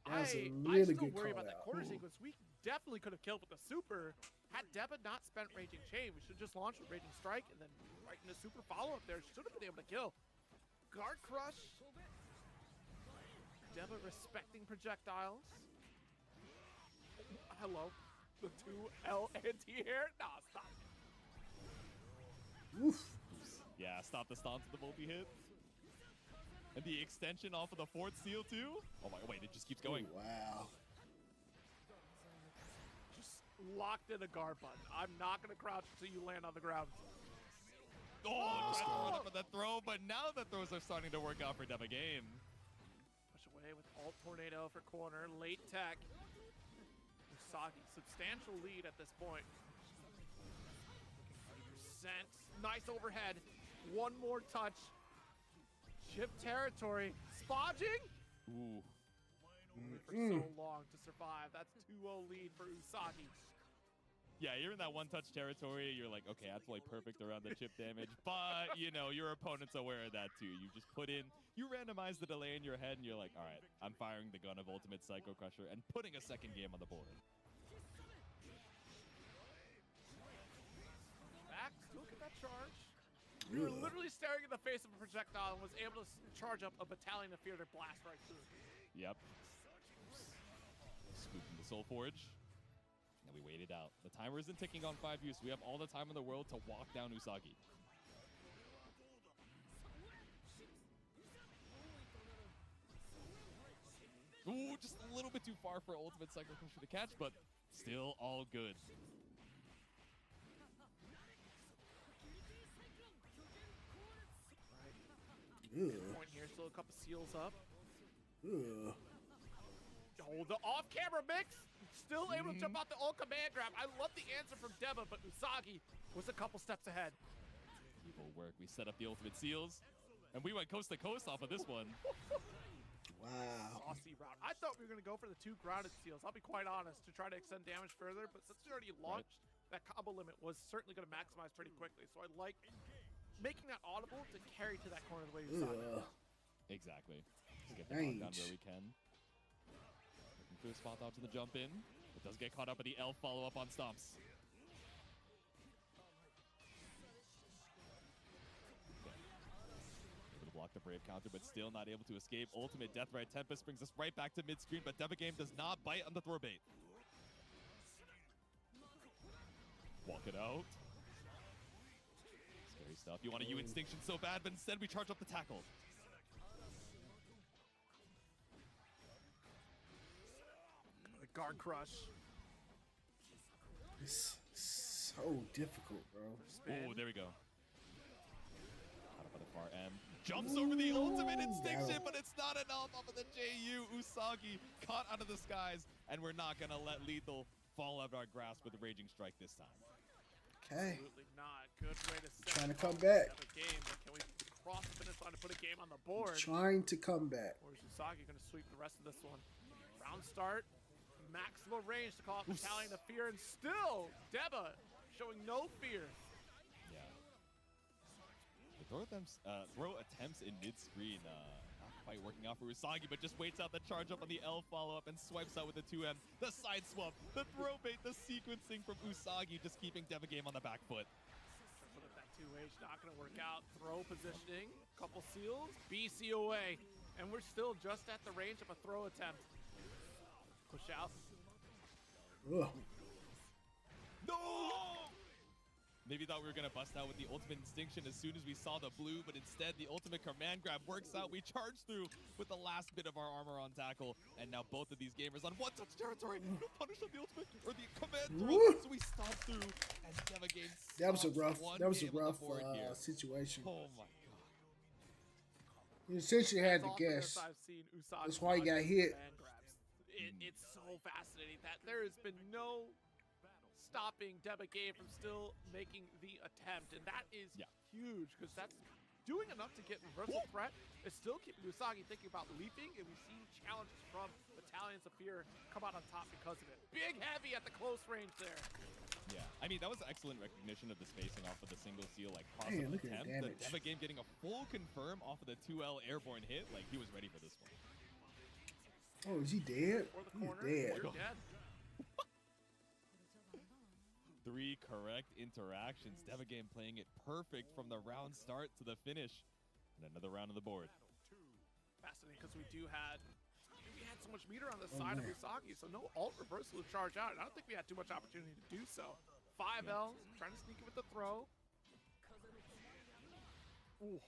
That's a I really still good worry call about that out. corner Ooh. sequence. We definitely could have killed with the super. Had Deba not spent Raging Chain, we should just launch with Raging Strike and then right in the super follow-up there. Should have been able to kill. Guard Crush. Deba respecting projectiles. Hello. The 2L anti-air? Nah, stop. Oof. Yeah, stop the stomp to the multi-hit. And the extension off of the fourth seal, too. Oh, my, wait, it just keeps going. Wow. Just locked in a guard button. I'm not going to crouch until you land on the ground. Oh, trying to run up with that throw, but now the throws are starting to work out for Deva Game. Push away with alt tornado for corner. Late tech. Usagi, substantial lead at this point. 100%. Nice overhead. One more touch. Chip territory. Spodging? Ooh. For so long to survive. That's 2-0 lead for Usagi. Yeah, you're in that one-touch territory. You're like, okay, that's like perfect around the chip damage. But, you know, your opponent's aware of that too. You just put in, you randomize the delay in your head, and you're like, all right, I'm firing the gun of Ultimate Psycho Crusher and putting a second game on the board. Back, still get that charge. You were literally staring in the face of a projectile and was able to charge up a battalion of fear to blast right through. Yep. Scooping the Soul Forge. And we waited out. The timer isn't ticking on 5 use. We have all the time in the world to walk down Usagi. Ooh, just a little bit too far for Ultimate Psycho Crusher to catch, but still all good. Point here, still a couple seals up. Oh, the off-camera mix. Still able to jump out the ult command grab. I love the answer from Deva, but Usagi was a couple steps ahead. Evil work. We set up the ultimate seals, and we went coast to coast off of this one. Wow. Saucy route. I thought we were going to go for the 2 grounded seals. I'll be quite honest, to try to extend damage further, but since we already launched, that combo limit was certainly going to maximize pretty quickly. So I like making that audible to carry to that corner the way Usagi. Exactly. Just get the knockdown where we can. Looking for the spot dodge to the jump in. It does get caught up in the L follow-up on stomps. Able to block the Brave counter, but still not able to escape. Ultimate Death Ride Tempest brings us right back to mid-screen, but Deva Game does not bite on the throw bait. Walk it out. Scary stuff. You want a U Instinction so bad, but instead we charge up the tackle. Guard crush. It's so difficult, bro. Oh, there we go. Caught up on the far M. Jumps over the ultimate instinction, but it's not enough off of the JU. Usagi caught out of the skies, and we're not going to let Lethal fall out of our grasp with the Raging Strike this time. Okay. Absolutely not. Good way to set Trying to up come back. the game, but can we cross the finish line to put a game on the board? Trying to come back. Or is Usagi going to sweep the rest of this one? Round start. Maximum range to call out Battalion of Fear, and still Deva showing no fear. Yeah. The throw attempts in mid-screen not quite working out for Usagi, but just waits out the charge up on the L follow-up and swipes out with the 2M. The side swap, the throw bait, the sequencing from Usagi, just keeping Deva Game on the back foot. But that 2H not going to work out. Throw positioning, couple seals, BC away, and we're still just at the range of a throw attempt. Push out. Ugh. No! Maybe thought we were going to bust out with the ultimate instinction as soon as we saw the blue, but instead the ultimate command grab works out. We charge through with the last bit of our armor on tackle, and now both of these gamers on one-touch territory. No punish on the ultimate or the command throw, so we stomp through, and Deva Game That was a rough. That was a game on rough the board here. situation. Oh my god. You essentially had to As often guess. as I've seen Usagi That's why he got dodge hit. command grabs. It's so fascinating that there has been no stopping Deva Game from still making the attempt, and that is huge because that's doing enough to get reversal threat. It's still keeping Usagi thinking about leaping, and we've seen challenges from Battalions of Fear come out on top because of it. Big heavy at the close range there. Yeah, I mean, that was excellent recognition of the spacing off of the single seal, like Man, possible look at the attempt. The damage. Deva Game getting a full confirm off of the 2L airborne hit, like he was ready for this one. Oh, is he dead? Or the He's corner, dead. you're dead. 3 correct interactions. Deva Game playing it perfect from the round start to the finish. And another round on the board. Fascinating because we had got so much meter on the Oh, side of man. Usagi, so no alt reversal to charge out. And I don't think we had too much opportunity to do so. 5L, trying to sneak it with the throw. Ooh.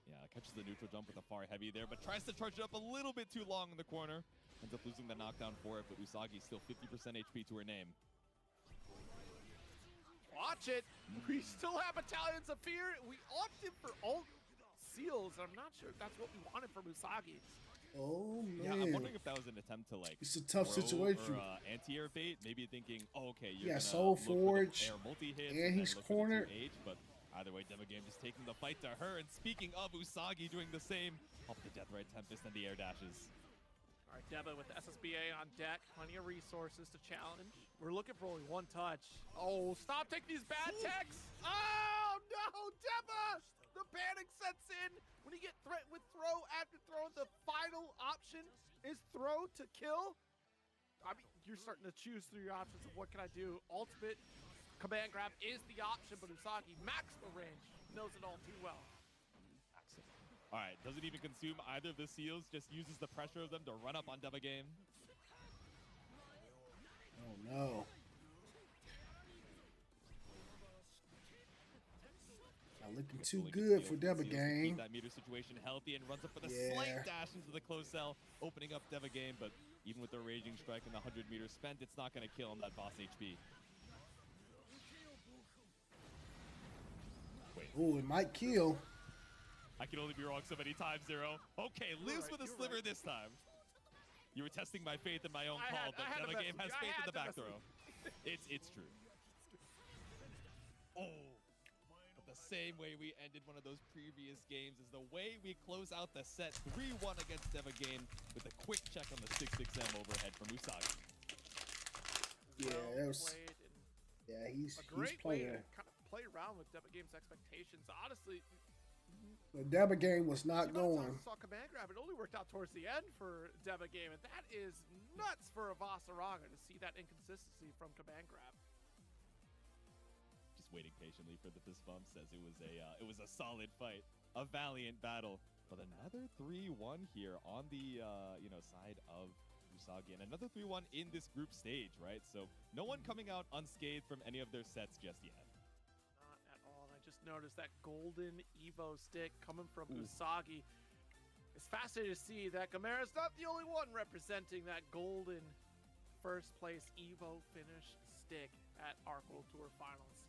Yeah, catches the neutral jump with a far heavy there, but tries to charge it up a little bit too long in the corner. Ends up losing the knockdown for it, but Usagi's still 50% HP to her name. Watch it. We still have Battalions of Fear. We opted for alt seals. I'm not sure if that's what we wanted from Usagi. Oh Yeah, I'm man, wondering if that was an attempt to like it's a tough throw situation. or anti-air bait, maybe thinking, oh, okay, you're Yeah, gonna Soul look for the Forge, air multi-hits and then he's look for the cornered. 2H, but either way, Demo Game just taking the fight to her. And speaking of Usagi doing the same, off the Death Right Tempest and the air dashes. All right, Deba with the SSBA on deck. Plenty of resources to challenge. We're looking for only one touch. Oh, stop taking these bad techs. Oh, no, Deba! The panic sets in when you get threatened with throw after throw. The final option is throw to kill. I mean, you're starting to choose through your options of what can I do. Ultimate command grab is the option, but Usagi, maximum range, knows it all too well. All right, doesn't even consume either of the seals, just uses the pressure of them to run up on Deva Game. Oh no. Not looking too Pulling good his for seals Deba to keep Gang. that meter situation healthy and runs up with a Yeah. slight dash into the close cell, opening up Deva Game, but even with the Raging Strike and the 100 meters spent, it's not going to kill him that boss HP. Wait, Oh, it might kill. I can only be wrong so many times, Zero. Okay, lives right, with a you're sliver right. this time. You were testing my faith in my own I call, had- but I had to Deva mess Game with has you. I faith in had the to back mess with throw. It's true. Oh, but the same way we ended one of those previous games is the way we close out the set 3-1 against Deva Game with a quick check on the 6-6M overhead from Usagi. Yeah, Well that was. played and Yeah, he's a great way playing. to kind of play around with Deba Game's expectations. Honestly, The Deba Gang was you not might have going. saw command grab. It only worked out towards the end for Deba Game, and that is nuts for a Vasaraga to see that inconsistency from command grab. Just waiting patiently for the fist bump. Says it was a solid fight, a valiant battle. But another 3-1 here on the side of Usagi, and another 3-1 in this group stage, right? So no one coming out unscathed from any of their sets just yet. Not at all. And I just noticed that golden Evo stick coming from Ooh. Usagi. It's fascinating to see that Gamera's not the only one representing that golden first place Evo finish stick at Arc World Tour Finals.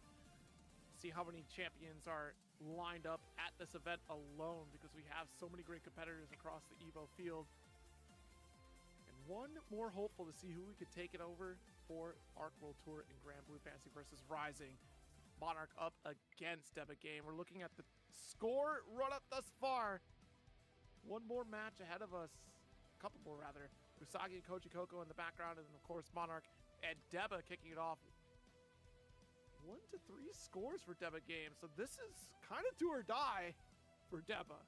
See how many champions are lined up at this event alone, because we have so many great competitors across the Evo field. And one more hopeful to see who we could take it over for Arc World Tour in Gran Blue Fantasy versus Rising. Monarch up against Deba Game. We're looking at the score run up thus far. One more match ahead of us. A couple more, rather. Usagi and Koji Koko in the background, and then, of course, Monarch and Deba kicking it off. 1 to 3 scores for Deba Game. So this is kind of do or die for Deba.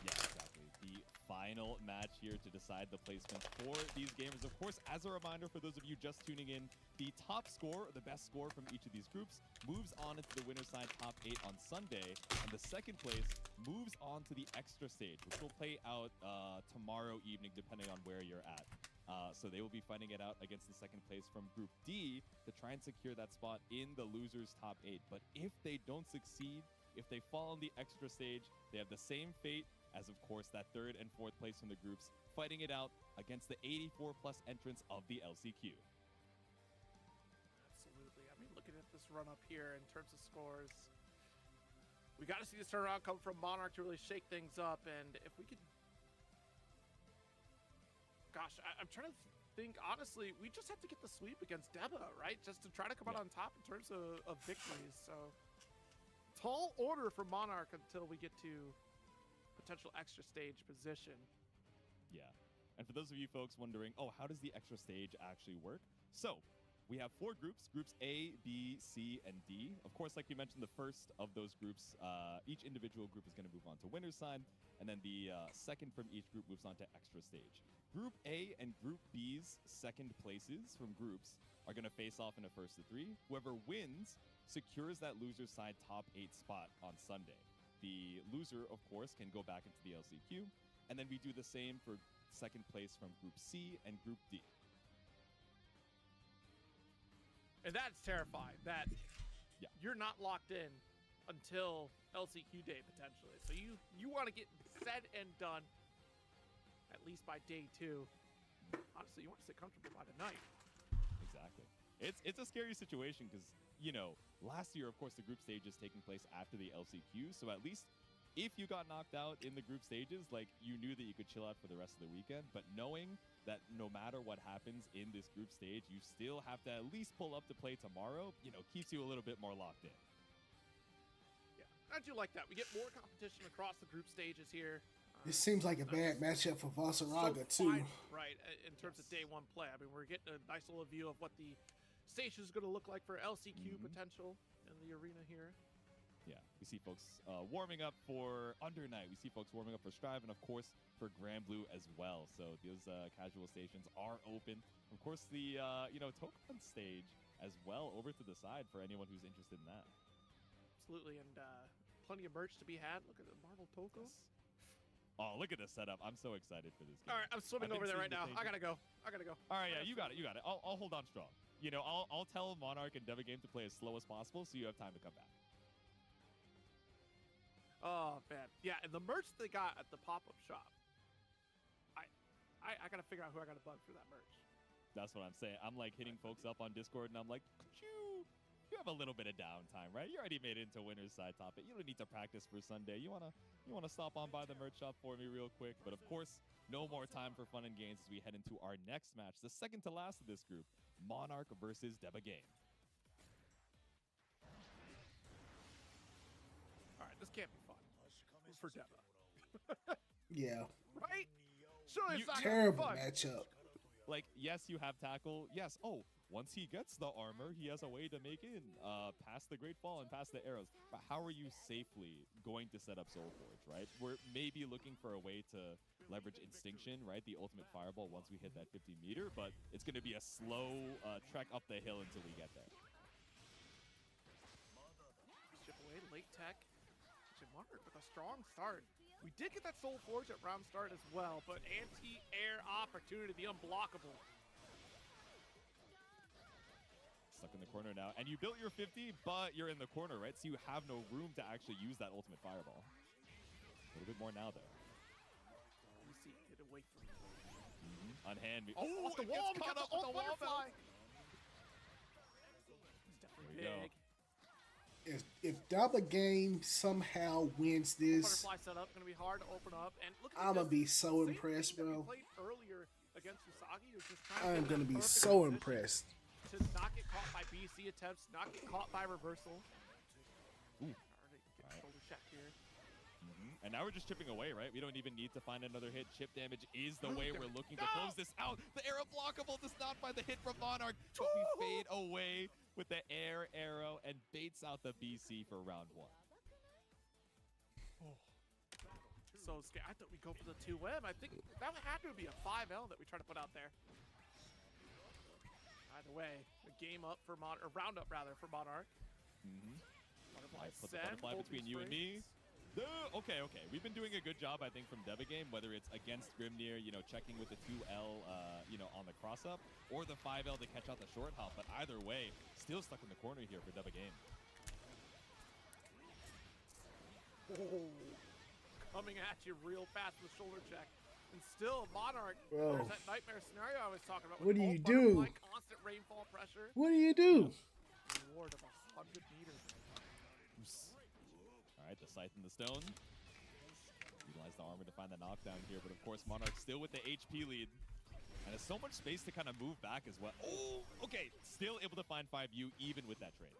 Yeah, exactly. The final match here to decide the placement for these gamers. Of course, as a reminder for those of you just tuning in, the top score, the best score from each of these groups, moves on into the winner's side top 8 on Sunday, and the second place moves on to the extra stage, which will play out tomorrow evening, depending on where you're at. So they will be fighting it out against the second place from Group D to try and secure that spot in the loser's top 8. But if they don't succeed, if they fall on the extra stage, they have the same fate as, of course, that third and fourth place from the groups, fighting it out against the 84-plus entrants of the LCQ. Absolutely. I mean, looking at this run up here in terms of scores, we got to see this turnaround come from Monarch to really shake things up. And if we could, gosh, I'm trying to think, honestly, we just have to get the sweep against Deba, right? Just to try to come out on top in terms of victories. So tall order for Monarch until we get to potential extra stage position. Yeah. And for those of you folks wondering, oh, how does the extra stage actually work? So we have 4 groups, groups A, B, C, and D. Of course, like we mentioned, the first of those groups, each individual group is going to move on to winner's side, and then the second from each group moves on to extra stage. Group A and Group B's second places from groups are going to face off in a first to 3. Whoever wins secures that loser's side top 8 spot on Sunday. The loser, of course, can go back into the LCQ, and then we do the same for second place from Group C and Group D. And that's terrifying. That Yeah. you're not locked in until LCQ day potentially. So you want to get said and done at least by day 2. Honestly, you want to sit comfortable by the night. Exactly. It's a scary situation because, you know, last year, of course, the group stage is taking place after the LCQ. So at least if you got knocked out in the group stages, like, you knew that you could chill out for the rest of the weekend. But knowing that no matter what happens in this group stage, you still have to at least pull up to play tomorrow, you know, keeps you a little bit more locked in. Yeah, I do like that. We get more competition across the group stages here. This seems like a bad matchup for Vasaraga, so too. fine, right, in terms of day 1 play. I mean, we're getting a nice little view of what the station is going to look like for LCQ potential in the arena here. Yeah, we see folks warming up for Under Night. We see folks warming up for Strive, and of course for Gran Blue as well. So those casual stations are open. Of course, the Tokon stage as well over to the side for anyone who's interested in that. Absolutely, and plenty of merch to be had. Look at the Marvel Toko. Oh, look at the setup! I'm so excited for this game. All right, I'm swimming over there right now. I gotta go. All right, yeah, you got it. I'll hold on strong. You know, I'll tell Monarch and Deva Game to play as slow as possible, so you have time to come back. Oh man, yeah, and the merch they got at the pop-up shop. I gotta figure out who I gotta bug for that merch. That's what I'm saying. I'm like hitting folks up on Discord, and I'm like, you have a little bit of downtime, right? You already made it into winner's side top. You don't need to practice for Sunday. You wanna stop on by the merch shop for me real quick. But of course, no more time for fun and games as we head into our next match, the second to last of this group, Monarch versus Deba Game. All right, this can't be fun for Deba. Yeah. Right? Surely it's not Terrible gonna be fun. matchup. Like, yes, you have tackle. Yes. Oh, once he gets the armor, he has a way to make in past the Great Fall and past the arrows. But how are you safely going to set up Soul Forge, right? We're maybe looking for a way to leverage Instinction, right? The ultimate fireball once we hit that 50 meter, but it's going to be a slow trek up the hill until we get there. Chip away, late tech. Monarch with a strong start. We did get that Soul Forge at round start as well, but anti-air opportunity, the unblockable. Stuck in the corner now, and you built your 50, but you're in the corner, right? So you have no room to actually use that ultimate fireball. A little bit more now, though. Let me see, get away from me. On hand. Oh, off the wall, we got the ult butterfly. It's definitely There we go. big. If Daba Game somehow wins this, Butterfly setup gonna be hard to open up, and look at I'ma this. be so Same impressed, thing that we bro. played earlier against Usagi, who's just trying to I'm get gonna that be perfect so position impressed. to not get caught by BC attempts, not get caught by reversal. Ooh. Alright, get Alright. shoulder check here. And now we're just chipping away, right? We don't even need to find another hit. Chip damage is the way There we're we looking to go. close this out. The arrow blockable does not find the hit from Monarch, but we fade away with the air arrow and baits out the BC for round 1. So scared. I thought we'd go for the 2M. I think that had to be a 5L that we try to put out there. Either way, a game up for Monarch, or round up rather for Monarch. Butterfly Put the set, butterfly holding between you and me. springs. Okay. We've been doing a good job, I think, from Deva Game, whether it's against Grimnir, you know, checking with the 2L, on the cross-up, or the 5L to catch out the short hop. But either way, still stuck in the corner here for Deva Game. Oh, coming at you real fast with shoulder check. And still, Monarch, Bro. there's that nightmare scenario I was talking about. What with do ult you do? butterfly, constant rainfall pressure. What do you do? Reward of 100 meters. All right, the Scythe and the Stone. Utilize the armor to find the knockdown here, but of course, Monarch still with the HP lead. And has so much space to kind of move back as well. Oh, okay. Still able to find 5U even with that trade.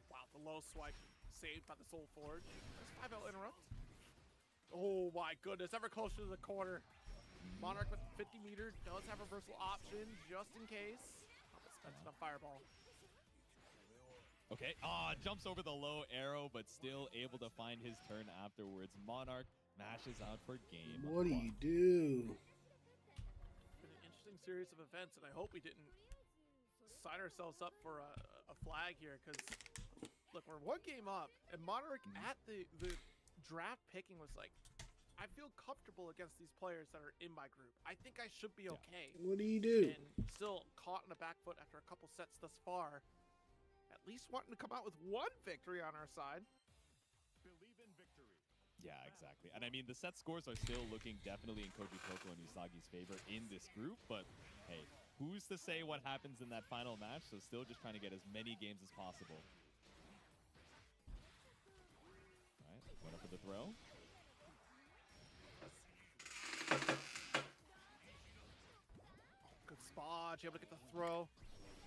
Wow, the low swipe saved by the Soul Forge. There's 5L interrupt. Oh my goodness, ever closer to the corner. Monarch with 50 meter does have a reversal option just in case. Oh, but spends enough fireball. Okay, jumps over the low arrow, but still able to find his turn afterwards. Monarch mashes out for game. What do you do? It's been an interesting series of events, and I hope we didn't sign ourselves up for a flag here, because look, we're one game up, and Monarch at the draft picking was like, I feel comfortable against these players that are in my group. I think I should be okay. What do you do? And still caught in the back foot after a couple sets thus far. At least wanting to come out with one victory on our side. Believe in victory. Yeah, exactly. And I mean, the set scores are still looking definitely in Koji Toko and Usagi's favor in this group, but hey, who's to say what happens in that final match? So still just trying to get as many games as possible. All right, going up for the throw. Good spot, able to get the throw.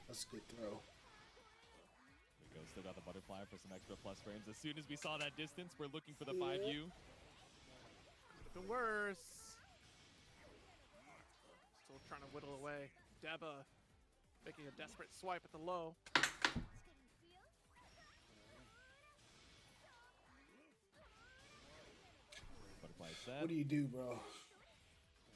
That's a good throw. There we go, still got the butterfly for some extra plus frames. As soon as we saw that distance, we're looking for the 5U. Could have been worse. Still trying to whittle away. Deba making a desperate swipe at the low. Butterfly set. What do you do, bro?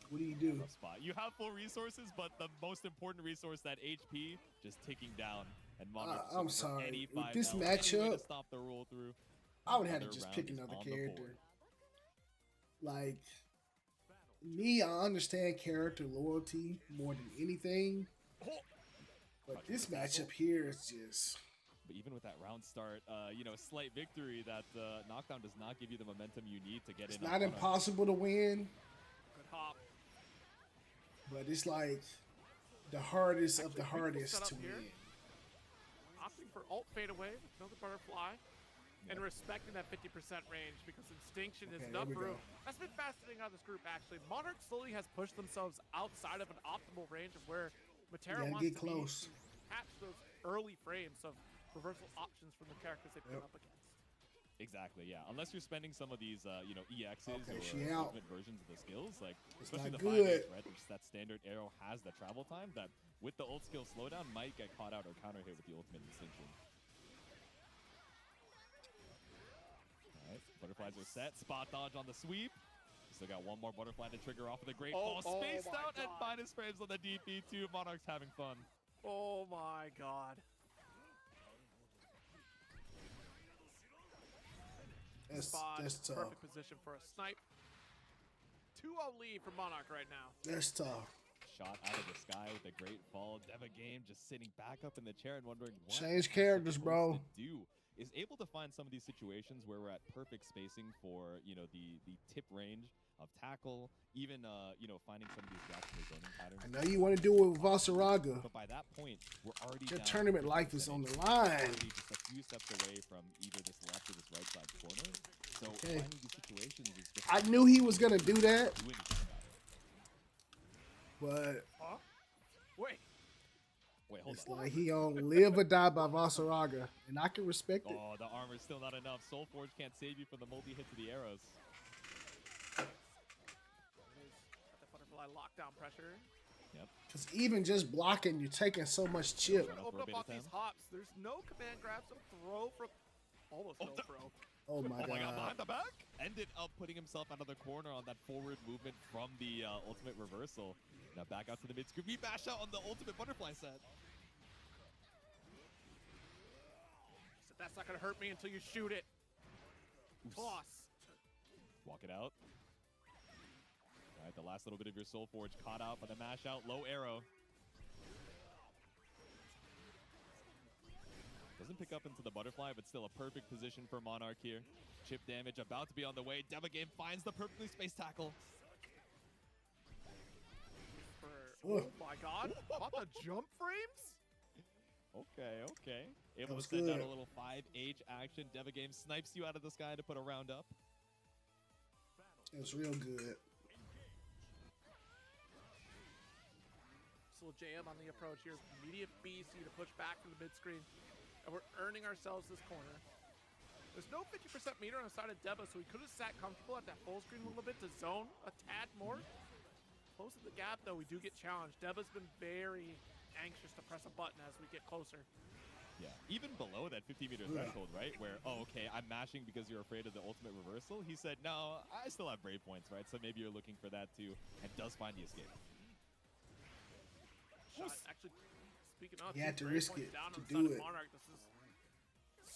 What do you do? Rough spot. You have full resources, but the most important resource, that HP, just ticking down. And I'm sorry. With this any way matchup, to stop the roll through. I would have to Another just round pick is another on the character. board. Like, me, I understand character loyalty more than anything. But this matchup here is just... But even with that round start, you know, slight victory, that knockdown does not give you the momentum you need to get It's in. not impossible to win, Good hop. but it's like the hardest of the Actually, beautiful hardest to setup here. win. Opting for ult fade away with another butterfly. And respecting that 50% range because Instinction is Okay, enough there we room. go. That's been fascinating out of this group, actually. Monarch slowly has pushed themselves outside of an optimal range of where Matera gotta wants get to close. be to catch those early frames of reversal options from the characters they've been up against. Exactly, yeah. Unless you're spending some of these, you know, EXs Okay, or she out. ultimate versions of the skills, like It's especially not the 5 good. right? Which that standard arrow has the travel time that with the ult skill slowdown might get caught out or counter hit with the ultimate Instinction. All right, butterflies are set. Spot dodge on the sweep. Still got one more butterfly to trigger off of the great ball. Spaced my out and God. minus frames on the DP2. Monarchs having fun. Oh my god. Spot, That's tough. perfect position for a snipe. 2-0 lead for Monarch right now. That's tough. Shot out of the sky with a great fall. Deva Game just sitting back up in the chair and wondering what Change am I characters, supposed bro. to do. Is able to find some of these situations where we're at perfect spacing for, you know, the tip range of tackle, even you know, finding some of these gaps in the zoning patterns. I know you want to do it with Vasaraga. But by that point, we're already Your down tournament 50%. life is on the We're line. already just a few steps away from either this left or this right side corner. So Okay. finding these situations is just I knew he was gonna do that, do anything about it. but Huh? Wait. Wait, hold it's on. like he on live or die by Vasaraga, and I can respect it. Oh, the armor's still not enough. Soul Forge can't save you from the multi-hits of the arrows. Got the butterfly lockdown pressure. Yep. Because even just blocking, you're taking so much chip. Trying to open up off these hops. There's no command grabs, no throw from... Almost no throw. Oh my Oh my god, god. behind the back? Ended up putting himself out of the corner on that forward movement from the ultimate reversal. Now back out to the mid screen. We bash out on the ultimate butterfly set. So that's not going to hurt me until you shoot it. Toss. Walk it out. All right, the last little bit of your Soul Forge caught out by the mash out. Low arrow. Doesn't pick up into the butterfly, but still a perfect position for Monarch here. Chip damage about to be on the way. Deva Game finds the perfectly spaced tackle. Oh my god. Caught the jump frames? Okay, okay. Able was to send out good. a little 5H action. Deva Game snipes you out of the sky to put a round up. It was real good. Still jam on the approach here. Immediate BC to push back from the mid screen. And we're earning ourselves this corner. There's no 50% meter on the side of Deba, so we could have sat comfortable at that full screen a little bit to zone a tad more. Closing the gap, though, we do get challenged. Deba's been very anxious to press a button as we get closer. Yeah, even below that 50-meter threshold, right? Where, oh, okay, I'm mashing because you're afraid of the ultimate reversal. He said, no, I still have brave points, right? So maybe you're looking for that too, and does find the escape. Shot, actually, speaking of, You had to brave risk points it down to on the do side of it. Monarch. This is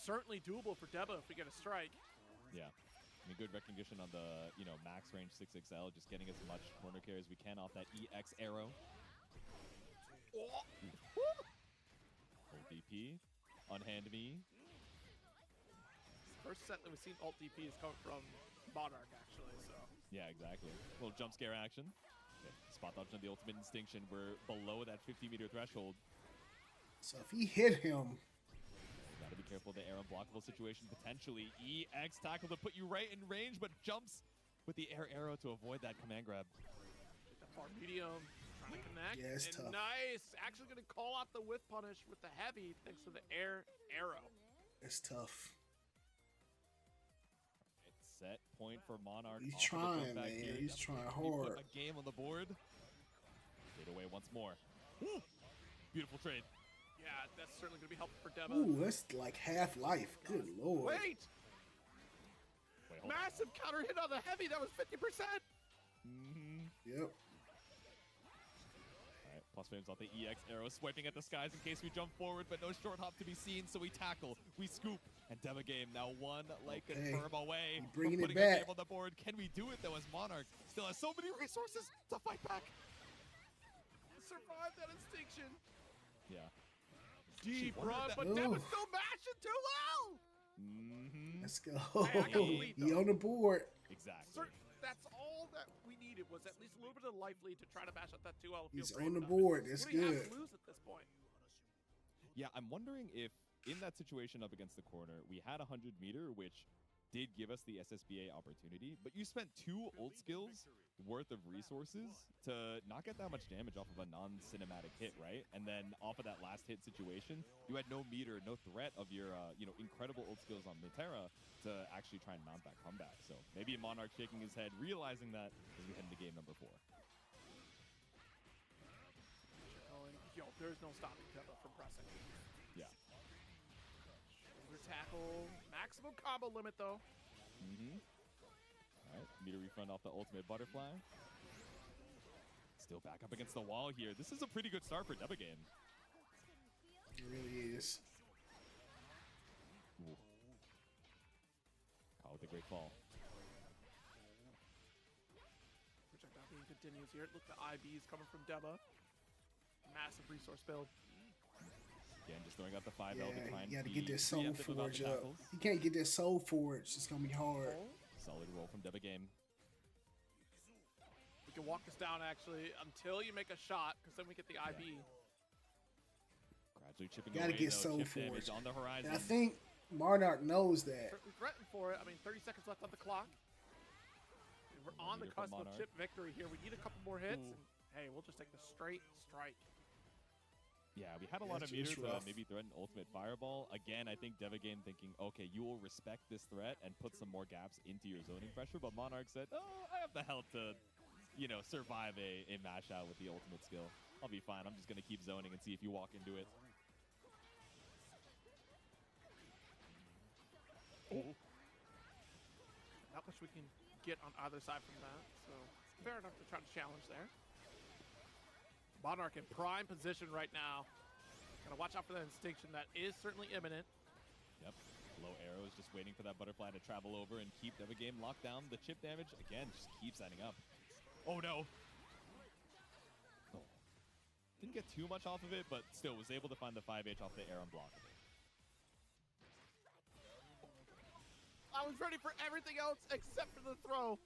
certainly doable for Deba if we get a strike. Yeah. mean, good recognition on the, max range 6XL, just getting as much corner care as we can off that EX arrow. Ult DP on hand me. First set that we've seen ult DP is coming from Monarch, actually, so. Yeah, exactly. Little jump scare action. Okay. Spot dodge on the ultimate instinction. We're below that 50-meter threshold. So if he hit him, Gotta be careful of the air unblockable situation. Potentially EX tackle to put you right in range, but jumps with the air arrow to avoid that command grab. The far medium, trying to connect. Yeah, it's and tough. nice. Actually going to call out the whiff punish with the heavy thanks to the air arrow. it's tough. It's set point for Monarch. He's off of the trying, jump back man. here. He's Definitely trying be put hard. A game on the board. Fade away once more. Woo! Beautiful trade. Yeah, that's certainly going to be helpful for Dema. Ooh, that's like half life. Good lord. Wait! Wait, hold on. Massive counter hit on the heavy. That was 50%. Yep. Alright, plus frames off the EX arrow, swiping at the skies in case we jump forward, but no short hop to be seen, so we tackle, we scoop, and Dema game now one like Okay. confirm away He from bringing it putting a back. game on the board. Can we do it though, as Monarch still has so many resources to fight back? Survive that extinction. Yeah. Deep wondered run, that- but Ooh. Dema's still mashing too low. Let's go. Hey, I got the lead, He though. on the board. Exactly. That's all that we needed was at least a little bit of life lead to try to mash up that 2L. and feel He's great on the about it. board. That's What do you have good. to lose at this point? Yeah, I'm wondering if in that situation up against the corner, we had a 100-meter, which did give us the SSBA opportunity, but you spent 2 ult skills worth of resources to not get that much damage off of a non-cinematic hit, right? And then off of that last hit situation, you had no meter, no threat of your, incredible ult skills on Mitera to actually try and mount that comeback. So maybe Monarch shaking his head, realizing that as we head into game number 4. Yo, there's no stopping Dema from pressing. Yeah. Shoulder tackle, maximum combo limit though. All right, meter refund off the ultimate butterfly. Still back up against the wall here. This is a pretty good start for Deba game. It really is. Ooh. Call with a great fall. Projectile being continues here. Look, the IBs coming from Dema. Massive resource build. Again, just throwing out the 5L Yeah, to try and you gotta be get that soul preemptive about forge the up. tackles. You can't get that soul forge. It's gonna be hard. Solid roll from Deba game. We can walk this down actually until you make a shot, because then we get the IB. Gradually chipping Gotta away, get though. soul Chip damage forge. on the horizon. And I think Monarch knows that. Certainly threatened for it. I mean, 30 seconds left on the clock. We're on the Meter from cusp of Monarch. chip victory here. We need a couple more hits. Ooh. And, hey, we'll just take the straight strike. Yeah, we had a lot of That's meters rough. maybe threaten ultimate fireball. Again, I think Deva game thinking, okay, you will respect this threat and put some more gaps into your zoning pressure. But Monarch said, oh, I have the health to, survive a mash out with the ultimate skill. I'll be fine. I'm just going to keep zoning and see if you walk into it. Oh. Not much we can get on either side from that. So fair enough to try to challenge there. Monarch in prime position right now. Gotta watch out for that extinction. That is certainly imminent. Yep. Low arrows just waiting for that butterfly to travel over and keep Deva game locked down. The chip damage, again, just keeps adding up. Oh, no. Oh. Didn't get too much off of it, but still was able to find the 5H off the air unblockable. I was ready for everything else except for the throw.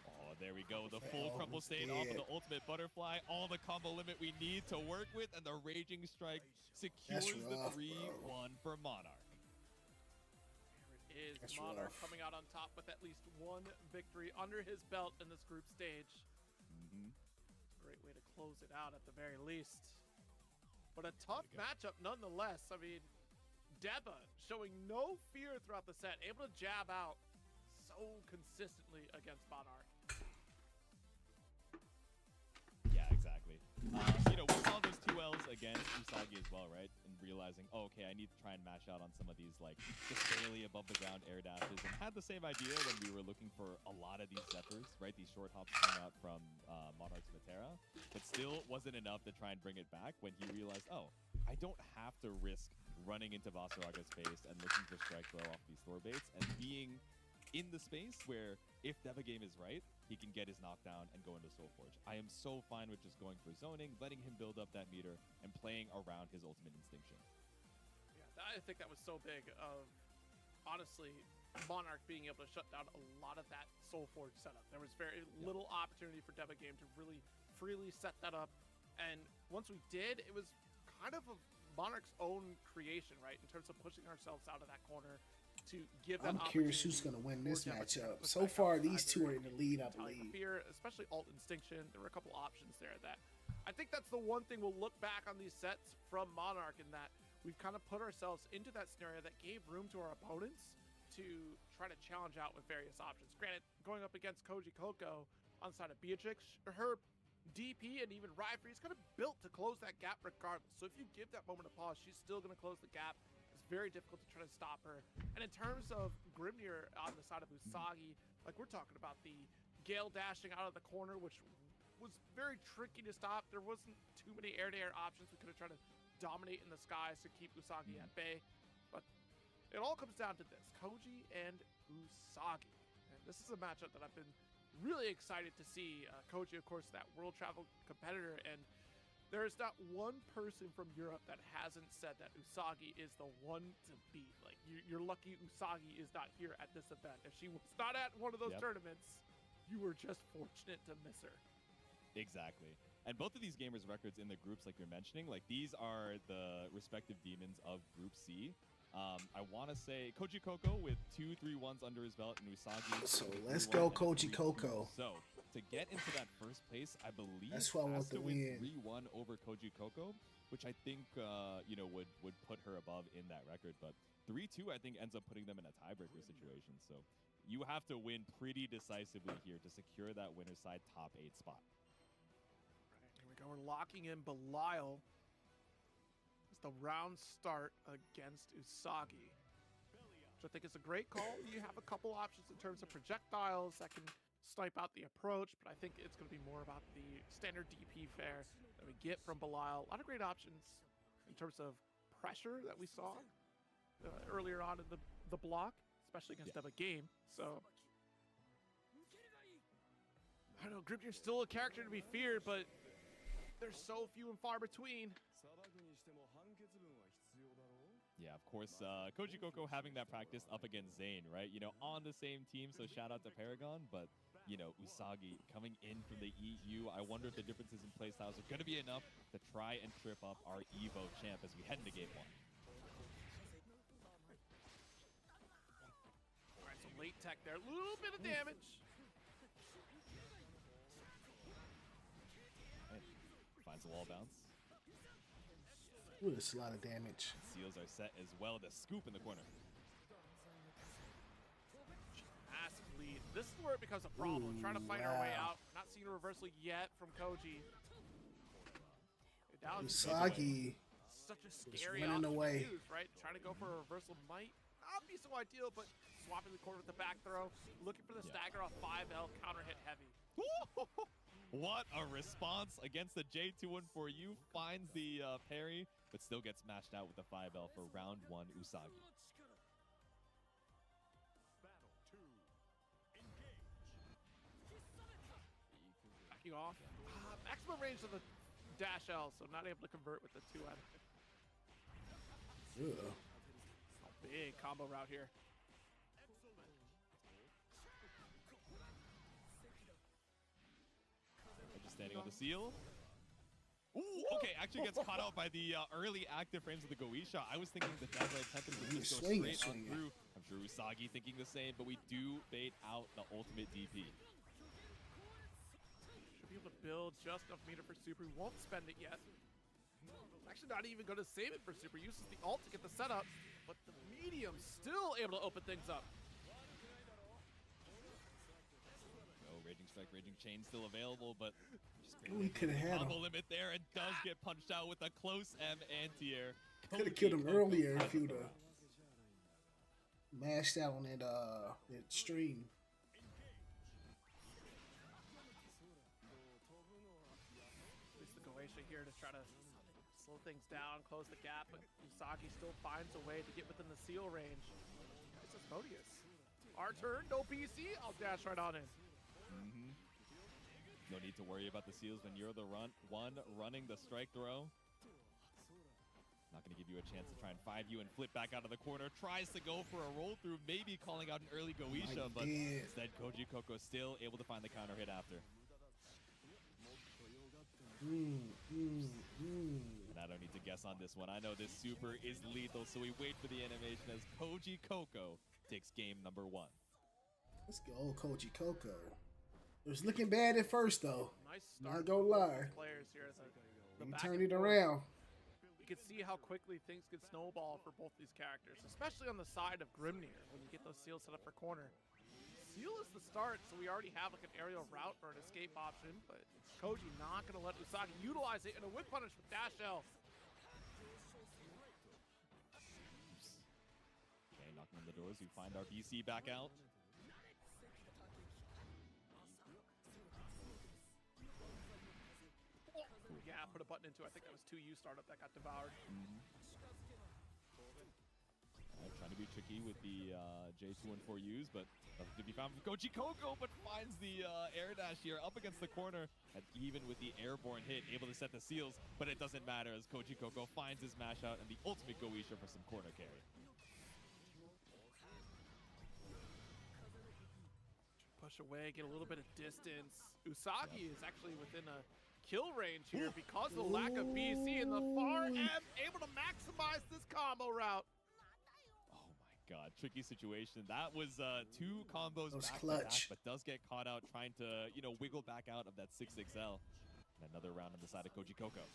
Oh, there we go. The full Oh, crumple it's stain off of dead. the ultimate butterfly. All the combo limit we need to work with, and the Raging Strike secures the rough, 3-1 for Monarch. There it is. That's Monarch rough. coming out on top with at least one victory under his belt in this group stage. Great way to close it out at the very least. But a tough matchup nonetheless. I mean, Deba showing no fear throughout the set, able to jab out so consistently against Monarch. Yeah, exactly. We saw those 2Ls against Usagi as well, right? And realizing, oh, okay, I need to try and mash out on some of these, like, just barely above the ground air dashes. And had the same idea when we were looking for a lot of these Zephyrs, right? These short hops coming out from Monarch's Matera. But still wasn't enough to try and bring it back when he realized, oh, I don't have to risk running into Vasaraga's face and looking for strike throw off these Thor baits and being in the space where if Deva game is right, he can get his knockdown and go into Soulforge. I am so fine with just going for zoning, letting him build up that meter, and playing around his ultimate instinction. Yeah, I think that was so big of, honestly, Monarch being able to shut down a lot of that Soulforge setup. There was very little opportunity for Deva game to really freely set that up. And once we did, it was kind of a Monarch's own creation, right? In terms of pushing ourselves out of that corner to give that I'm curious who's going to win this matchup. So far, these two are in the lead, I believe. Fear, especially Alt Instinction. There were a couple options there that I think that's the one thing we'll look back on these sets from Monarch in that we've kind of put ourselves into that scenario that gave room to our opponents to try to challenge out with various options. Granted, going up against Koji Koko on the side of Beatrix, her DP and even Rifree is kind of built to close that gap regardless. So if you give that moment of pause, she's still going to close the gap. It's very difficult to try to stop her. And in terms of Grimnir on the side of Usagi, like we're talking about the Gale dashing out of the corner, which was very tricky to stop. There wasn't too many air-to-air options. We could have tried to dominate in the skies to keep Usagi at bay. But it all comes down to this, Koji and Usagi. And this is a matchup that I've been really excited to see. Koji, of course, that world travel competitor, and there's not one person from Europe that hasn't said that Usagi is the one to beat. Like, you're lucky Usagi is not here at this event. If she was not at one of those tournaments, you were just fortunate to miss her. Exactly. And both of these gamers' records in the groups, like you're mentioning, like these are the respective demons of Group C. I want to say Koji Koko with 2 3-1s under his belt, and Usagi. So let's go Koji Koko. So to get into that first place, I believe that's why I want to win. 3-1 over Koji Koko, which I think you know would put her above in that record. But 3-2, I think, ends up putting them in a tiebreaker situation. So you have to win pretty decisively here to secure that winner's side top 8 spot. Here we go. We're locking in Belial. The round start against Usagi, which I think is a great call. You have a couple options in terms of projectiles that can snipe out the approach, but I think it's going to be more about the standard DP fare that we get from Belial. A lot of great options in terms of pressure that we saw earlier on in the block, especially against Deva game. So I don't know, Grimnir's still a character to be feared, but there's so few and far between. Yeah, of course, Koji Koko having that practice up against Zayn, right? You know, on the same team, so shout out to Paragon. But, you know, Usagi coming in from the EU, I wonder if the differences in playstyles are going to be enough to try and trip up our EVO champ as we head into game 1. All right, so late tech there. A little bit of damage. Finds a wall bounce. Ooh, that's a lot of damage. Seals are set as well. The scoop in the corner. Massive lead. This is where it becomes a problem. Trying to fight our way out. Not seeing a reversal yet from Koji. Usagi such a scary running away. Use, right? Trying to go for a reversal might not be so ideal, but swapping the corner with the back throw. Looking for the stagger off 5L. Counter hit heavy. What a response against the J214U. Finds the parry, but still gets smashed out with the 5L for round 1 Usagi. Backing off. Maximum range of the dash L, so not able to convert with the 2M. Big combo route here. Standing on the seal. Ooh, okay, actually gets caught out by the early active frames of the Goisha. I was thinking the Deva attempted to just go straight on through. I'm sure Usagi thinking the same, but we do bait out the ultimate DP. Should be able to build just enough meter for Super. He won't spend it yet. Actually not even going to save it for Super. Uses the ult to get the setup, but the medium still able to open things up. Raging Strike, Raging Chain still available, but we could have had him. Combo limit there and does get punched out with a close M anti-air. Could have killed him earlier if you'd have mashed out on that stream. It's the Goetia here to try to slow things down, close the gap, but Usagi still finds a way to get within the seal range. This is Modius. Our turn, no BC, I'll dash right on in. No need to worry about the seals when you're the one running the strike throw. Not going to give you a chance to try and 5 you and flip back out of the corner. Tries to go for a roll through, maybe calling out an early Goisha, but instead Koji Koko still able to find the counter hit after. And I don't need to guess on this one. I know this super is lethal, so we wait for the animation as Koji Koko takes game number 1. Let's go, Koji Koko. It was looking bad at first, though. Nice start. Not gonna lie. Players here. The He back turned and it forth. around. You can see how quickly things can snowball for both these characters, especially on the side of Grimnir when you get those seals set up for corner. Seal is the start, so we already have like an aerial route or an escape option, but Koji not going to let Usagi utilize it in a whip punish with Dash L. Okay, knocking on the doors. We find our BC back out. Yeah, put a button into, I think that was 2U startup that got devoured. Trying to be tricky with the J2 and 4Us, but nothing to be found from Koji Koko, but finds the air dash here up against the corner. And even with the airborne hit, able to set the seals, but it doesn't matter as Koji Koko finds his mash out and the ultimate Goisha for some corner carry. Push away, get a little bit of distance. Usagi is actually within a kill range here because of the lack of BC, and the far M able to maximize this combo route. Oh my god, tricky situation. That was 2 combos back to clutch. back, but does get caught out trying to, wiggle back out of that 6XL. And another round on the side of Koji Koko.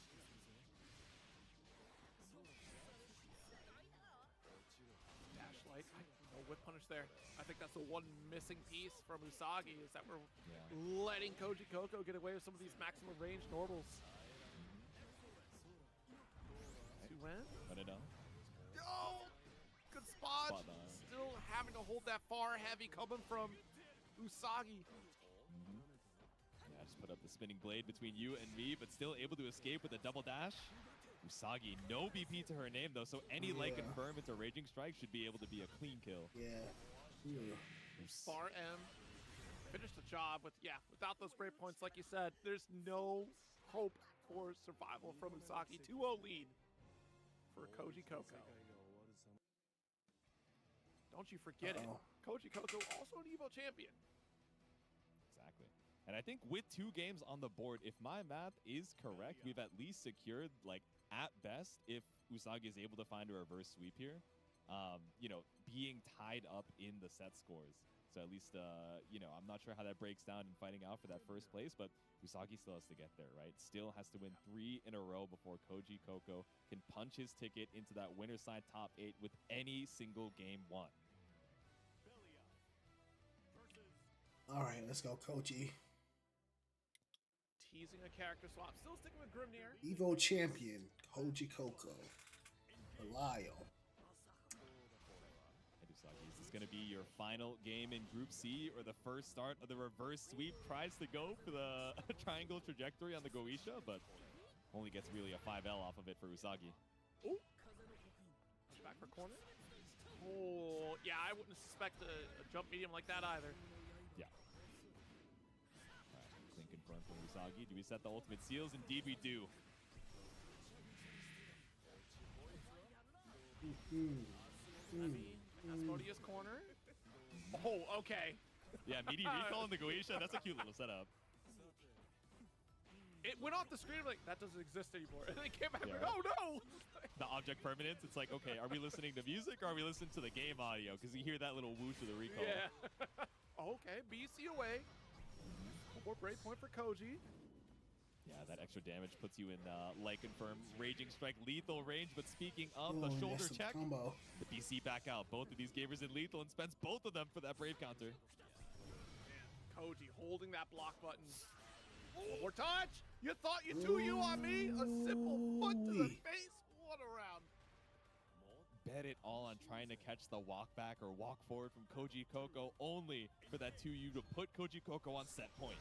Dash light, no whip punish there. I think that's the one missing piece from Usagi is that we're letting Koji Koko get away with some of these maximum range normals. To win? I don't know. Oh, good spot. Spot on. Still having to hold that far heavy coming from Usagi. Yeah, just put up the spinning blade between you and me, but still able to escape with a double dash. Usagi, no BP to her name though, so any light confirm into Raging Strike should be able to be a clean kill. Far M finished the job with, without those break points, like you said, there's no hope for survival from Usagi. 2-0 lead for Koji Koko. Don't you forget it. Koji Koko also an Evo champion. Exactly. And I think with 2 games on the board, if my math is correct, we've at least secured, like, at best, if Usagi is able to find a reverse sweep here, being tied up in the set scores. So at least, I'm not sure how that breaks down in fighting out for that first place, but Usagi still has to get there, right? Still has to win 3 in a row before Koji Koko can punch his ticket into that winner's side top 8 with any single game won. All right, let's go, Koji. Teasing a character swap. Still sticking with Grimnir. Evo champion, Koji Koko. Belial. Usagi, is this going to be your final game in Group C or the first start of the reverse sweep? Tries to go for the triangle trajectory on the Goisha, but only gets really a 5L off of it for Usagi. Oh, back for corner. Oh, yeah, I wouldn't suspect a jump medium like that either. Yeah. All right, clean confront from Usagi. Do we set the ultimate seals? Indeed we do. I mean, Asmodeus corner. Oh, okay. Yeah, meaty recall on the Goisha. That's a cute little setup. It went off the screen like, that doesn't exist anymore. And they came back like, Yeah. oh no! The object permanence, it's like, okay, are we listening to music or are we listening to the game audio? Because you hear that little whoosh of the recall. Yeah. Okay, BC away. One more break point for Koji. Yeah, that extra damage puts you in light confirm, Raging Strike, lethal range. But speaking of the Oh, shoulder that's a check, combo. the BC back out. Both of these gamers in lethal and spends both of them for that Brave counter. Koji holding that block button. One more touch! You thought you 2U on me? A simple foot to the Ooh-wee. face. What a round. Bet it all on trying to catch the walk back or walk forward from Koji Koko, only for that 2U to put Koji Koko on set point.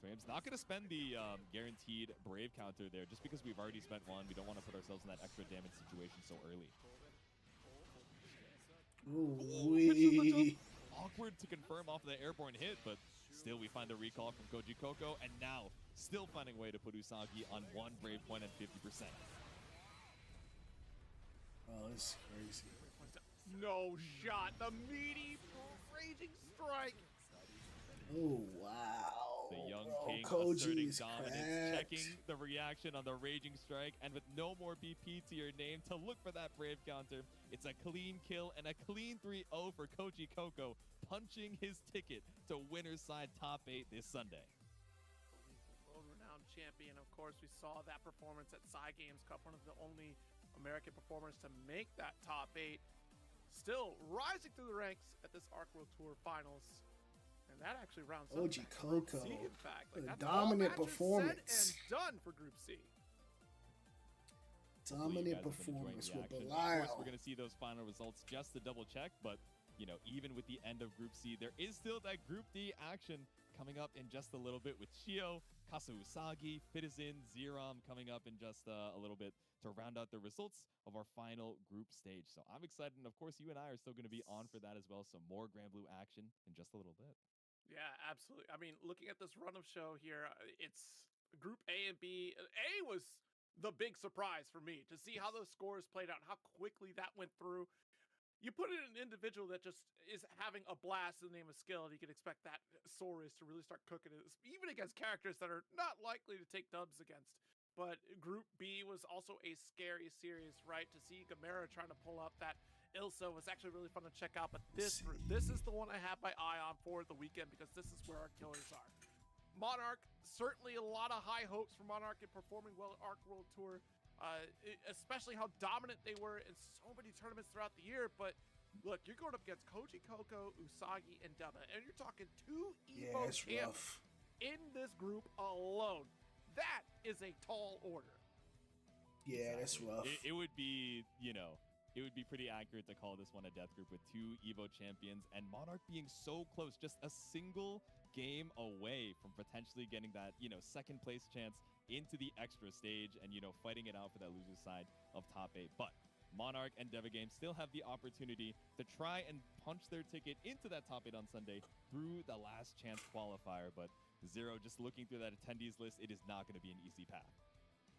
frames. Not going to spend the guaranteed Brave counter there just because we've already spent one. We don't want to put ourselves in that extra damage situation so early. Ooh-wee. Awkward to confirm off the airborne hit, but still we find the recall from Koji Koko, and now still finding a way to put Usagi on 1 Brave point at 50%. Oh, this is crazy. No shot. The meaty raging strike. Oh, wow. The young Bro, king Koji asserting is dominance, cracked. checking the reaction on the Raging Strike, and with no more BP to your name to look for that Brave counter, it's a clean kill and a clean 3-0 for Koji Koko, punching his ticket to winner's side top 8 this Sunday. World-renowned champion, of course, we saw that performance at Psy Games Cup, one of the only American performers to make that top 8. Still rising through the ranks at this Arc World Tour Finals. And that actually rounds up Koji that Group Koko, C, in fact. a That's dominant all matches performance. said and done for Group C. Hopefully you Dominant guys have been enjoying performance the with action. Of Belial. course, we're going to see those final results just to double check, but even with the end of Group C, there is still that Group D action coming up in just a little bit with Shio, Kasu Usagi, Fitizin, Zerom coming up in just a little bit to round out the results of our final group stage. So I'm excited, and of course you and I are still going to be on for that as well. So more Gran Blue action in just a little bit. Yeah, absolutely. I mean, looking at this run of show here, it's Group A and B. A was the big surprise for me to see how those scores played out, how quickly that went through. You put in an individual that just is having a blast in the name of skill, and you can expect that Saurus to really start cooking it, even against characters that are not likely to take dubs against. But Group B was also a scary series, right? To see Gamera trying to pull up that Ilsa was actually really fun to check out. But this is the one I have my eye on for the weekend, because this is where our killers are. Monarch, certainly a lot of high hopes for Monarch in performing well at Arc World Tour. Especially how dominant they were in so many tournaments throughout the year. But look, you're going up against Koji Koko, Usagi, and Dubba, and you're talking 2 Evo champs in this group alone. That is a tall order. Yeah, that's rough. It would be, it would be pretty accurate to call this one a death group with 2 Evo champions, and Monarch being so close, just a single game away from potentially getting that, second place chance into the extra stage and, fighting it out for that loser side of top 8. But Monarch and Deva Games still have the opportunity to try and punch their ticket into that top 8 on Sunday through the last chance qualifier. But Zero, just looking through that attendees list, it is not going to be an easy path.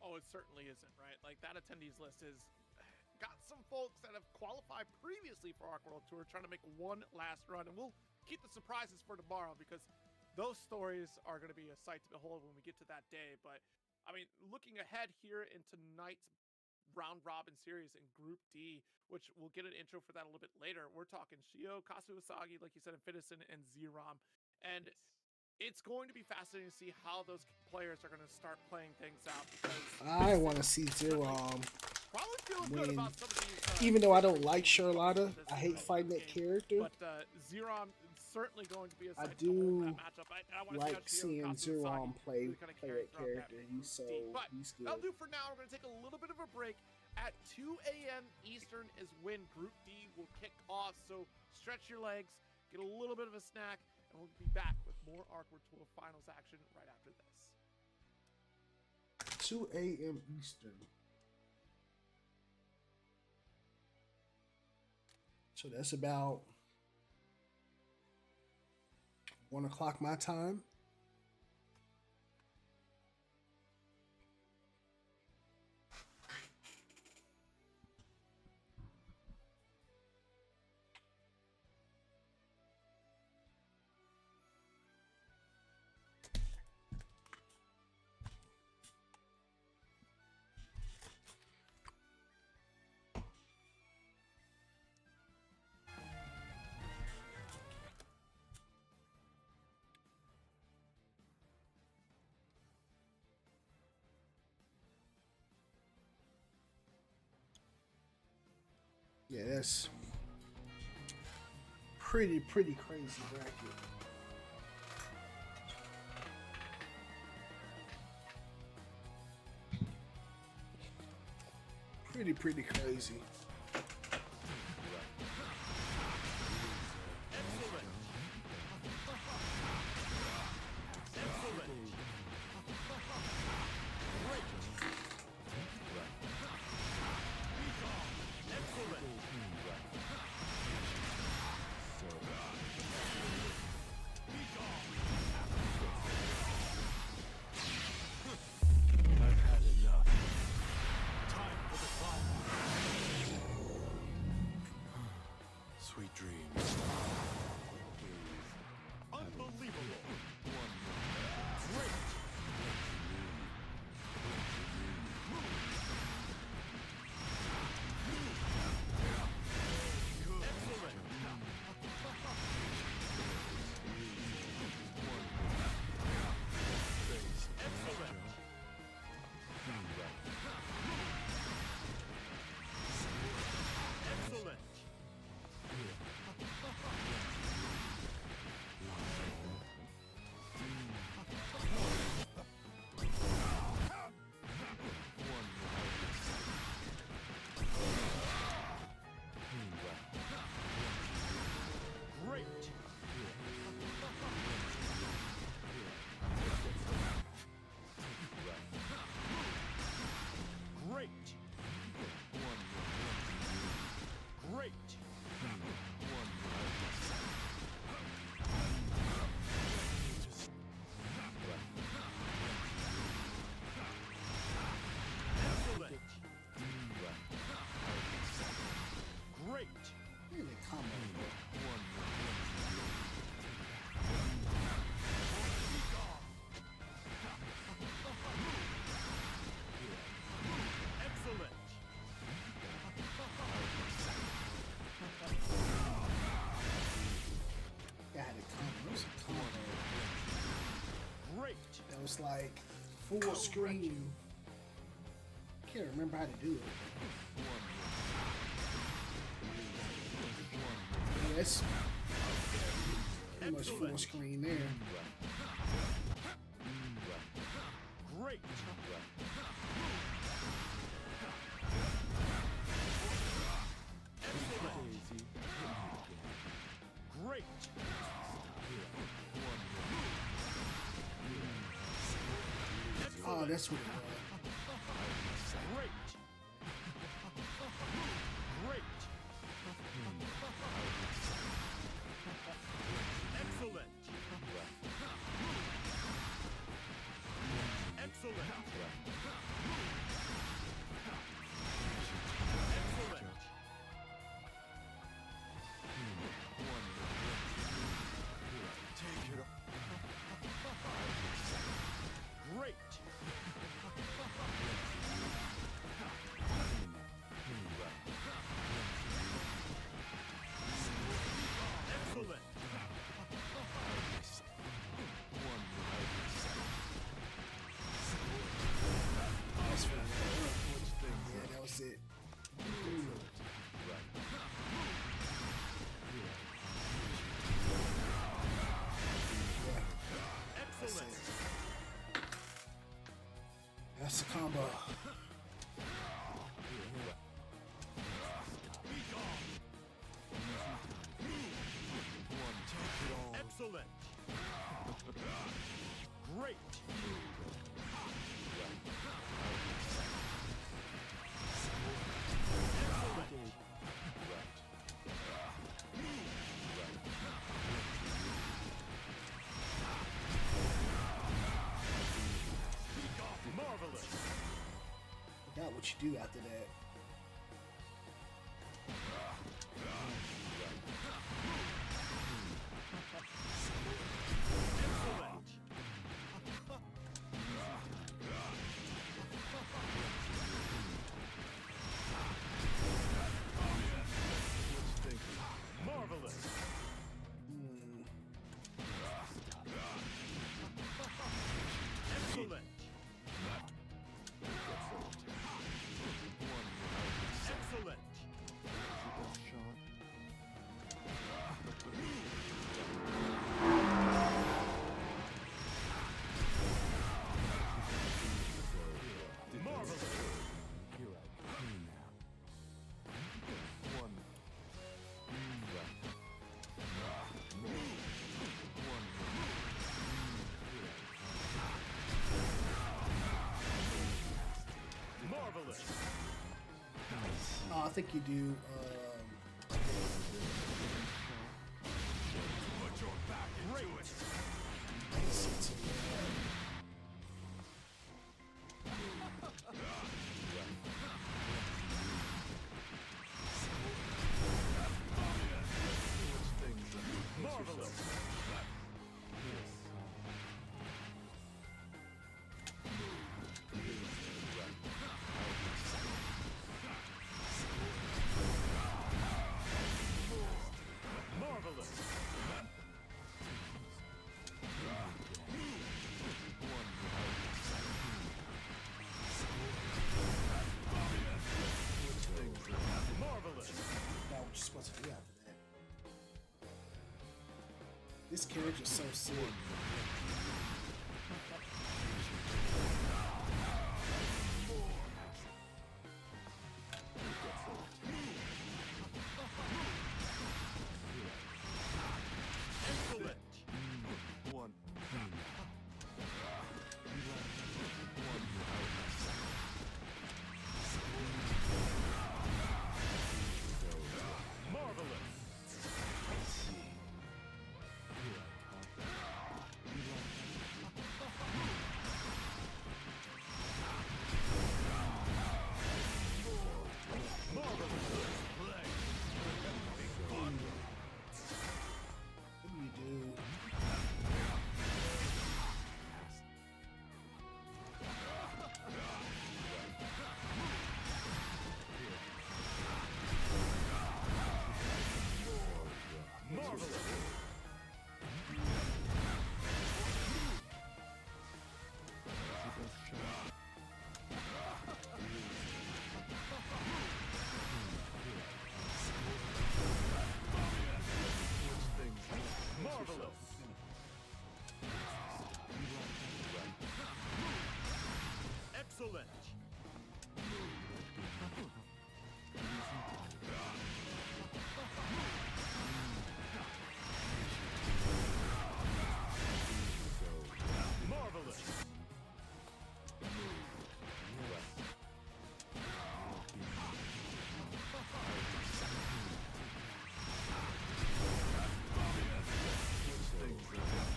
Oh, it certainly isn't, right? Like, that attendees list has got some folks that have qualified previously for Arc World Tour trying to make one last run, and we'll keep the surprises for tomorrow, because those stories are going to be a sight to behold when we get to that day. But I mean, looking ahead here in tonight's round robin series in Group D, which we'll get an intro for that a little bit later, we're talking Shio, Kasu Usagi, like you said, and Fitizin and Zerom. And it's going to be fascinating to see how those players are going to start playing things out, because I want to see Zerom probably feeling good win. about some of these. Even though I don't like Charlotta, I hate fighting that character. But Zerom certainly going to be a I sight to do behold in that matchup. I want to like see how Shio, seeing Kasu Zerom Usagi play really kinda carry that throughout character. He's But good. that'll do for now. We're going to take a little bit of a break. At 2 a.m. Eastern is when Group D will kick off. So stretch your legs, get a little bit of a snack, and we'll be back with more Arc World Tour Finals action right after this. 2 a.m. Eastern. So that's about 1 o'clock my time. Yeah, that's pretty crazy bracket. Pretty crazy. Sweet dreams. Unbelievable. Great. Excellent. Great. Great. Great. Excellent. Great. Really combo. Excellent. Yeah, I had a combo. It was a combo. Great. That was like full screen. Can't remember how to do it. Yeah, that's pretty much full screen there. Great. Great. Oh, that's what it was. Great. Great. Excellent. Excellent. Excellent. Take it up. Great. Excellent. That's what it was. Yeah, that was it. Excellent. That's the combo. Excellent. Great. Excellent. Marvelous. Forgot what you do after that. Excellent. Marvelous. Excellent. Excellent. Marvelous. Here I come now. One. Marvelous. Oh, I think you do. Put your back into it. This character's so sick. Excellent. One. Marvelous. What do you do? Marvelous. Excellent. Marvelous.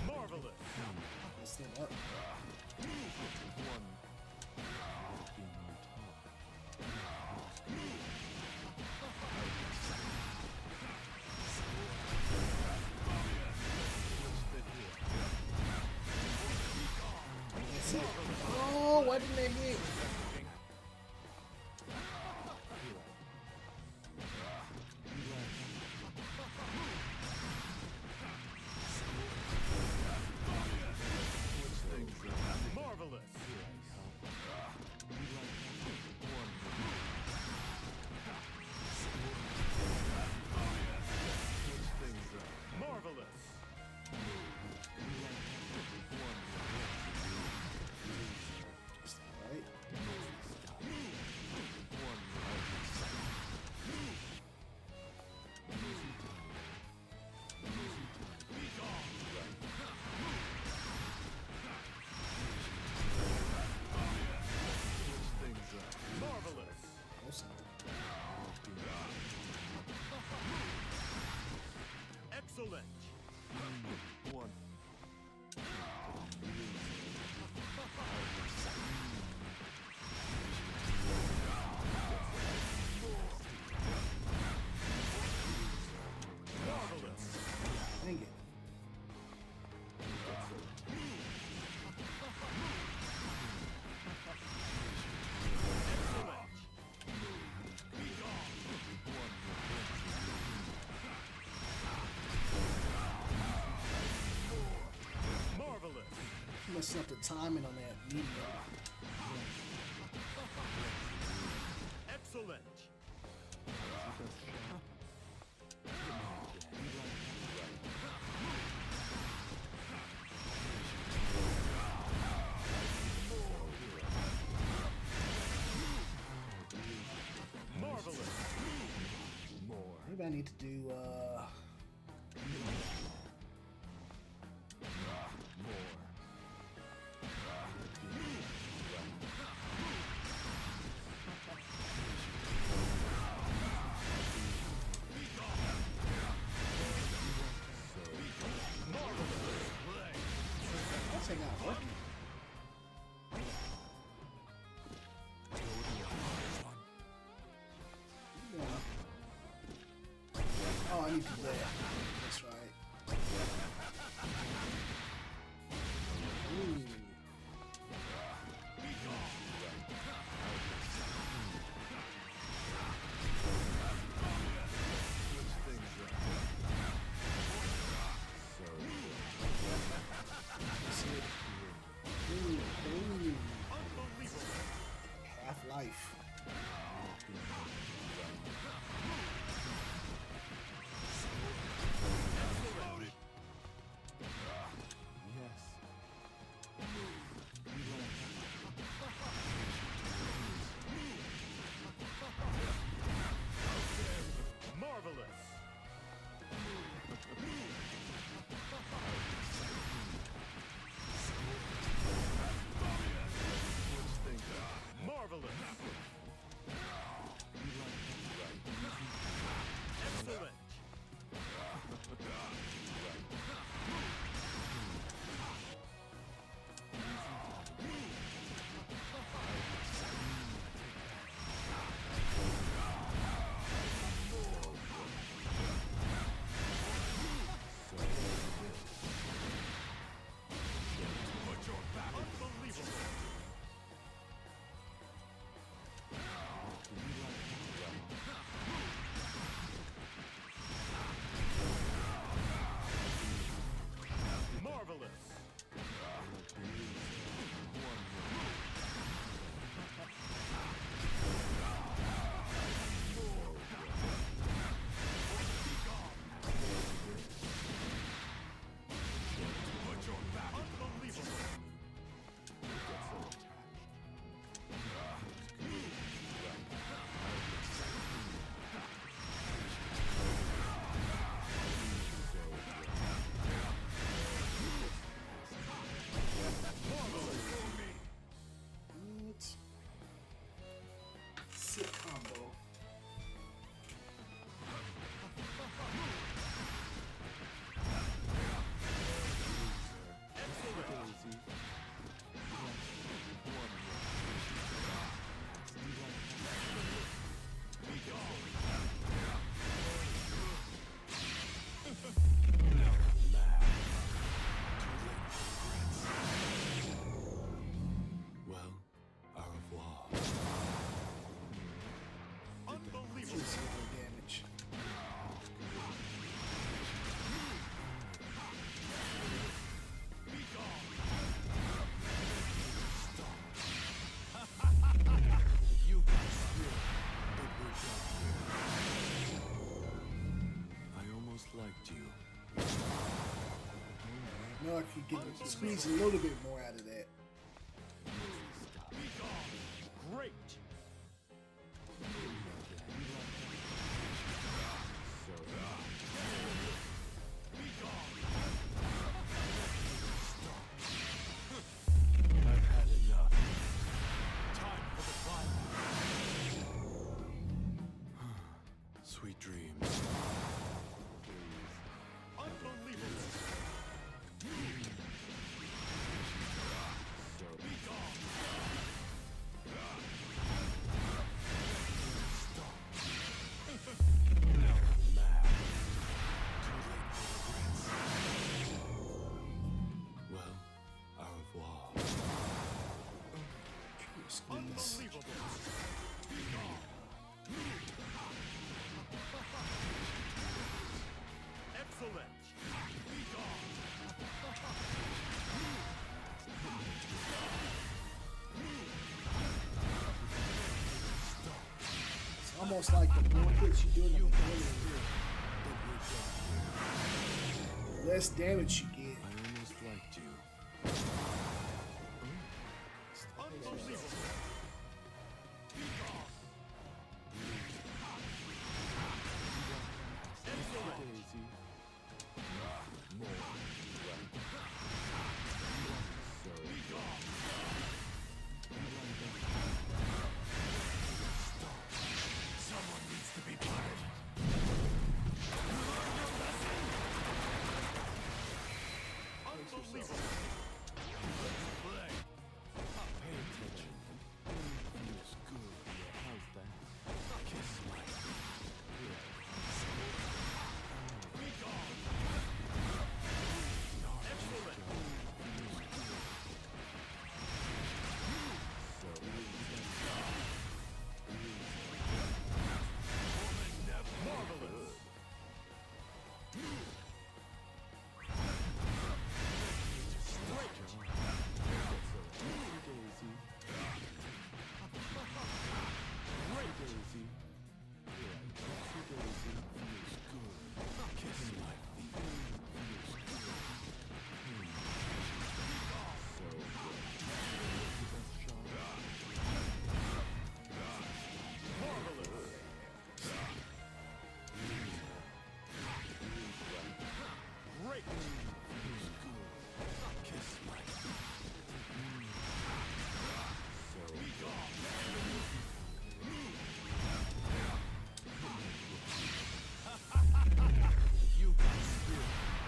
Marvelous. Let's it up. That's it. Oh, why didn't they hit? Marvelous. Marvelous. Right? Marvelous. Also, Excellent. One. Marvelous. dang it. Excellent. Marvelous. Messing up the timing on that medium. Excellent. Marvelous. Maybe I need to do I'll take out what? Yeah. Oh, I need to do that. That's right. Ooh. That's it. Ooh, ooh. Half-Life. know I could get squeeze a little bit more out of that. Great. I've had enough. Time for the climax. Sweet dreams. Unbelievable. Now I'm mad. Too late for regrets. Well, au revoir. Squeeze. Unbelievable. Excellent. It's almost like the more hits you do in the beginning, the less damage you get. I almost liked you. Unbelievable. Daisy. Someone needs to be punished. Unbelievable. Play. Pay attention. Feels good. How's that? Kiss my Marvelous. Great.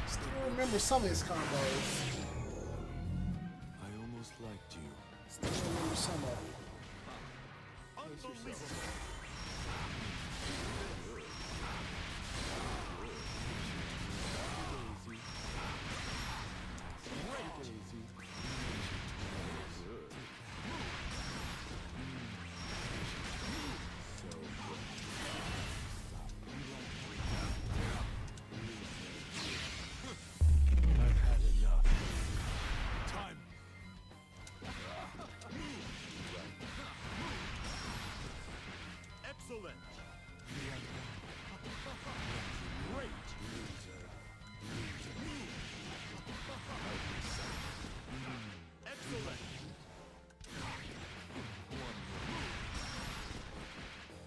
Still remember some of his combos. I almost liked you. Still remember some of it. Unbelievable. I've had enough. Time. Excellent. Great. Excellent.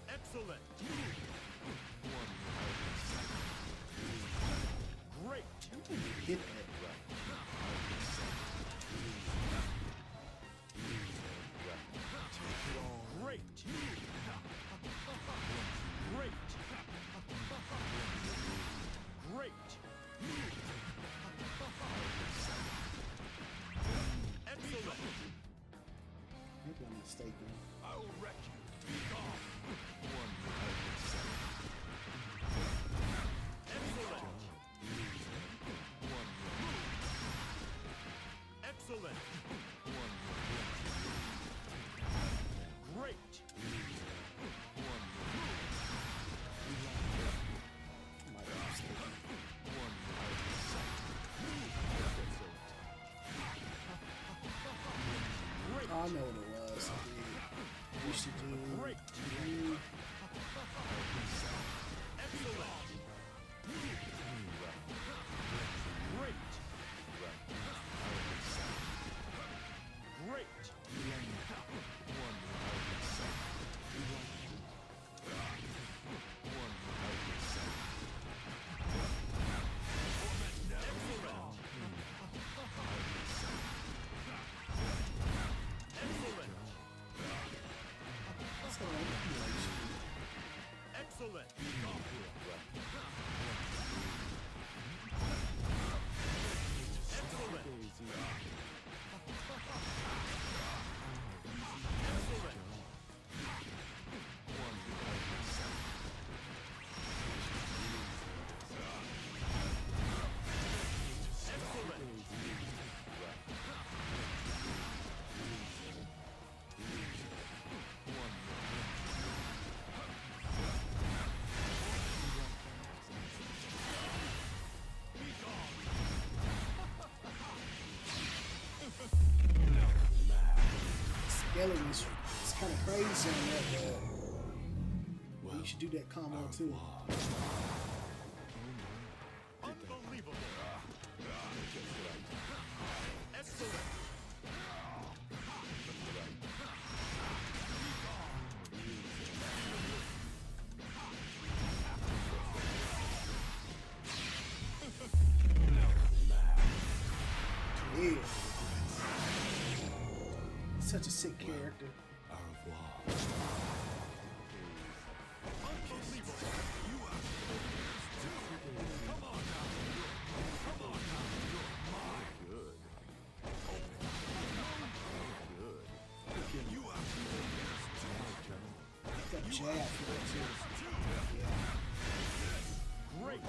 Excellent. Great. Hit that. Great. Great. Great. Excellent. Maybe I'm mistaken. I will wreck you. Be gone. Excellent. Excellent. Great. I might be mistaken. Great. Oh, I know what it was. I did. I used to do. Great. do- Excellent. Great. scaling is kind of crazy on that, but you should do that combo too. Unbelievable. Excellent. Yeah. Such a sick character. Au revoir. That jab for that too. Great.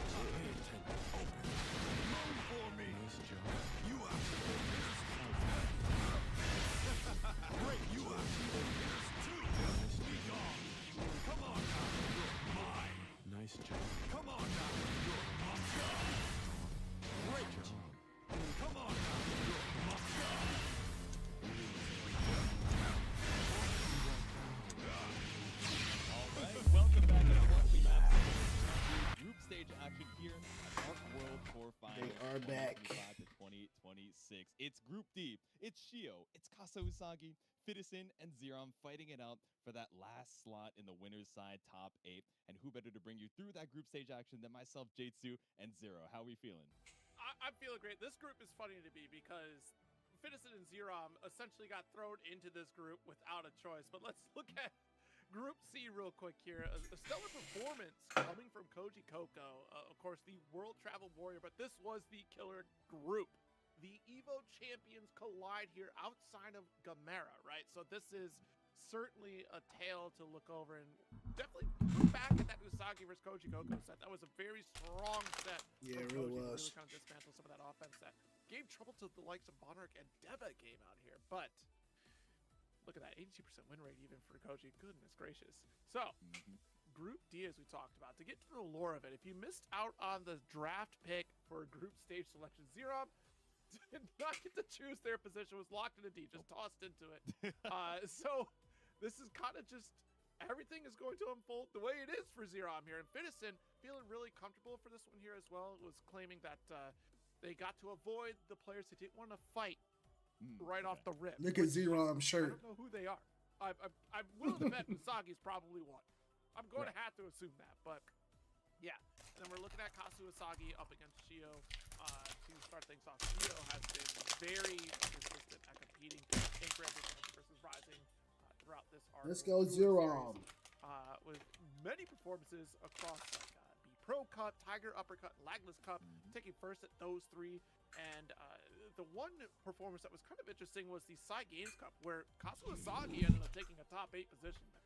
Nice job. Come on now. Great job. Come on All right, welcome back everyone. We have group stage action here at Arc World Tour Finals. They are back. 2025 to 2026. It's Group D. It's Shio. It's Kasa Usagi, Fidison, and Zerom fighting it out for that last slot in the winner's side top 8. And who better to bring you through that group stage action than myself, Jatsu, and Zero. How are we feeling? I'm feeling great. This group is funny to me because Fidison and Zerom essentially got thrown into this group without a choice. But let's look at Group C real quick here. A stellar performance coming from Koji Koko, of course, the world travel warrior, but this was the killer group. The Evo champions collide here outside of Gamera, right? So this is certainly a tale to look over, and definitely look back at that Usagi versus Koji Koko set. That was a very strong set. Yeah, it from really Koji to was. Really kind of dismantle some of that offense that gave trouble to the likes of Monarch and Deva game out here, but look at that 82% win rate even for Koji. Goodness gracious. So, Group D, as we talked about, to get to the lore of it, if you missed out on the draft pick for group stage selection, Zerom did not get to choose their position, was locked in a D, just tossed into it. So, this is kind of just, everything is going to unfold the way it is for Zerom here. And Fidison, feeling really comfortable for this one here as well, was claiming that they got to avoid the players that didn't want to fight right off the rip. Look at which Zerom's I shirt. don't know who they are. I'm willing to bet Usagi's probably one. I'm going to have to assume that, but yeah. And then we're looking at Kasu Usagi up against Shio to start things off. Shio has been very consistent at competing in Gran Blue versus Rising throughout this arc. Let's go Zerom. With many performances across like B Pro Cup, Tiger Uppercut, Lagless Cup, taking first at those three. And the one performance that was kind of interesting was the Psy Games Cup, where Kazu Usagi ended up taking a top 8 position there.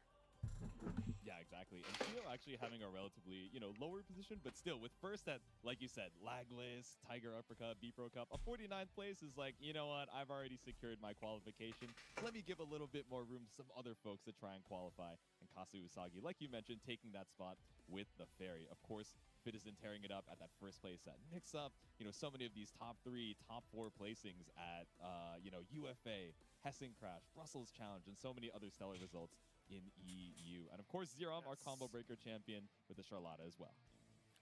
Yeah, exactly. And Shio actually having a relatively, lower position, but still with first at, like you said, Lagless, Tiger Uppercut, B Pro Cup, a 49th place is like, you know what, I've already secured my qualification. Let me give a little bit more room to some other folks to try and qualify. And Kazu Usagi, like you mentioned, taking that spot with the Fairy. Of course, Fidison tearing it up at that first place at Mix Up. So many of these top 3, top 4 placings at, UFA, Hessen Crash, Brussels Challenge, and so many other stellar results in EU. And of course, Zerom, our combo breaker champion with the Charlotta as well.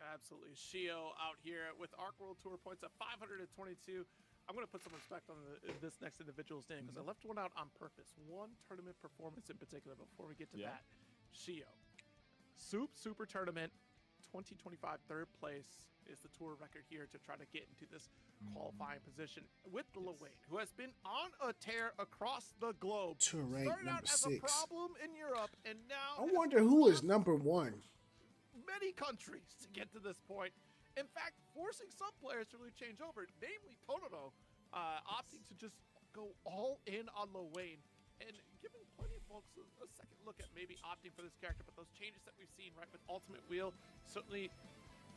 Absolutely. Shio out here with Arc World Tour points at 522. I'm going to put some respect on this next individual's name because I left one out on purpose. One tournament performance in particular before we get to that. Shio. Super Tournament 2025 third place is the tour record here to try to get into this qualifying position with the Luane, who has been on a tear across the globe. Tour rank Started out number as a 6. problem in Europe, and now I wonder who is number 1. many countries to get to this point. In fact, forcing some players to really change over, namely Totoro, opting to just go all in on Luane and giving plenty of folks a second look at maybe opting for this character. But those changes that we've seen, right, with Ultimate Wheel, certainly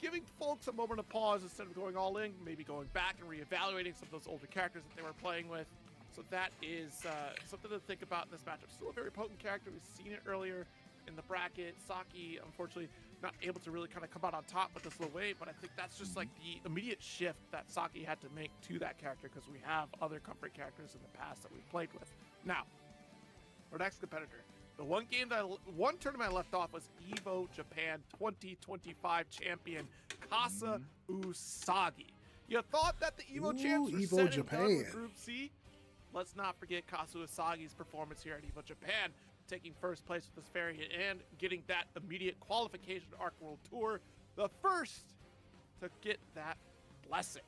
giving folks a moment of pause instead of going all in, maybe going back and reevaluating some of those older characters that they were playing with. So that is something to think about in this matchup. Still a very potent character. We've seen it earlier in the bracket. Saki, unfortunately, not able to really kind of come out on top with this Luane, but I think that's just like the immediate shift that Saki had to make to that character because we have other comfort characters in the past that we've played with. Now, our next competitor. The one tournament I left off was Evo Japan 2025 champion Kasa Usagi. You thought that the Evo champs were Evo set and done Japan. with Group C? Let's not forget Kasa Usagi's performance here at Evo Japan, taking first place with this fairy hit and getting that immediate qualification to Arc World Tour, the first to get that blessing.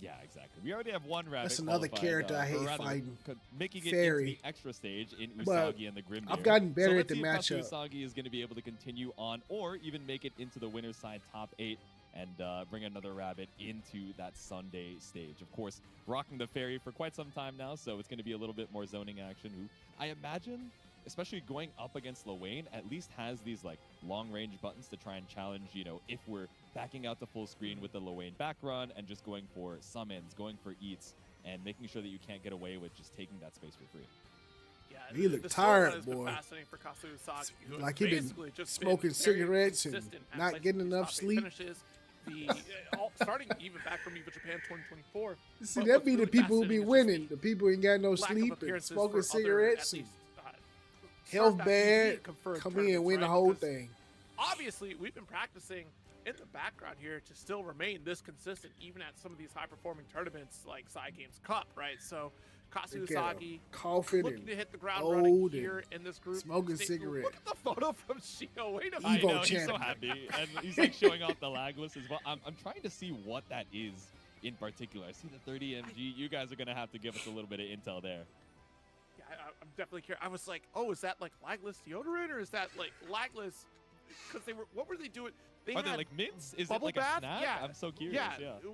Yeah, exactly. We already have one rabbit. That's another qualified, character I or hate rather, fighting. making it Fairy. into the extra stage in But Usagi and the Grim. I've gotten better so at the let's see if matchup. Kasa Usagi is going to be able to continue on, or even make it into the winner's side top 8 and bring another rabbit into that Sunday stage. Of course, rocking the fairy for quite some time now, so it's going to be a little bit more zoning action. Who I imagine, especially going up against Lil at least has these like long-range buttons to try and challenge, you know, if we're backing out to full screen with the Lil back run and just going for summons, going for eats, and making sure that you can't get away with just taking that space for free. Yeah, He looked the tired, storyline has been boy. Fascinating for Kasa Usagi, who has Like he been basically just smoking very cigarettes and consistent at not placing getting these enough top 8 sleep. Finishes. Starting even back from Evo Japan 2024. See, But that what's be the really people who fascinating be is just winning. The people who ain't got no lack of sleep and appearances smoking for other, cigarettes at and least, health Surf bad, FPV confirmed come in and win the tournaments, whole right? Because thing. Obviously, we've been practicing in the background here to still remain this consistent, even at some of these high-performing tournaments like Psy Games Cup, right? So, Kasa Look at him, Usagi coughing looking and to hit the ground old running and here in this group. smoking State- cigarette. Look at the photo from Shio. Wait a Evo I minute. know, he's so champion. happy, and he's like showing off the lagless as well. I'm trying to see what that is in particular. I see the 30 mg. You guys are gonna have to give us a little bit of intel there. Yeah, I'm definitely curious. I was like, oh, is that like lagless deodorant or is that like lagless? Because what were they doing? They Are they had like mints? Is it bubble like bath? a snack? Yeah. I'm so curious. Yeah, Yeah.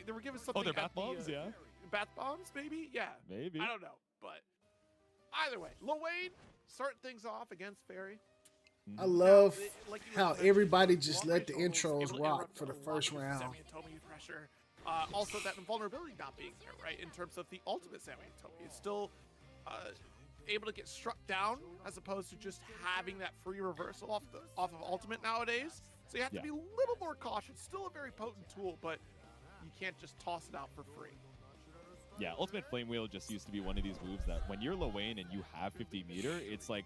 They were giving something. Oh, they're at bath the, bombs. Yeah. Bath bombs, maybe. Yeah. Maybe. I don't know, but either way, Lil starting things off against Fairy. I love Like you how mentioned, everybody just long let the range almost intros able to rock interrupt for the a lot first of round. Sammy and Tomi pressure. Also, that invulnerability not being there, right? In terms of the ultimate Sammy and Tomi, it's still able to get struck down as opposed to just having that free reversal off of ultimate nowadays. So you have to be a little more cautious. Still a very potent tool, but you can't just toss it out for free. Yeah, Ultimate Flame Wheel just used to be one of these moves that when you're Lil and you have 50 meter, it's like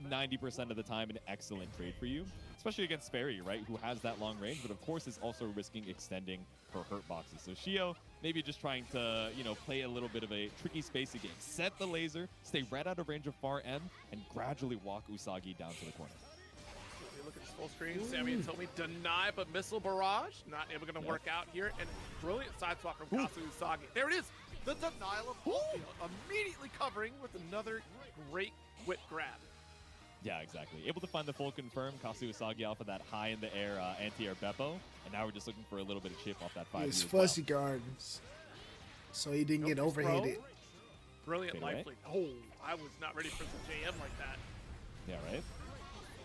90% of the time an excellent trade for you, especially against Fairy, right, who has that long range, but of course is also risking extending her hurt boxes. So Shio maybe just trying to, you know, play a little bit of a tricky spacing game. Set the laser, stay right out of range of far M, and gradually walk Usagi down to the corner. Look at this full screen. Sammy and Tomi deny, but missile barrage not able to work out here. And brilliant side swap from Kasa Usagi. There it is. The denial of Holyfield immediately covering with another great whip grab. Yeah, exactly. Able to find the full confirm. Kasa Usagi off of that high in the air anti-air Beppo. And now we're just looking for a little bit of chip off that 5. His fuzzy gardens, so he didn't get overheated. Brilliant Okay, life right? lead. Oh, I was not ready for the JM like that. Yeah, right?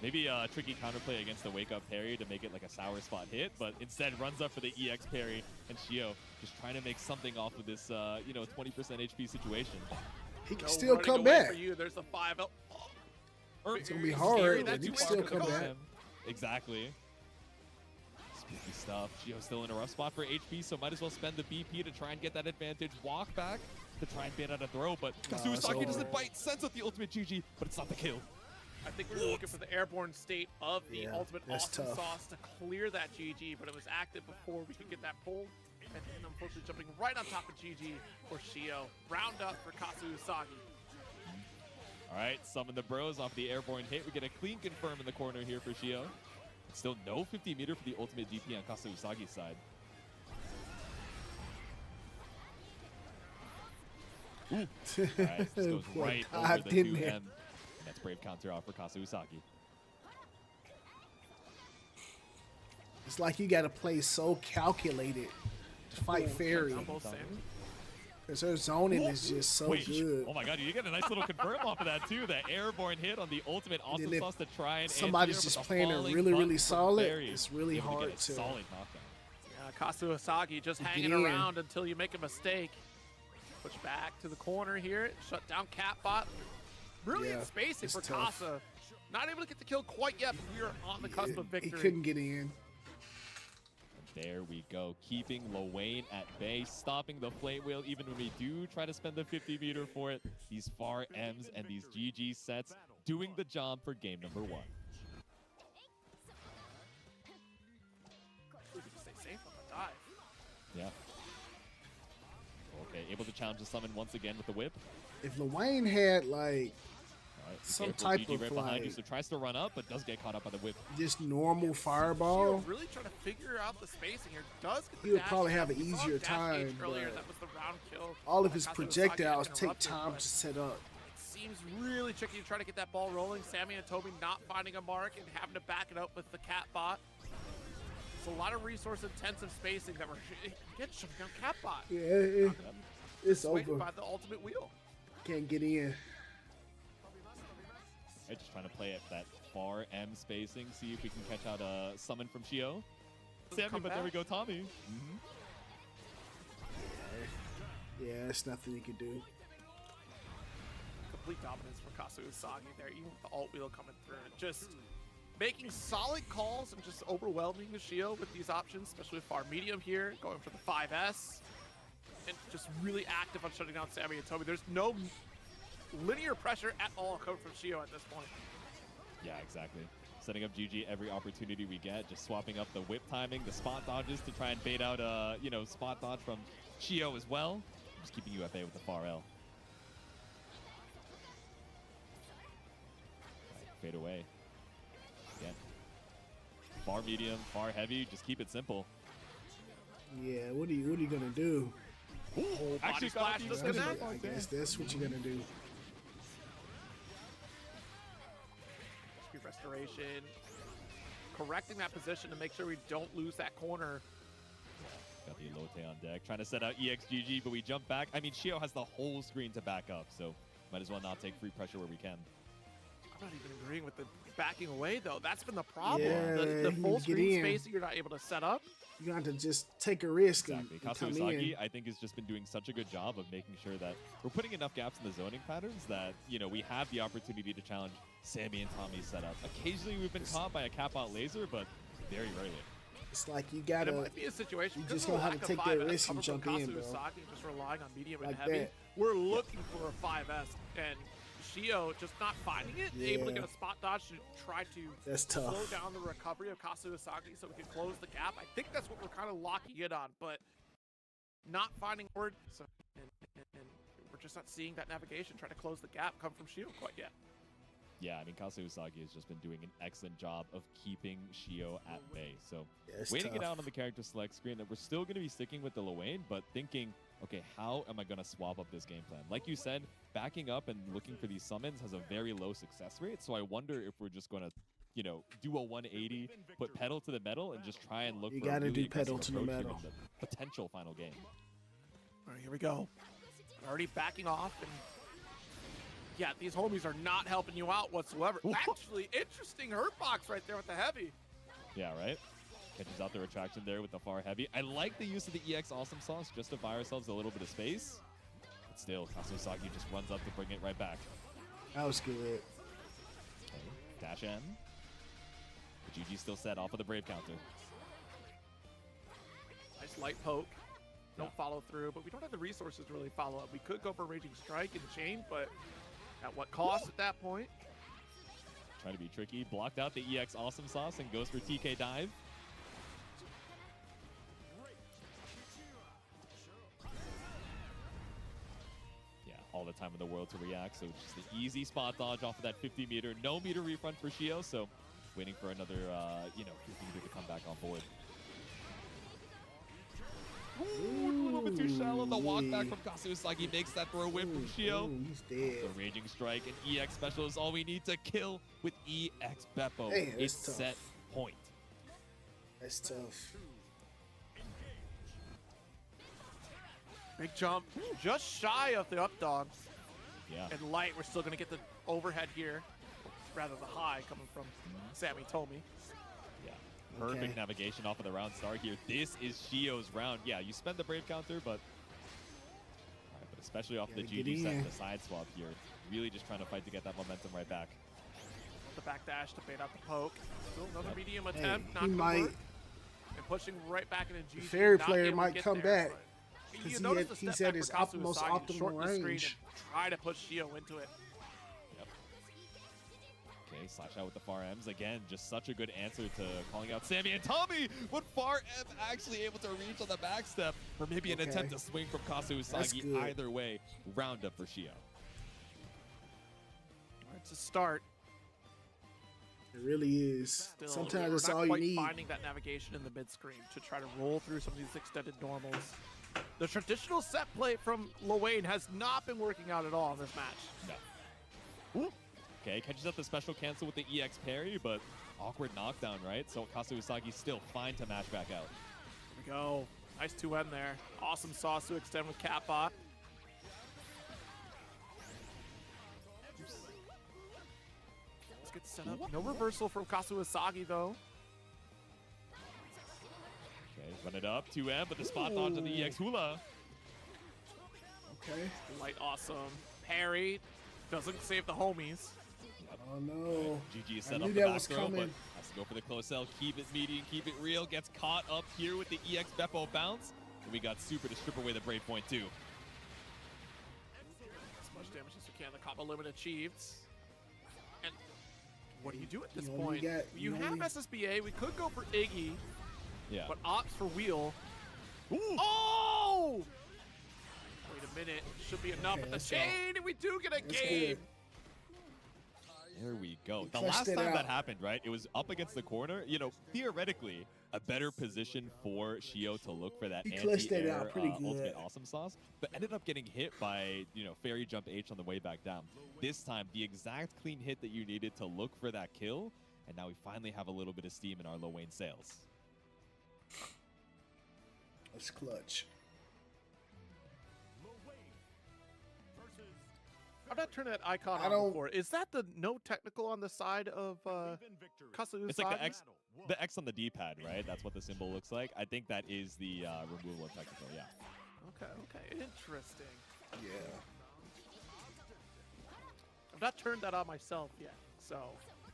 Maybe a tricky counterplay against the wake up parry to make it like a sour spot hit, but instead runs up for the EX parry, and Shio just trying to make something off of this, you know, 20% HP situation. He can No still running come away back. For you. There's the 5L. It's gonna be Scary, hard, that but he too can still much come to back. go. Exactly. Spooky stuff. Shio still in a rough spot for HP, so might as well spend the BP to try and get that advantage. Walk back to try and bait out a throw, but it's Usagi over. doesn't bite. Sends out the ultimate GG, but it's not the kill. I think we were looking for the airborne state of the Yeah, ultimate that's awesome tough. sauce to clear that GG, but it was active before we could get that pull. And then unfortunately jumping right on top of GG for Shio. Round up for Kasa Usagi. All right, summon the bros off the airborne hit. We get a clean confirm in the corner here for Shio. Still no 50 meter for the ultimate DP on Kasa Usagi's side. Ooh. All right, this goes Boy, right over dived the in 2M. there. That's brave counter off for Kasa Usagi. It's like you got to play so calculated to fight Fairy, Almost Sammy. because her zoning is just so Wait, good. oh my god, you get a nice little confirm off of that too. The airborne hit on the ultimate awesome then if sauce to try and somebody's anti-air, just but the playing her falling really, butt really from solid, Fairy it's really able to hard get a to- solid knockdown. Yeah, Kasa Usagi just Get hanging in. around until you make a mistake. Push back to the corner here. Shut down Catbot. Brilliant Yeah, spacing it's for tough. Kasa. Not able to get the kill quite yet, but we are on the cusp of He victory. couldn't get in. There we go. Keeping Lowain at bay, stopping the flame wheel even when we do try to spend the 50 meter for it. These far M's and these GG sets doing the job for game number 1. Stay safe on the dive. Yeah. Okay, able to challenge the summon once again with the whip. If Lowain had like All right, some careful, type GG of right behind you, like so tries to run up, but does get caught up by the whip. just normal fireball, Shio really trying to figure out the spacing here. Does get the he would dash probably down. have an We saw easier dash gauge time, earlier. but That was the round kill. all of his Kazusagi projectiles take interrupted, time but to set up. it seems really tricky to try to get that ball rolling. Sammy and Toby not finding a mark and having to back it up with the cat bot. It's a lot of resource-intensive spacing that we're getting shut down cat bot. Yeah, it's Waited over. by the ultimate wheel. Can't get in. Right, just trying to play at that far M spacing, see if we can catch out a summon from Shio. Sammy, Come but there we back. go, Tommy. Yeah, there's nothing you can do. Complete dominance for Kazusagi there, even with the alt wheel coming through. Just making solid calls and just overwhelming the Shio with these options, especially with far medium here, going for the 5S. And just really active on shutting down Sammy and Toby. There's no linear pressure at all coming from Shio at this point. Yeah, exactly. Setting up GG every opportunity we get, just swapping up the whip timing, the spot dodges to try and bait out spot dodge from Shio as well. Just keeping you at bay with the far L. Right, fade away. Again. Far medium, far heavy, just keep it simple. Yeah, what are you gonna do? Body Actually, splash got does the- connect. I guess that's what you're gonna do. Speed restoration. Correcting that position to make sure we don't lose that corner. Got the elote on deck, trying to set out EXGG, but we jump back. I mean, Shio has the whole screen to back up, so might as well not take free pressure where we can. I'm not even agreeing with the backing away, though. That's been the problem. Yeah, the you full need to get screen in. spacing you're not able to set up. You got to just take a risk Exactly. and come Kazusagi, in. I think, has just been doing such a good job of making sure that we're putting enough gaps in the zoning patterns that, we have the opportunity to challenge Sammy and Tommy's setup. Occasionally, we've been caught by a cap-out laser, but very rarely. It's like you And gotta. it might be a situation. you because just of the gonna have lack to of take that 5S risk and coming jump from in, bro. Kazusagi, just relying on medium and Like heavy. that. We're looking for a 5S, and Shio just not finding it. Able to Yeah. get a spot dodge to try to That's slow tough. down the recovery of Kazusagi so we can close the gap. I think that's what we're kind of locking it on, but not finding word. So, and we're just not seeing that navigation try to close the gap come from Shio quite yet. Yeah, I mean, Kazusagi has just been doing an excellent job of keeping Shio at bay. So Yeah, it's waiting it tough. out on the character select screen that we're still going to be sticking with the Lowain, but thinking, okay, how am I going to swap up this game plan? Like you said, backing up and looking for these summons has a very low success rate, so I wonder if we're just going to, do a 180, put pedal to the metal, and just try and look You for a gotta really do pedal aggressive to the approach here metal. in the potential final game. All right, here we go. Already backing off, and yeah, these homies are not helping you out whatsoever. Actually, interesting hurt box right there with the heavy. Yeah, right? Catches out the retraction there with the far heavy. I like the use of the EX Awesome Sauce just to buy ourselves a little bit of space. But still, Kazusagi just runs up to bring it right back. That was good. Okay, dash M. But GG still set off of the Brave counter. Nice light poke. Don't Yeah. follow through, but we don't have the resources to really follow up. We could go for Raging Strike and Chain, but at what cost at that point? Trying to be tricky. Blocked out the EX Awesome Sauce and goes for TK Dive. Yeah, all the time in the world to react. So just the easy spot dodge off of that 50 meter. No meter refund for Shio, so waiting for another, 50 meter to come back on board. Ooh, a little bit too shallow. The walk back from Kazusagi makes that throw away from Shio. Ooh, he's dead. The Raging Strike and EX Special is all we need to kill with EX Beppo. Man, that's It's tough. set point. That's tough. Big jump, just shy of the up dog. Yeah. And light, we're still gonna get the overhead here. Rather the high coming from Sammy Tomy. Yeah. Perfect Okay. navigation off of the round start here. This is Shio's round. Yeah, you spend the Brave counter, but but especially off the Gotta get GG set, in. the side swap here. Really just trying to fight to get that momentum right back. The back dash to bait out the poke. Still another Yep. medium Hey, attempt. Not he gonna might. work. And pushing right back into GG. The fairy not player able to might get come there, back, but 'cause you he notice had- the he's step at back his for Kazu most Usagi to optimal shorten the screen range. and try to push Shio into it. Okay, slash out with the far M's again. Just such a good answer to calling out Sammy and Tommy. Would far M actually able to reach on the back step, or maybe an Okay. attempt to swing from Kazu That's Usagi? good. Either way, round up for Shio. It's a start. It really is. Still, Sometimes we're that's not all you quite need. finding that navigation in the mid screen to try to roll through some of these extended normals. The traditional set play from Lil has not been working out at all in this match. No. Ooh. Okay, catches up the special cancel with the EX parry, but awkward knockdown, right? So Kazu Usagi's still fine to match back out. There we go. Nice 2N there. Awesome sauce to extend with Kappa. Let's get set up. No reversal from Kazu Usagi though. Okay, run it up, 2M, but the spot dodge on the EX hula. Okay. Light awesome. Parry. Doesn't save the homies. Oh no. GG I set knew up the that back was throw, but coming. has to go for the close L. Keep it median, keep it real. Gets caught up here with the EX Beppo bounce. And we got Super to strip away the Brave Point too. As much damage as we can. The combo limit achieved. And what do you do at this You only point? got- You you have only- SSBA. We could go for Iggy, Yeah. but opts for Wheel. Ooh. Oh! Wait a minute. Should be enough Okay, at the let's go. chain, and we do get a That's game. good. There we go. He The clutched last it time that out. happened, right? It was up against the corner. You know, theoretically, a better position for Shio to look for that He clutched it anti-air out pretty good. ultimate awesome sauce, but ended up getting hit by, you know, Fairy Jump H on the way back down. This time, the exact clean hit that you needed to look for that kill, and now we finally have a little bit of steam in our Lil Wayne sails. That's clutch. I've not turned that icon I on don't- before. Is that the no technical on the side of Kazu Usagi? It's like the X on the D-pad, right? That's what the symbol looks like. I think that is the removal of technical, yeah. Okay, interesting. Yeah. I've not turned that on myself yet, so.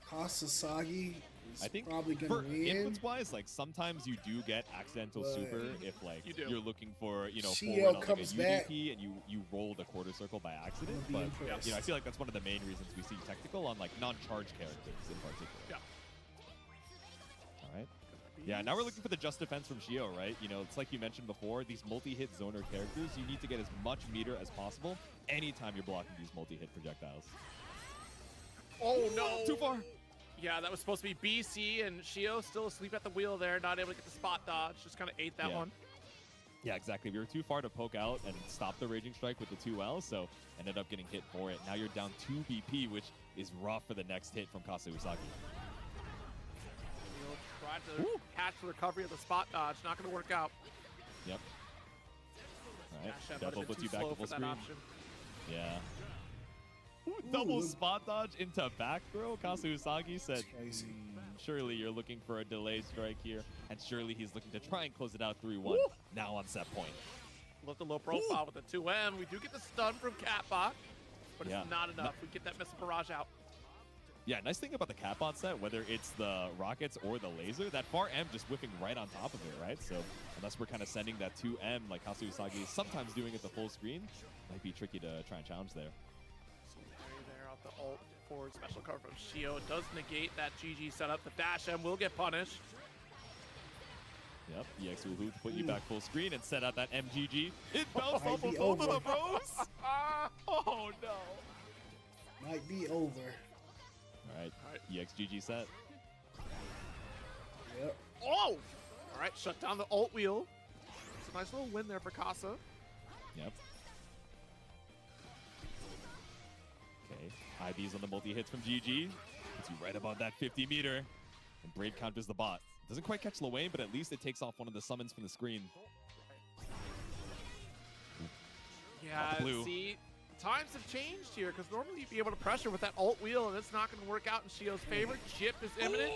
Kasasagi is I think probably for gonna win. inputs-wise, like sometimes you do get accidental But super if like You do. you're looking for, you know, CL forward on like a comes back. UDP and you roll the quarter circle by accident. I'll be But impressed. you know, I feel like that's one of the main reasons we see technical on like non-charged characters in particular. Yeah. All right. Yeah, now we're looking for the just defense from Shio, right? You know, it's like you mentioned before, these multi-hit zoner characters, you need to get as much meter as possible anytime you're blocking these multi-hit projectiles. Oh no! Too far. Yeah, that was supposed to be BC, and Shio still asleep at the wheel there, not able to get the spot dodge. Just kind of ate that Yeah. one. Yeah, exactly. We were too far to poke out and stop the Raging Strike with the 2L, so ended up getting hit for it. Now you're down 2 BP, which is rough for the next hit from Kazu Usagi. Shio tried to catch the recovery of the spot dodge. Not going to work out. Yep. All right. Dash out might have Devil been puts too you back slow to full for that screen. option. Yeah. Ooh, double Ooh. spot dodge into back throw. Kazu Usagi said, That's crazy. surely you're looking for a delay strike here, and surely he's looking to try and close it out 3-1. Now on set point. Look at low profile with the 2M. We do get the stun from Catbot, but Yeah. it's not enough. We get that missile barrage out. Yeah, nice thing about the Catbot set, whether it's the rockets or the laser, that far M just whipping right on top of it, right? So unless we're kind of sending that 2M like Kazu Usagi is sometimes doing at the full screen, might be tricky to try and challenge there. Some parry there off the ult forward special cover from Shio. It does negate that GG setup. The dash M will get punished. Yep, EX will put you back full screen and set out that MGG. It bounced Might off of be both of over. the bros. Oh no. Might be over. All right, EXGG set. Yep. Oh! All right, shut down the ult wheel. It's a nice little win there for Casa. Yep. Okay, IBs on the multi-hits from GG. Puts you right above that 50 meter. And Braid counters the bot. Doesn't quite catch Lil but at least it takes off one of the summons from the screen. Yeah, blue. see, times have changed here because normally you'd be able to pressure with that ult wheel, and it's not going to work out in Shio's favor. Chip is imminent.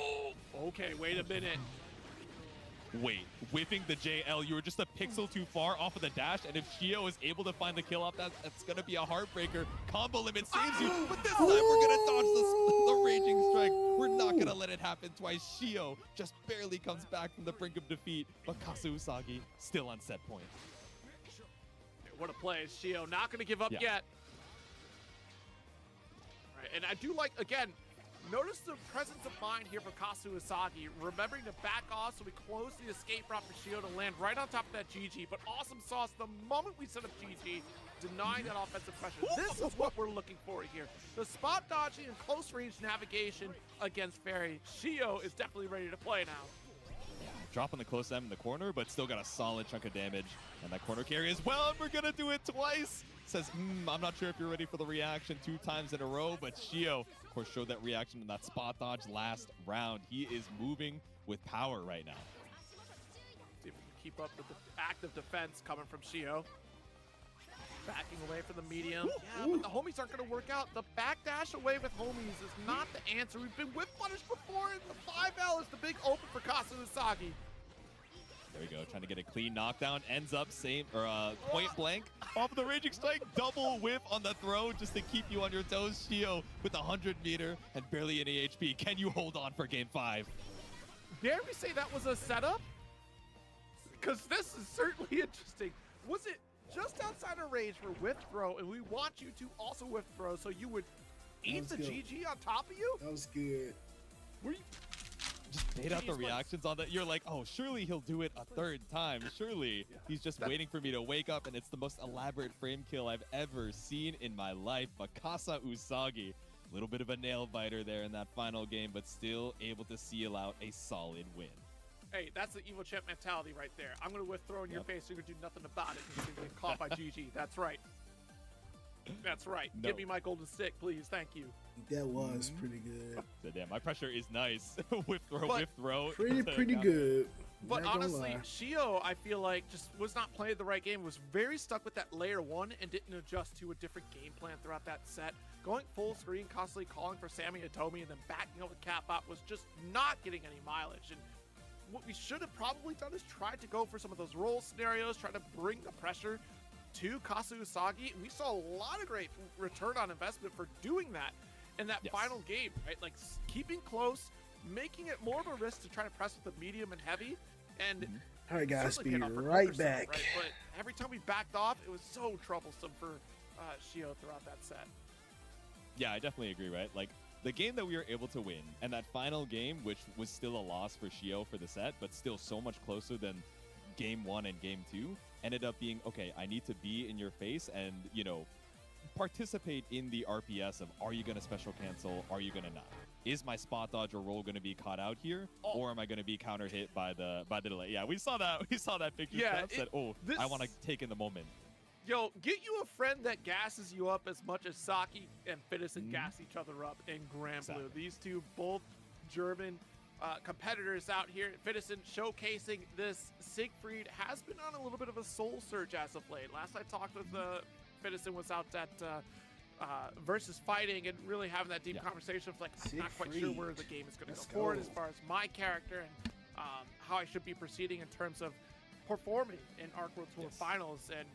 Okay, wait a minute. wait, whipping the JL, you were just a pixel too far off of the dash, and if Shio is able to find the kill off that, that's going to be a heartbreaker. Combo limit saves you, but this time we're going to dodge the Raging Strike. We're not going to let it happen twice. Shio just barely comes back from the brink of defeat, but Kazu Usagi still on set point. What a play. Shio not going to give up yet. Right, and I do like, again, notice the presence of mind here for Kazu Usagi, remembering to back off so we close the escape route for Shio to land right on top of that GG. But awesome sauce the moment we set up GG, denying that offensive pressure. This is what we're looking for here. The spot dodging and close range navigation against Fairy. Shio is definitely ready to play now. Dropping the close M in the corner, but still got a solid chunk of damage. And that corner carry as well, and we're gonna do it twice. Says, I'm not sure if you're ready for the reaction 2 times in a row, but Shio, of course, showed that reaction in that spot dodge last round. He is moving with power right now. See if we can keep up with the active defense coming from Shio. Backing away from the medium. Yeah, but the homies aren't going to work out. The backdash away with homies is not the answer. We've been whip punished before, and the 5L is the big open for Kazu Usagi. There we go, trying to get a clean knockdown. Ends up point blank off of the Raging Strike. Double whip on the throw just to keep you on your toes. Shio with 100 meter and barely any HP. Can you hold on for game 5? Dare we say that was a setup? Because this is certainly interesting. Was it just outside of range for whip throw, and we want you to also whip throw so you would eat the GG on top of you? That was good. Were you just bait out the reactions on that? You're like, oh, surely he'll do it a 3rd time. Surely he's just waiting for me to wake up, and it's the most elaborate frame kill I've ever seen in my life. But Kazu Usagi, a little bit of a nail biter there in that final game, but still able to seal out a solid win. Hey, that's the evil champ mentality right there. I'm going to whip throw in your face, so you're going to do nothing about it because you're going to get caught by GG. That's right. That's right. No. Give me my golden stick, please. Thank you. That was pretty good. So damn, my pressure is nice. Whip throw. Pretty good. But Not gonna honestly, lie. Shio, I feel like, just was not playing the right game, was very stuck with that layer 1 and didn't adjust to a different game plan throughout that set. Going full screen, constantly calling for Sammy Atomi and then backing up with Cap Out was just not getting any mileage. And what we should have probably done is tried to go for some of those roll scenarios, try to bring the pressure to Kazu Usagi. And we saw a lot of great return on investment for doing that in that final game, right? Like keeping close, making it more of a risk to try to press with the medium and heavy. And all right, guys, be right back. Right? But every time we backed off, it was so troublesome for Shio throughout that set. Yeah, I definitely agree, right? Like, the game that we were able to win, and that final game, which was still a loss for Shio for the set, but still so much closer than game 1 and game 2, ended up being, okay, I need to be in your face and, you know, participate in the RPS of, are you going to special cancel? Are you going to not? Is my spot dodge or roll going to be caught out here, or am I going to be counter hit by the delay? Yeah, we saw that. We saw that picture. Yeah, said, oh, I want to take in the moment. Yo, get you a friend that gasses you up as much as Saki and Fittison gas each other up in Gran Blue. These two, both German competitors out here. Fittison showcasing this. Siegfried has been on a little bit of a soul surge as of late. Last I talked with Fittison was out at versus fighting and really having that deep conversation of like, I'm not quite sure where the game is going to go forward as far as my character and how I should be proceeding in terms of performing in Arc World Tour Finals. And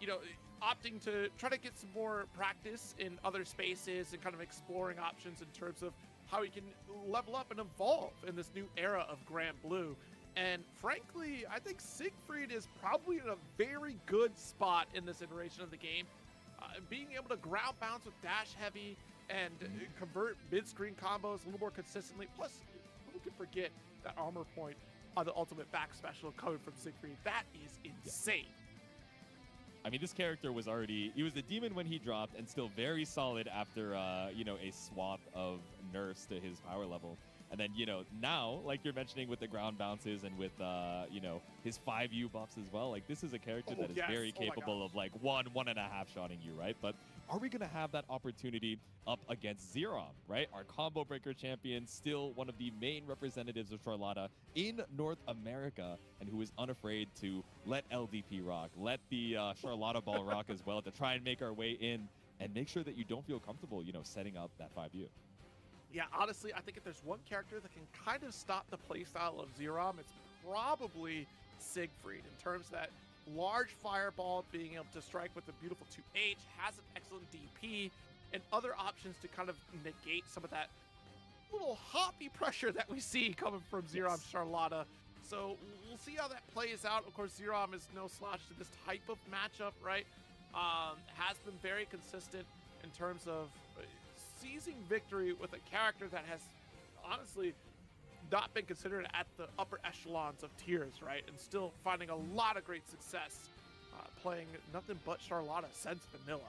you know, opting to try to get some more practice in other spaces and kind of exploring options in terms of how he can level up and evolve in this new era of Gran Blue. And frankly, I think Siegfried is probably in a very good spot in this iteration of the game. Being able to ground bounce with dash heavy and convert mid-screen combos a little more consistently. Plus, who can forget that armor point on the ultimate back special coming from Siegfried? That is insane. I mean, this character was he was the demon when he dropped and still very solid after, you know, a swap of nerfs to his power level. And then, you know, now, like you're mentioning with the ground bounces and with, you know, his 5U buffs as well, like this is a character that is very capable of like 1.5 shotting you, right? But are we going to have that opportunity up against Zerom, right? Our combo breaker champion, still one of the main representatives of Charlotta in North America, and who is unafraid to let LDP rock, let the Charlotta ball rock as well, to try and make our way in and make sure that you don't feel comfortable, you know, setting up that 5U. Yeah, honestly, I think if there's one character that can kind of stop the playstyle of Zerom, it's probably Siegfried in terms of that large fireball, being able to strike with a beautiful 2H, has an excellent DP, and other options to kind of negate some of that little hoppy pressure that we see coming from Zerom Charlotta. So we'll see how that plays out. Of course, Zerom is no slouch to this type of matchup, right? Has been very consistent in terms of seizing victory with a character that has honestly not been considered at the upper echelons of tiers, right? And still finding a lot of great success playing nothing but Charlotta since vanilla.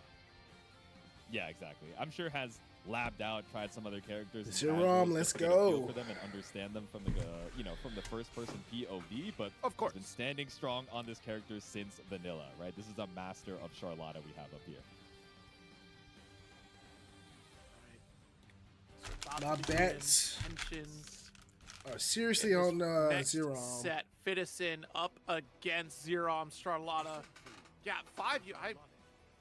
Yeah, exactly. I'm sure has labbed out, tried some other characters. Zerom, let's go. For them and understand them from the from the first-person POV, but of course has been standing strong on this character since vanilla, right? This is a master of Charlotta we have up here. My bets tensions are seriously on Zerom. Set Fitison up against Zerom Charlotta. Yeah, 5U.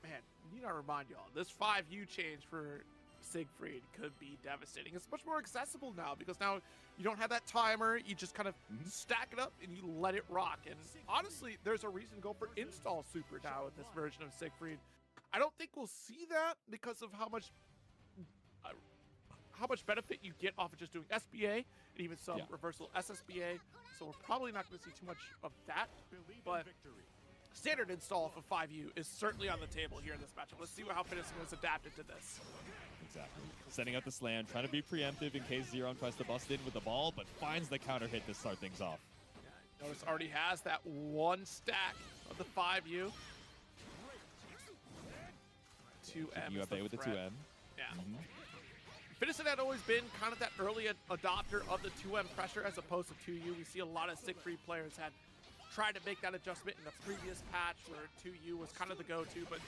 Man, need not remind y'all, this 5U change for Siegfried could be devastating. It's much more accessible now because now you don't have that timer. You just kind of stack it up and you let it rock. And honestly, there's a reason to go for install super now with this version of Siegfried. I don't think we'll see that because of how much benefit you get off of just doing SBA and even some reversal SSBA. So we're probably not going to see too much of that. But standard install for 5U is certainly on the table here in this matchup. Let's see how Fitison has adapted to this. Exactly. Setting up the slam, trying to be preemptive in case Zerom tries to bust in with the ball, but finds the counter hit to start things off. Yeah, notice already has that one stack of the 5U. 2M You up there with the 2M. Yeah. Fitison had always been kind of that early adopter of the 2M pressure as opposed to 2U. We see a lot of Siegfried players had tried to make that adjustment in the previous patch where 2U was kind of the go-to, but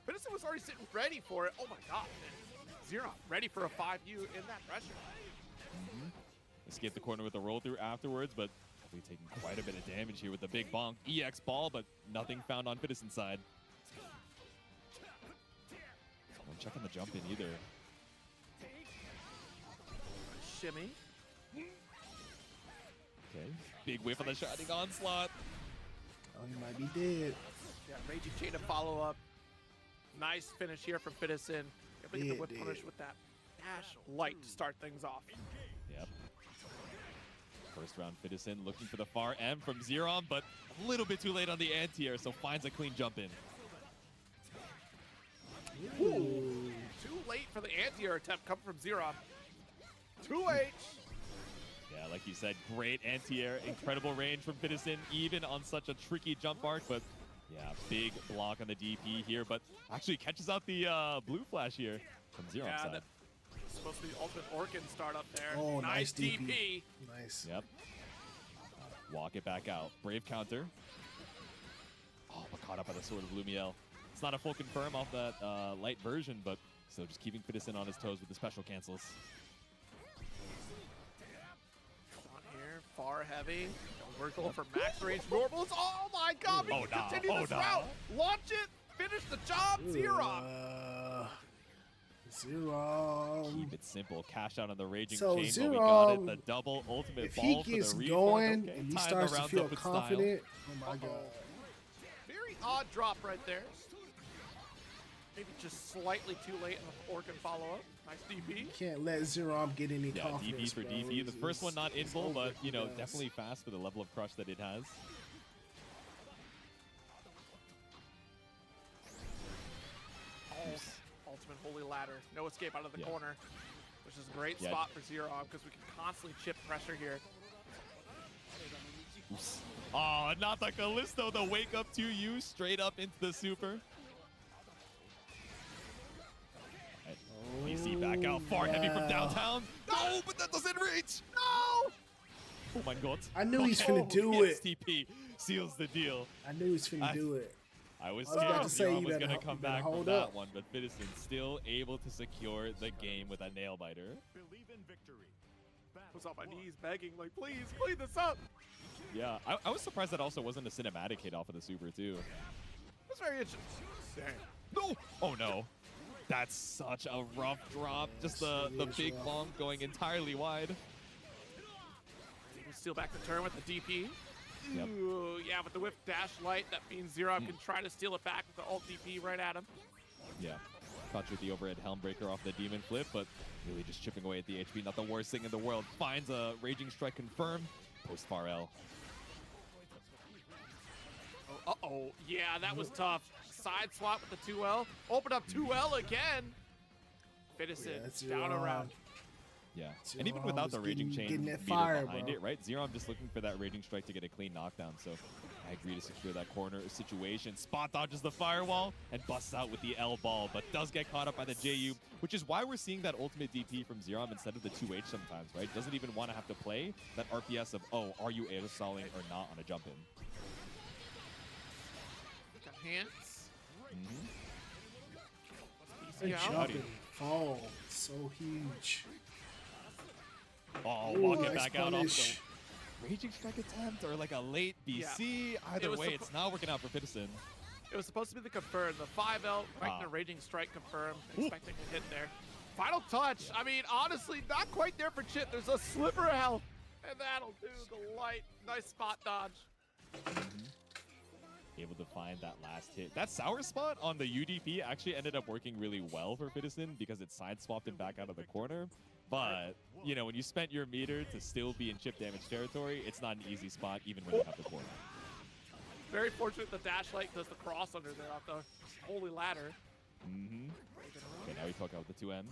Fitison was already sitting ready for it. Oh my god, Zerom ready for a 5U in that pressure. Escape the corner with a roll through afterwards, but definitely taking quite a bit of damage here with the big bonk. EX ball, but nothing found on Fitison's side. Not checking the jump in either. Shimmy. Okay, big whiff on the Shining Onslaught. Oh, he might be dead. Yeah, Raging Chain to follow up. Nice finish here from Fitison. Able to get the whip punish with that dash light to start things off. Yep. First round Fitison looking for the far M from Zerom, but a little bit too late on the anti-air, so finds a clean jump in. Ooh. Too late for the anti-air attempt coming from Zerom. 2H. Yeah, like you said, great anti-air, incredible range from Fitison, even on such a tricky jump arc, but yeah, big block on the DP here, but actually catches out the blue flash here from Zerom's side. That's supposed to be the ultimate Orkin start up there. Oh, nice DP. DP. Nice. Yep. Walk it back out. Brave counter. Oh, but caught up by the sword of Lumiel. It's not a full confirm off that light version, but still just keeping Fitison on his toes with the special cancels. Far heavy. We're going for max range normals. Oh my god, we can continue this route. Launch it, finish the job, Zerom. Zerom. Keep it simple. Cash out on the Raging So Chain, Zerom, but we got it. The double ultimate if ball he gets for the going okay, and he tying starts the to rounds feel up with confident, style. oh my god. Very odd drop right there. Maybe just slightly too late in the Orkin follow-up. Nice DP. Can't let Zerom get any Yeah, confidence, DP for bro. DP. The first one not in full, over but, for you know, us. definitely fast for the level of crush that it has. Ultimate Holy Ladder. No escape out of the Yeah. corner, which is a great Yeah. spot for Zerom because we can constantly chip pressure here. Oh, not the Callisto, the wake up to you straight up into the super. BC back out, far heavy from downtown. No, but that doesn't reach. No! Oh my god. I knew he's finna do it. TP seals the deal. I knew he was finna do it. I was I was about to say, Zerom you was better going to come back from hold that up. one, but Fitison still able to secure the game with a nail biter. Believe in victory. I was on my knees begging, like, please, clean this up. Yeah, I was surprised that also wasn't a cinematic hit off of the super too. That's very interesting. Dang. No! Oh no. That's such a rough drop. Just the big bomb going entirely wide. It was steal back the turn with the DP. Yep. Ooh, yeah, with the whiff dash light, that means Zero can try to steal it back with the ult DP right at him. Yeah. Caught you with the overhead Helmbreaker off the Demon Flip, but really just chipping away at the HP. Not the worst thing in the world. Finds a Raging Strike confirmed. Post far L. Oh, uh-oh. Yeah, that was tough. Side swap with the 2L. Open up 2L again. Fitison down around. Yeah, Zero and even without the was Raging getting Chain that meter fire, behind bro. it, right? Zero, I'm just looking for that Raging Strike to get a clean knockdown, so I agree to secure that corner situation. Spot dodges the firewall and busts out with the L ball, but does get caught up by the JU, which is why we're seeing that ultimate DP from Zero instead of the 2H sometimes, right? Doesn't even want to have to play that RPS of, oh, are you aerosoling or not on a jump in? Got hands. That Yeah. jumping fall, so huge. Oh, Ooh, walking nice back out off punish. the Raging Strike attempt or like a late BC. It Either was way, suppo- it's not working out for Fitison. It was supposed to be the confirm. The 5L, right Ah. the Raging Strike confirm. Expecting a hit there. Final touch. I mean, honestly, not quite there for Chit. There's a sliver of health. And that'll do the light. Nice spot dodge. Able to find that last hit. That sour spot on the UDP actually ended up working really well for Fitison because it side swapped him back out of the corner. But, you know, when you spent your meter to still be in chip damage territory, it's not an easy spot even when you have the corner. Very fortunate the dash light does the cross under there off the holy ladder. Okay, now we poke out with the 2M.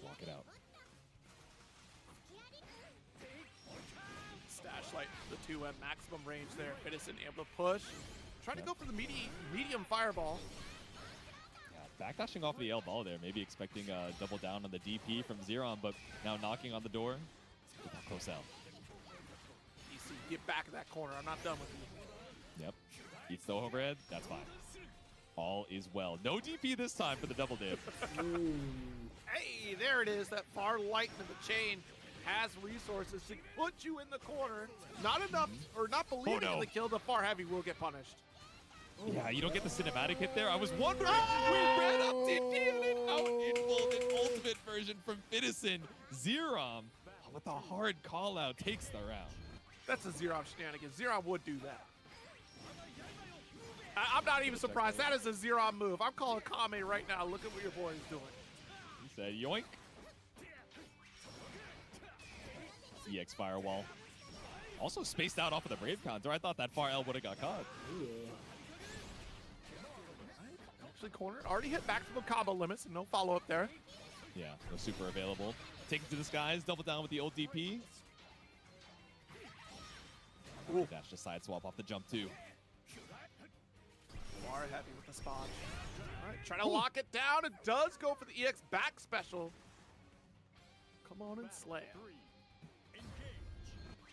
Walk it out. Dash light, the 2M maximum range there. Fitison able to push. Trying to go for the medium fireball. Yeah, backdashing off the L ball there, maybe expecting a double down on the DP from Zeron, but now knocking on the door with that close L. EC, get back in that corner. I'm not done with you. Yep. Eats the overhead. That's fine. All is well. No DP this time for the double dip. Hey, there it is. That far light in the chain has resources to put you in the corner. Not enough, or not believing in the kill, the far heavy will get punished. Yeah, you don't get the cinematic hit there. I was wondering. We ran up to deal it out in full. The ultimate version from Fitison. Zerom, with a hard call out, takes the round. That's a Zerom shenanigan. Zerom would do that. I'm not even surprised. That is a Zerom move. I'm calling Kame right now. Look at what your boy is doing. He said, yoink. EX Firewall. Also spaced out off of the Brave counter. I thought that far L would have got caught. Actually cornered. Already hit back to the combo limits and no follow-up there. Yeah, no super available. Taken to the skies, double down with the old DP. Ooh. Dash to side swap off the jump too. Far heavy with the spot. All right, trying to lock it down. It does go for the EX back special. Come on and slay.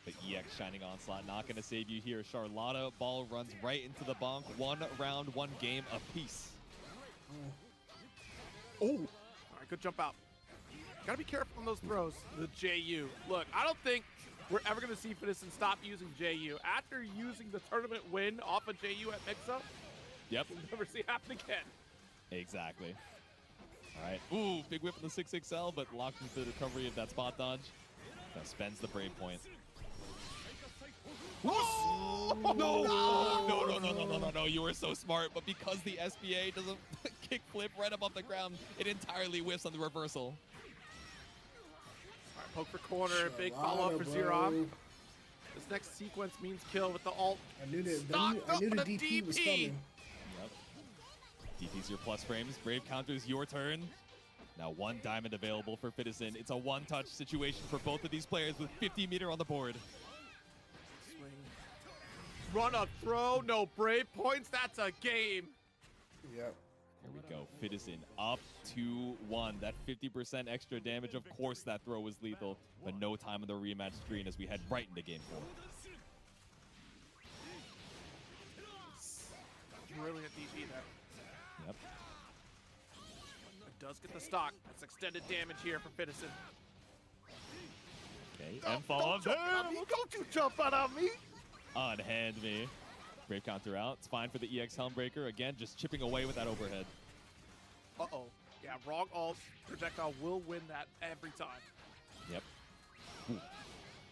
The EX Shining Onslaught not going to save you here. Charlotta ball runs right into the bonk. 1 round, 1 game apiece. Oh! All right, good jump out. Gotta be careful on those throws. The JU. Look, I don't think we're ever going to see Fitison stop using JU. After using the tournament win off of JU at Mix-Up, Yep. we'll never see it happen again. Exactly. All right. Ooh, big whip on the 6XL, but locked into the recovery of that spot dodge. That spends the Brave point. Oh! No, you were so smart, but because the SBA doesn't kick flip right above the ground, it entirely whiffs on the reversal. All right, poke for corner, big follow-up for Zerom. This next sequence means kill with the ult. I knew that. Stocked I knew up the with a DP was DP. coming. Yep. DP's your plus frames. Brave counters your turn. Now 1 diamond available for Fitison. It's a one-touch situation for both of these players with 50 meter on the board. Swing. Run up throw, no Brave points. That's a game. Yep. Here we go. Fitison up 2-1. That 50% extra damage. Of course, that throw was lethal, but no time on the rematch screen as we head right into game 4. Brilliant DP there. Yep. It does get the stock. That's extended damage here for Fitison. Okay, and follow up there. Don't you jump out on me. Unhand me. Brave counter out. It's fine for the EX Helmbreaker. Again, just chipping away with that overhead. Uh-oh. Yeah, wrong ult. Projectile will win that every time. Yep. Ooh.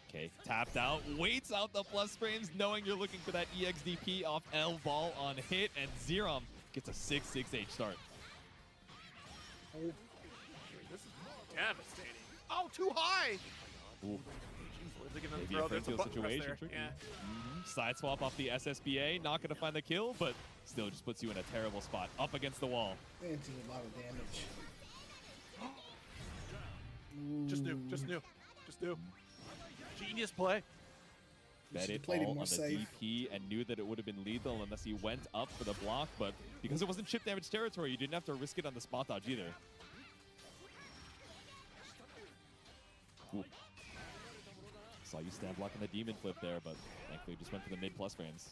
Okay, tapped out, waits out the plus frames, knowing you're looking for that EXDP off L ball on hit, and Zerom gets a 6-6-8 start. Oh, this is devastating. Oh, too high. Ooh. Maybe Maybe throw. a There's a Frenfield button press situation. there. Tricky. Yeah. Side swap off the SSBA, not going to find the kill, but still just puts you in a terrible spot, up against the wall. They did a lot of damage. Just knew. Just knew. Just knew. Genius play. You Bet should've it played it all more on the safe. DP and knew that it would have been lethal unless he went up for the block, but because it wasn't chip damage territory, you didn't have to risk it on the spot dodge either. Ooh. Saw you stand blocking the demon flip there, but thankfully just went for the mid plus frames.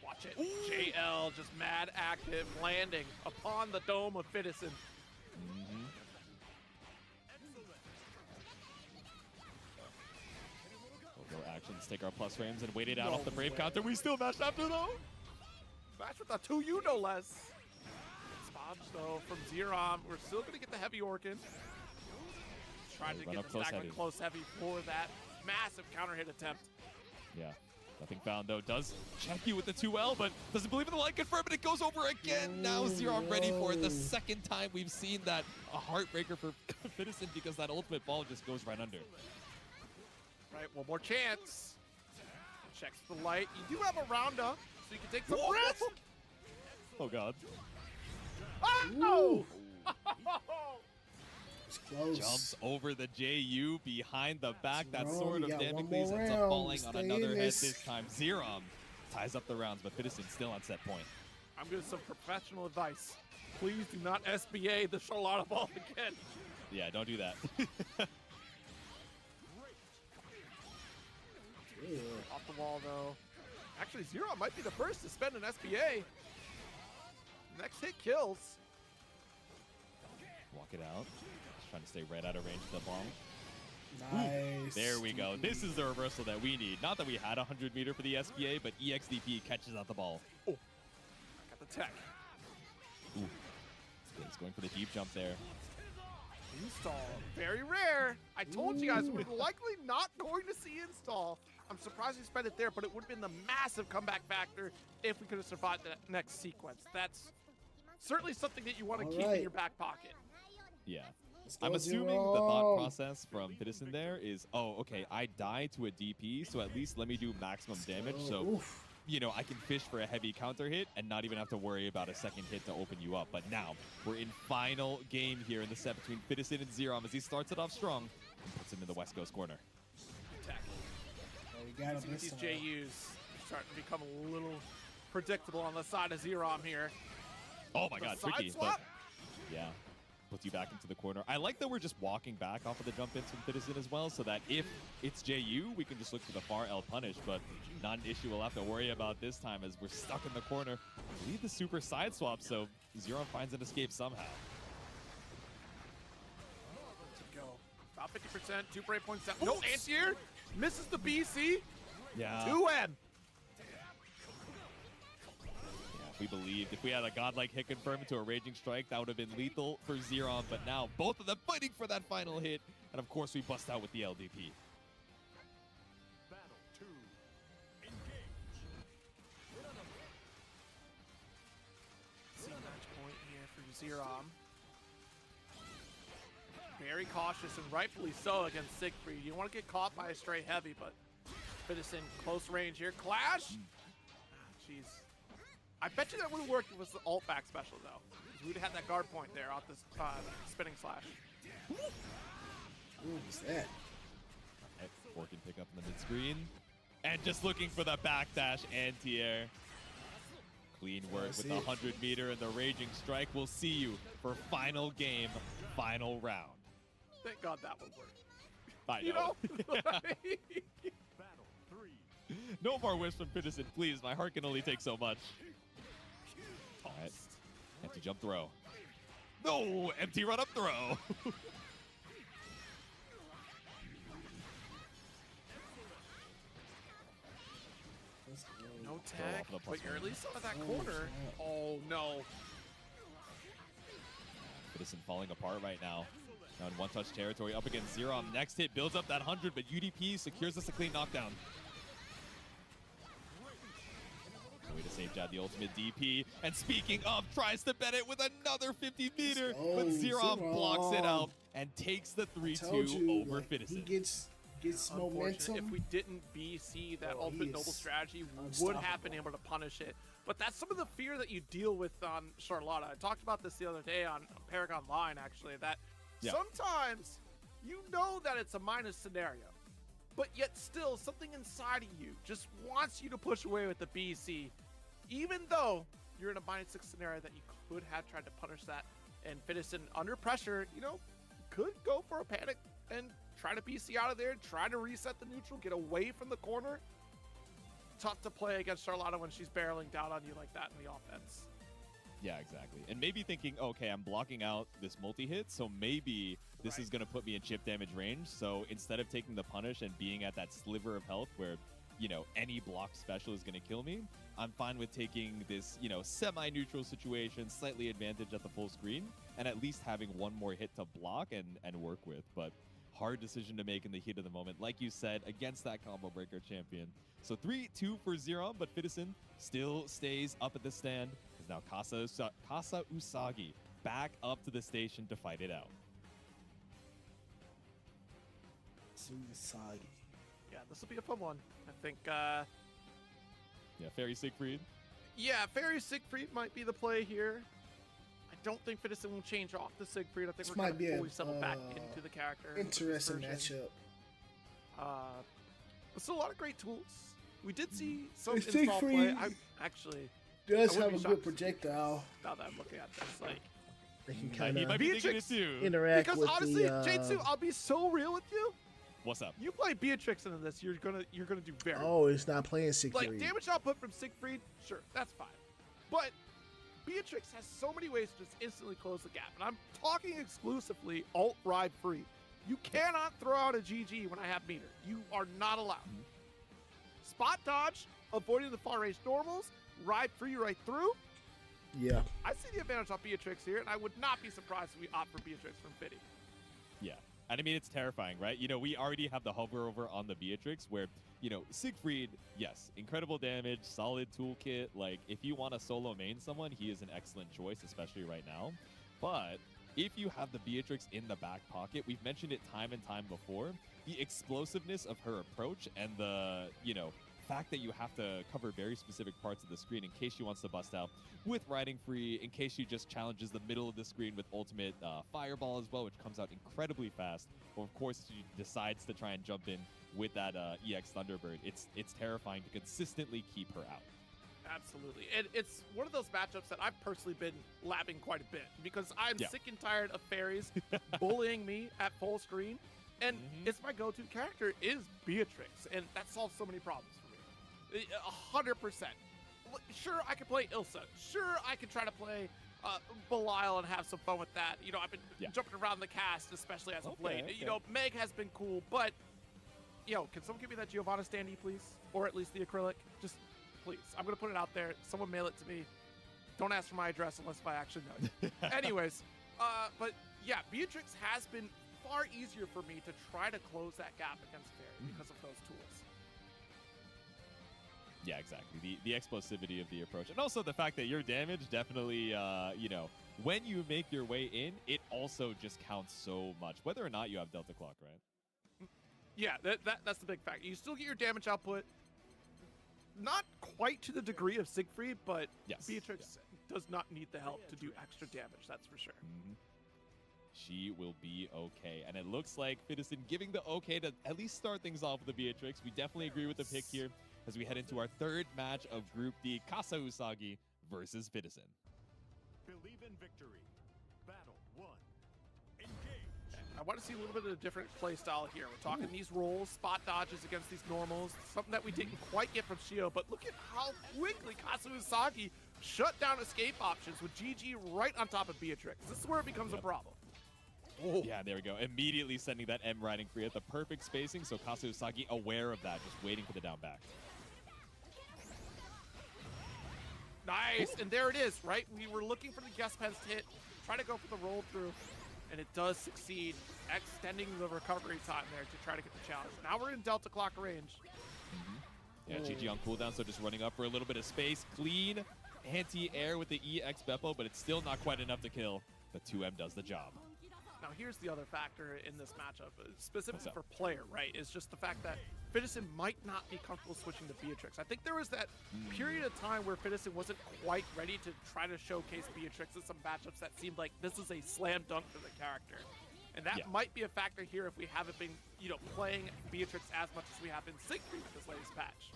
Watch it. JL just mad active, landing upon the dome of Fitison. We'll go actions, take our plus frames, and wait it out off the brave counter. We still matched after though. Match with a 2U no less. Spodge though from Zerom. We're still gonna get the heavy Orkin. Trying to Run get up the close stack heavy. with close heavy for that massive counter hit attempt. Yeah. Nothing found though. Does check you with the 2L, but doesn't believe in the light confirm, and it goes over again. Now Zerom ready for it. The second time we've seen that a heartbreaker for Fitison because that ultimate ball just goes right under. Right, one more chance. Checks the light. You do have a roundup, so you can take some Whoa. risk. Oh god. Ah, no! It's close. Jumps over the JU behind the back. That Zerom, sword you of got one Damocles more ends up round. falling on Stay in another head this. this time. Zerom ties up the rounds, but Fitison still on set point. I'm giving some professional advice. Please do not SBA the Charlotta ball again. Yeah, don't do that. Yeah. Off the wall though. Actually, Zerom might be the first to spend an SBA. Next hit kills. Walk it out. Just trying to stay right out of range of the bomb. Nice. There we go. This is the reversal that we need. Not that we had 100 meter for the SBA, but EXDP catches out the ball. Got the tech. Ooh. He's going for the deep jump there. Install. Very rare. I told you guys we're likely not going to see install. I'm surprised he spent it there, but it would have been the massive comeback factor if we could have survived that next sequence. That's certainly something that you want to keep in your back pocket. Yeah. Let's go, I'm assuming the Zerom. thought process from Fitison there is, oh, okay, I die to a DP, so at least let me do maximum damage. So, Oof. you know, I can fish for a heavy counter hit and not even have to worry about a second hit to open you up. But now, we're in final game here in the set between Fitison and Zerom as he starts it off strong and puts him in the West Coast corner. Tech. Oh, we got him These this time. JUs starting to become a little predictable on the side of Zerom here. Oh my The god, side tricky. swap? But yeah, puts you back into the corner. I like that we're just walking back off of the jump ins from Fitison as well, so that if it's JU, we can just look for the far L punish, but not an issue we'll have to worry about this time as we're stuck in the corner. I believe the super side swap, so Zerom finds an escape somehow. To go. About 50%, 2 break points down. No anti-air. Misses the BC. Yeah. 2N. Yeah, if we believed, if we had a godlike hit confirm into a Raging Strike, that would have been lethal for Zerom, but now both of them fighting for that final hit, and of course we bust out with the LDP. Battle 2. Engage. See match point here for Zerom. Very cautious and rightfully so against Siegfried. You don't want to get caught by a stray heavy, but Fitison close range here. Clash! Jeez. I bet you that would have worked if it was the ult back special though. Because we'd have had that guard point there off this spinning slash. Ooh, what's that? Four can pick up in the mid screen. And just looking for the backdash anti-air. Clean work with the 100 meter and the Raging Strike. We'll see you for final game, final round. Thank God that would work. I know. You know? Battle 3. No more wish from Fitison, please. My heart can only take so much. All right. Empty jump throw. No! Empty run up throw. Let's go. No off tech, the plus but you're at one. least out of that Oh, corner. snap. Oh no. Citizen falling apart right now. Now in one-touch territory up against Zero. Next hit builds up that 100, but UDP secures us a clean knockdown. Way to save Jad the ultimate DP. And speaking of, tries to bet it with another 50-meter, but Zero blocks it out and takes the 3-2 over Citizen. He gets momentum. If we didn't BC that ultimate noble strategy, we would have been able to punish it. But that's some of the fear that you deal with on Charlotta. I talked about this the other day on Paragon Line, actually, that sometimes you know that it's a minus scenario, but yet still something inside of you just wants you to push away with the BC, even though you're in a -6 scenario that you could have tried to punish that. And Fitison, under pressure, you know, could go for a panic and try to BC out of there, try to reset the neutral, get away from the corner. Tough to play against Charlotta when she's barreling down on you like that in the offense. Yeah, exactly. And maybe thinking, okay, I'm blocking out this multi-hit, so maybe this is going to put me in chip damage range. So instead of taking the punish and being at that sliver of health where, you know, any block special is going to kill me, I'm fine with taking this, you know, semi-neutral situation, slightly advantage at the full screen, and at least having one more hit to block and work with. But hard decision to make in the heat of the moment, like you said, against that combo breaker champion. So 3-2 for Zero, but Fitison still stays up at the stand. Is now Kasa Usagi back up to the station to fight it out. Usagi. Yeah, this will be a fun one. I think, yeah, Fairy Siegfried. Yeah, Fairy Siegfried might be the play here. I don't think Fitison will change off the Siegfried. I think This we're might going to be fully a settle back into the character. interesting version. matchup. But still a lot of great tools. We did see some The install play. Siegfried I actually Does I wouldn't have be a shocked good to see projectile. now that I'm looking at this, like, They can He kind might of be thinking it Beatrix too. interact because with honestly, the. Jade-Su, I'll be so real with you. What's up? You play Beatrix into this, you're gonna do very well. Oh, it's not playing Siegfried. Like, damage output from Siegfried, sure, that's fine. But Beatrix has so many ways to just instantly close the gap. And I'm talking exclusively alt ride free. You cannot throw out a GG when I have meter. You are not allowed. Spot dodge, avoiding the far range normals, ride free right through. Yeah. I see the advantage on Beatrix here, and I would not be surprised if we opt for Beatrix from Fitty. Yeah. And I mean, it's terrifying, right? You know, we already have the hover over on the Beatrix where, you know, Siegfried, yes, incredible damage, solid toolkit. Like, if you want to solo main someone, he is an excellent choice, especially right now. But if you have the Beatrix in the back pocket, we've mentioned it time and time before, the explosiveness of her approach and the, you know, fact that you have to cover very specific parts of the screen in case she wants to bust out with riding free, in case she just challenges the middle of the screen with ultimate fireball as well, which comes out incredibly fast. Or of course, she decides to try and jump in with that EX Thunderbird. It's terrifying to consistently keep her out. Absolutely. And it's one of those matchups that I've personally been lapping quite a bit because I'm sick and tired of fairies bullying me at full screen. And it's my go-to character is Beatrix, and that solves so many problems for me. 100%. Sure, I could play Ilsa. Sure, I could try to play Belial and have some fun with that. You know, I've been jumping around the cast, especially as of late. You know, Meg has been cool, but, yo, can someone give me that Giovanna standee, please? Or at least the acrylic? Just, please. I'm going to put it out there. Someone mail it to me. Don't ask for my address unless I actually know it. Anyways, but yeah, Beatrix has been far easier for me to try to close that gap against Fairy because of those tools. Yeah, exactly. The explosivity of the approach. And also the fact that your damage definitely, you know, when you make your way in, it also just counts so much, whether or not you have Delta Clock, right? Yeah, that's the big fact. You still get your damage output, not quite to the degree of Siegfried, but Beatrix does not need the help to do extra damage, that's for sure. She will be okay. And it looks like Fitison giving the okay to at least start things off with the Beatrix. We definitely agree with the pick here as we head into our third match of Group D, Kasa Usagi versus Fitison. Believe in victory. Battle 1. Engage. I want to see a little bit of a different play style here. We're talking these rolls, spot dodges against these normals, something that we didn't quite get from Shio, but look at how quickly Kasa Usagi shut down escape options with GG right on top of Beatrix. This is where it becomes a problem. Yeah, there we go. Immediately sending that M riding free at the perfect spacing, so Kasa Usagi aware of that, just waiting for the down back. Nice, and there it is, right? We were looking for the guest pens to hit. try to go for the roll through, and it does succeed, extending the recovery time there to try to get the challenge. Now we're in Delta Clock range. Yeah, GG on cooldown, so just running up for a little bit of space. Clean anti-air with the EX Beppo, but it's still not quite enough to kill. But 2M does the job. Now here's the other factor in this matchup, specifically What's for player, right, is just the fact that Fiddison might not be comfortable switching to Beatrix. I think there was that period of time where Fiddison wasn't quite ready to try to showcase Beatrix in some matchups that seemed like this is a slam dunk for the character. And that might be a factor here if we haven't been, playing Beatrix as much as we have in Siegfried with this latest patch.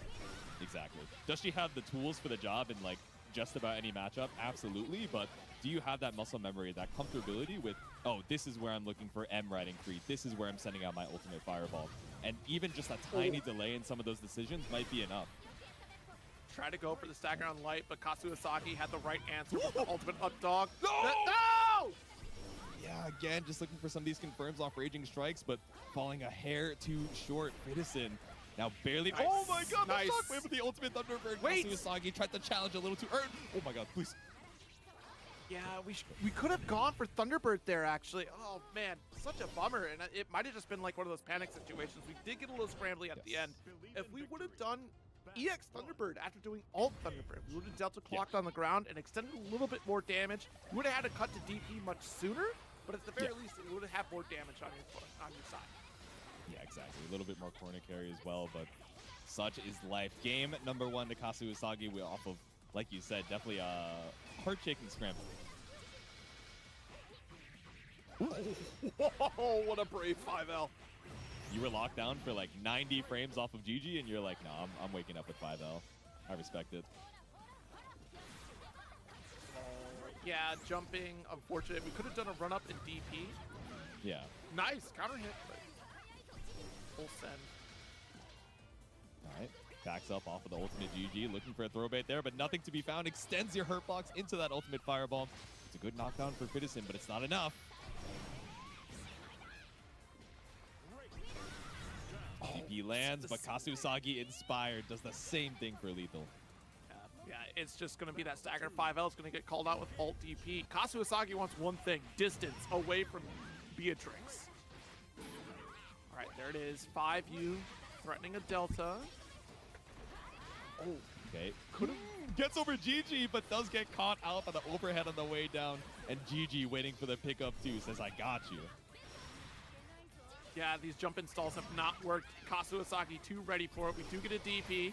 Exactly. Does she have the tools for the job in like just about any matchup? Absolutely, but do you have that muscle memory, that comfortability with, oh, this is where I'm looking for M riding free, this is where I'm sending out my ultimate fireball, and even just a tiny delay in some of those decisions might be enough. Try to go for the stagger on light, but Kazuasaki had the right answer with the ultimate up dog. No! No! Yeah, again, just looking for some of these confirms off Raging Strikes, but falling a hair too short. Fiddison now barely. Nice. Oh my god, Nice. the shockwave with the ultimate Thunderbird. Wait! Kazuasagi tried to challenge a little too early. Oh my god, please. Yeah, we could have gone for Thunderbird there, actually. Oh, man, such a bummer. And it might have just been like one of those panic situations. We did get a little scrambly at the end. If we would have done EX Thunderbird after doing alt Thunderbird, we would have Delta clocked on the ground and extended a little bit more damage. You would have had to cut to DP much sooner, but at the very least, it would have had more damage on your side. Yeah, exactly. A little bit more corner carry as well, but such is life. Game number 1 to Kazuasagi. We're off of, like you said, definitely a heart-shaking scramble. Whoa, what a brave 5L. You were locked down for like 90 frames off of GG, and you're like, no, I'm waking up with 5L. I respect it. Yeah, jumping, unfortunate. We could have done a run-up in DP. Yeah. Nice, counter hit, but full send. All right. Backs up off of the ultimate GG, looking for a throw bait there, but nothing to be found. Extends your hurt box into that ultimate fireball. It's a good knockdown for Fiddison, but it's not enough. DP lands, but Kazuasagi inspired does the same thing for lethal. Yeah, it's just going to be that stagger 5L. It's going to get called out with alt DP. Kazuasagi wants one thing, distance away from Beatrix. All right, there it is. 5U threatening a Delta. Oh, Okay, gets over GG, but does get caught out by the overhead on the way down. And GG waiting for the pickup too, says, I got you. yeah, these jump installs have not worked. Kazuasagi too ready for it. We do get a DP.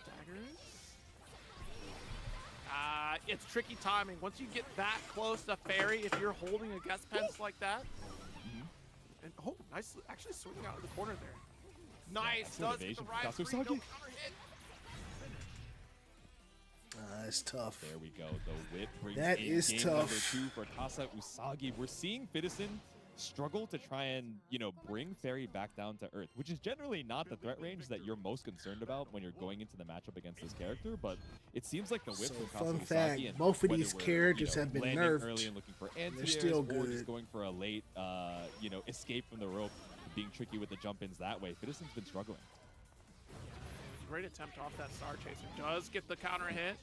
Staggers. It's tricky timing. Once you get that close to Fairy, if you're holding a guest pence like that. And oh, nice, actually swinging out of the corner there. Nice, does get the rise free, no counter hit. It's tough. There we go. The whip brings That in is game tough. number 2 for Kazuasagi. We're seeing Fiddison struggle to try and, bring Fairy back down to earth, which is generally not the threat range that you're most concerned about when you're going into the matchup against this character, but it seems like the whip So, from fun Kazuasagi, fact, and both of whether these we're, characters have been landing nerfed. early and looking for They're anti-airs, still or good. just going for a late, escape from the rope, being tricky with the jump-ins that way. Fiddison's been struggling. Great attempt off that Star Chaser. Does get the counter hit.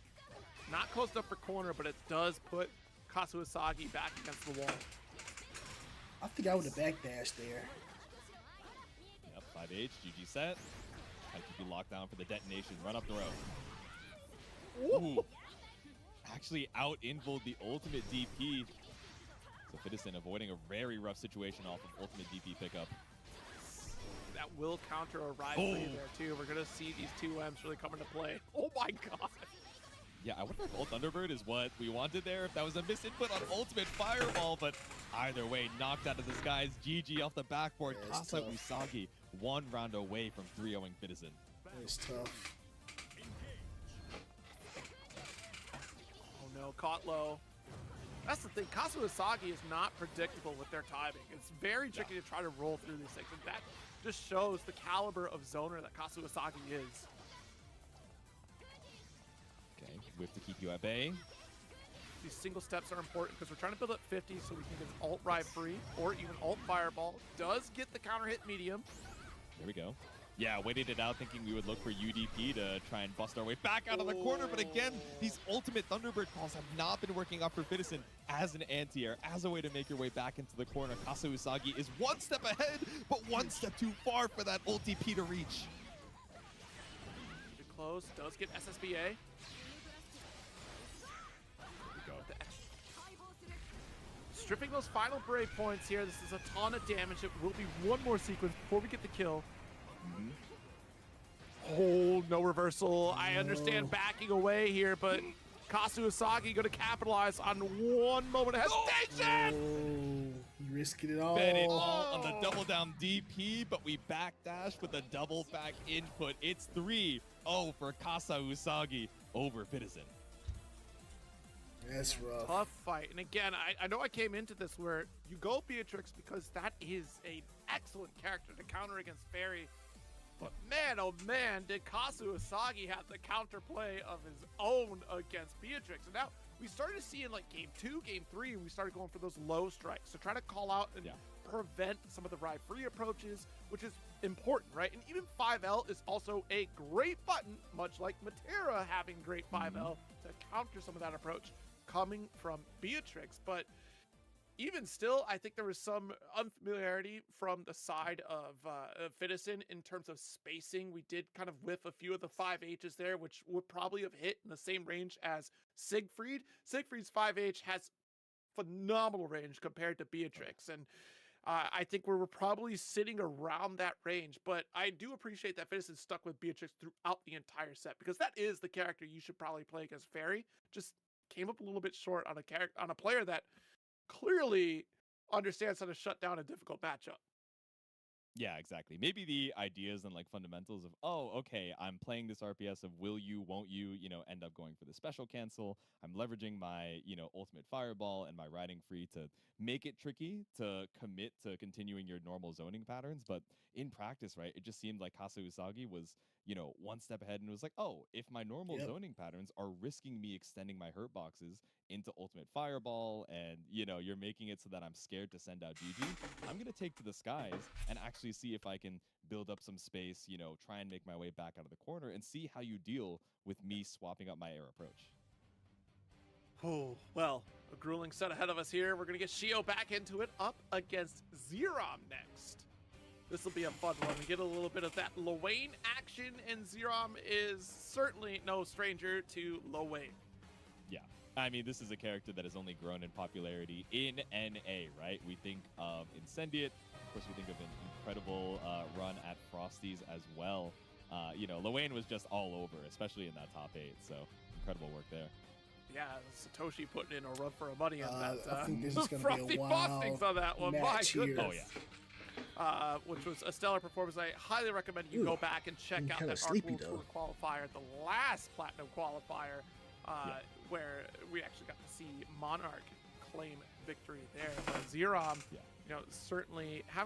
Not close enough for corner, but it does put Kazuasagi back against the wall. I think I would have backdashed there. Yep, 5H, GG set. Try to keep you locked down for the detonation. Run up the road. Ooh. Actually out-involved the ultimate DP. So Fiddison avoiding a very rough situation off of ultimate DP pickup. That will counter a ride for you there, too. We're going to see these 2Ms really come into play. Oh, my God. Yeah, I wonder if Ult Thunderbird is what we wanted there, if that was a misinput on Ultimate Fireball, but either way, knocked out of the skies. GG off the backboard. Yeah, it's Kasa tough. Usagi, 1 round away from 3-0ing Fiddison. It's tough. Oh, no. Caught low. That's the thing. Kazuasagi is not predictable with their timing. It's very tricky to try to roll through these things, and that just shows the caliber of zoner that Kazuasagi is. Okay, whip to keep you at bay. These single steps are important because we're trying to build up 50 so we can get an alt ride free or even alt fireball. Does get the counter hit medium. There we go. Yeah, waited it out thinking we would look for UDP to try and bust our way back out of the corner. But again, these ultimate Thunderbird calls have not been working out for Fitison as an anti-air, as a way to make your way back into the corner. Kasa Usagi is one step ahead, but one step too far for that ulti-P to reach. Too close, does get SSBA. Stripping those final break points here. This is a ton of damage. It will be one more sequence before we get the kill. Oh, no reversal. I understand backing away here, but Kasu Usagi going to capitalize on one moment of hesitation. Oh, you risking it all. Bet it all on the double down DP, but we backdash with a double back input. It's 3-0 for Kasa Usagi over Fitison. That's rough. Tough fight. And again, I know I came into this where you go Beatrix because that is an excellent character to counter against Fairy. But man, oh man, did Kasu Usagi have the counterplay of his own against Beatrix. And now we started to see in like game 2, game 3, we started going for those low strikes. So try to call out and prevent some of the ride free approaches, which is important, right? And even 5L is also a great button, much like Matera having great 5L to counter some of that approach coming from Beatrix. But even still, I think there was some unfamiliarity from the side of Fitison in terms of spacing. We did kind of whiff a few of the 5Hs there, which would probably have hit in the same range as Siegfried. Siegfried's 5H has phenomenal range compared to Beatrix, and I think we're probably sitting around that range. But I do appreciate that Fitison stuck with Beatrix throughout the entire set, because that is the character you should probably play against Fairy. Just came up a little bit short on a player that clearly understands how to shut down a difficult matchup. Yeah, exactly. Maybe the ideas and like fundamentals of, oh, okay, I'm playing this RPS of will you, won't you, end up going for the special cancel. I'm leveraging my, ultimate fireball and my riding free to make it tricky to commit to continuing your normal zoning patterns. But in practice, right, it just seemed like Kasa Usagi was, one step ahead and was like, oh, if my normal zoning patterns are risking me extending my hurt boxes into ultimate fireball and, you're making it so that I'm scared to send out GG, I'm going to take to the skies and actually see if I can build up some space, try and make my way back out of the corner and see how you deal with me swapping up my air approach. Oh, well, a grueling set ahead of us here. We're going to get Shio back into it up against Zerom next. This will be a fun one. We get a little bit of that Lowain action, and Zerom is certainly no stranger to Lowain. Yeah. I mean, this is a character that has only grown in popularity in NA, right? We think of Incendiate. Of course, we think of an incredible run at Frosties as well. Lowain was just all over, especially in that top 8. So incredible work there. Yeah, Satoshi putting in a run for a money on that. I think this is going to Frosty be a wild Postings on that one. My match goodness. here. Oh, yeah. Which was a stellar performance. I highly recommend you go back and check out that Arc World Tour qualifier, the last Platinum qualifier, where we actually got to see Monarch claim victory there. But Zerom, certainly having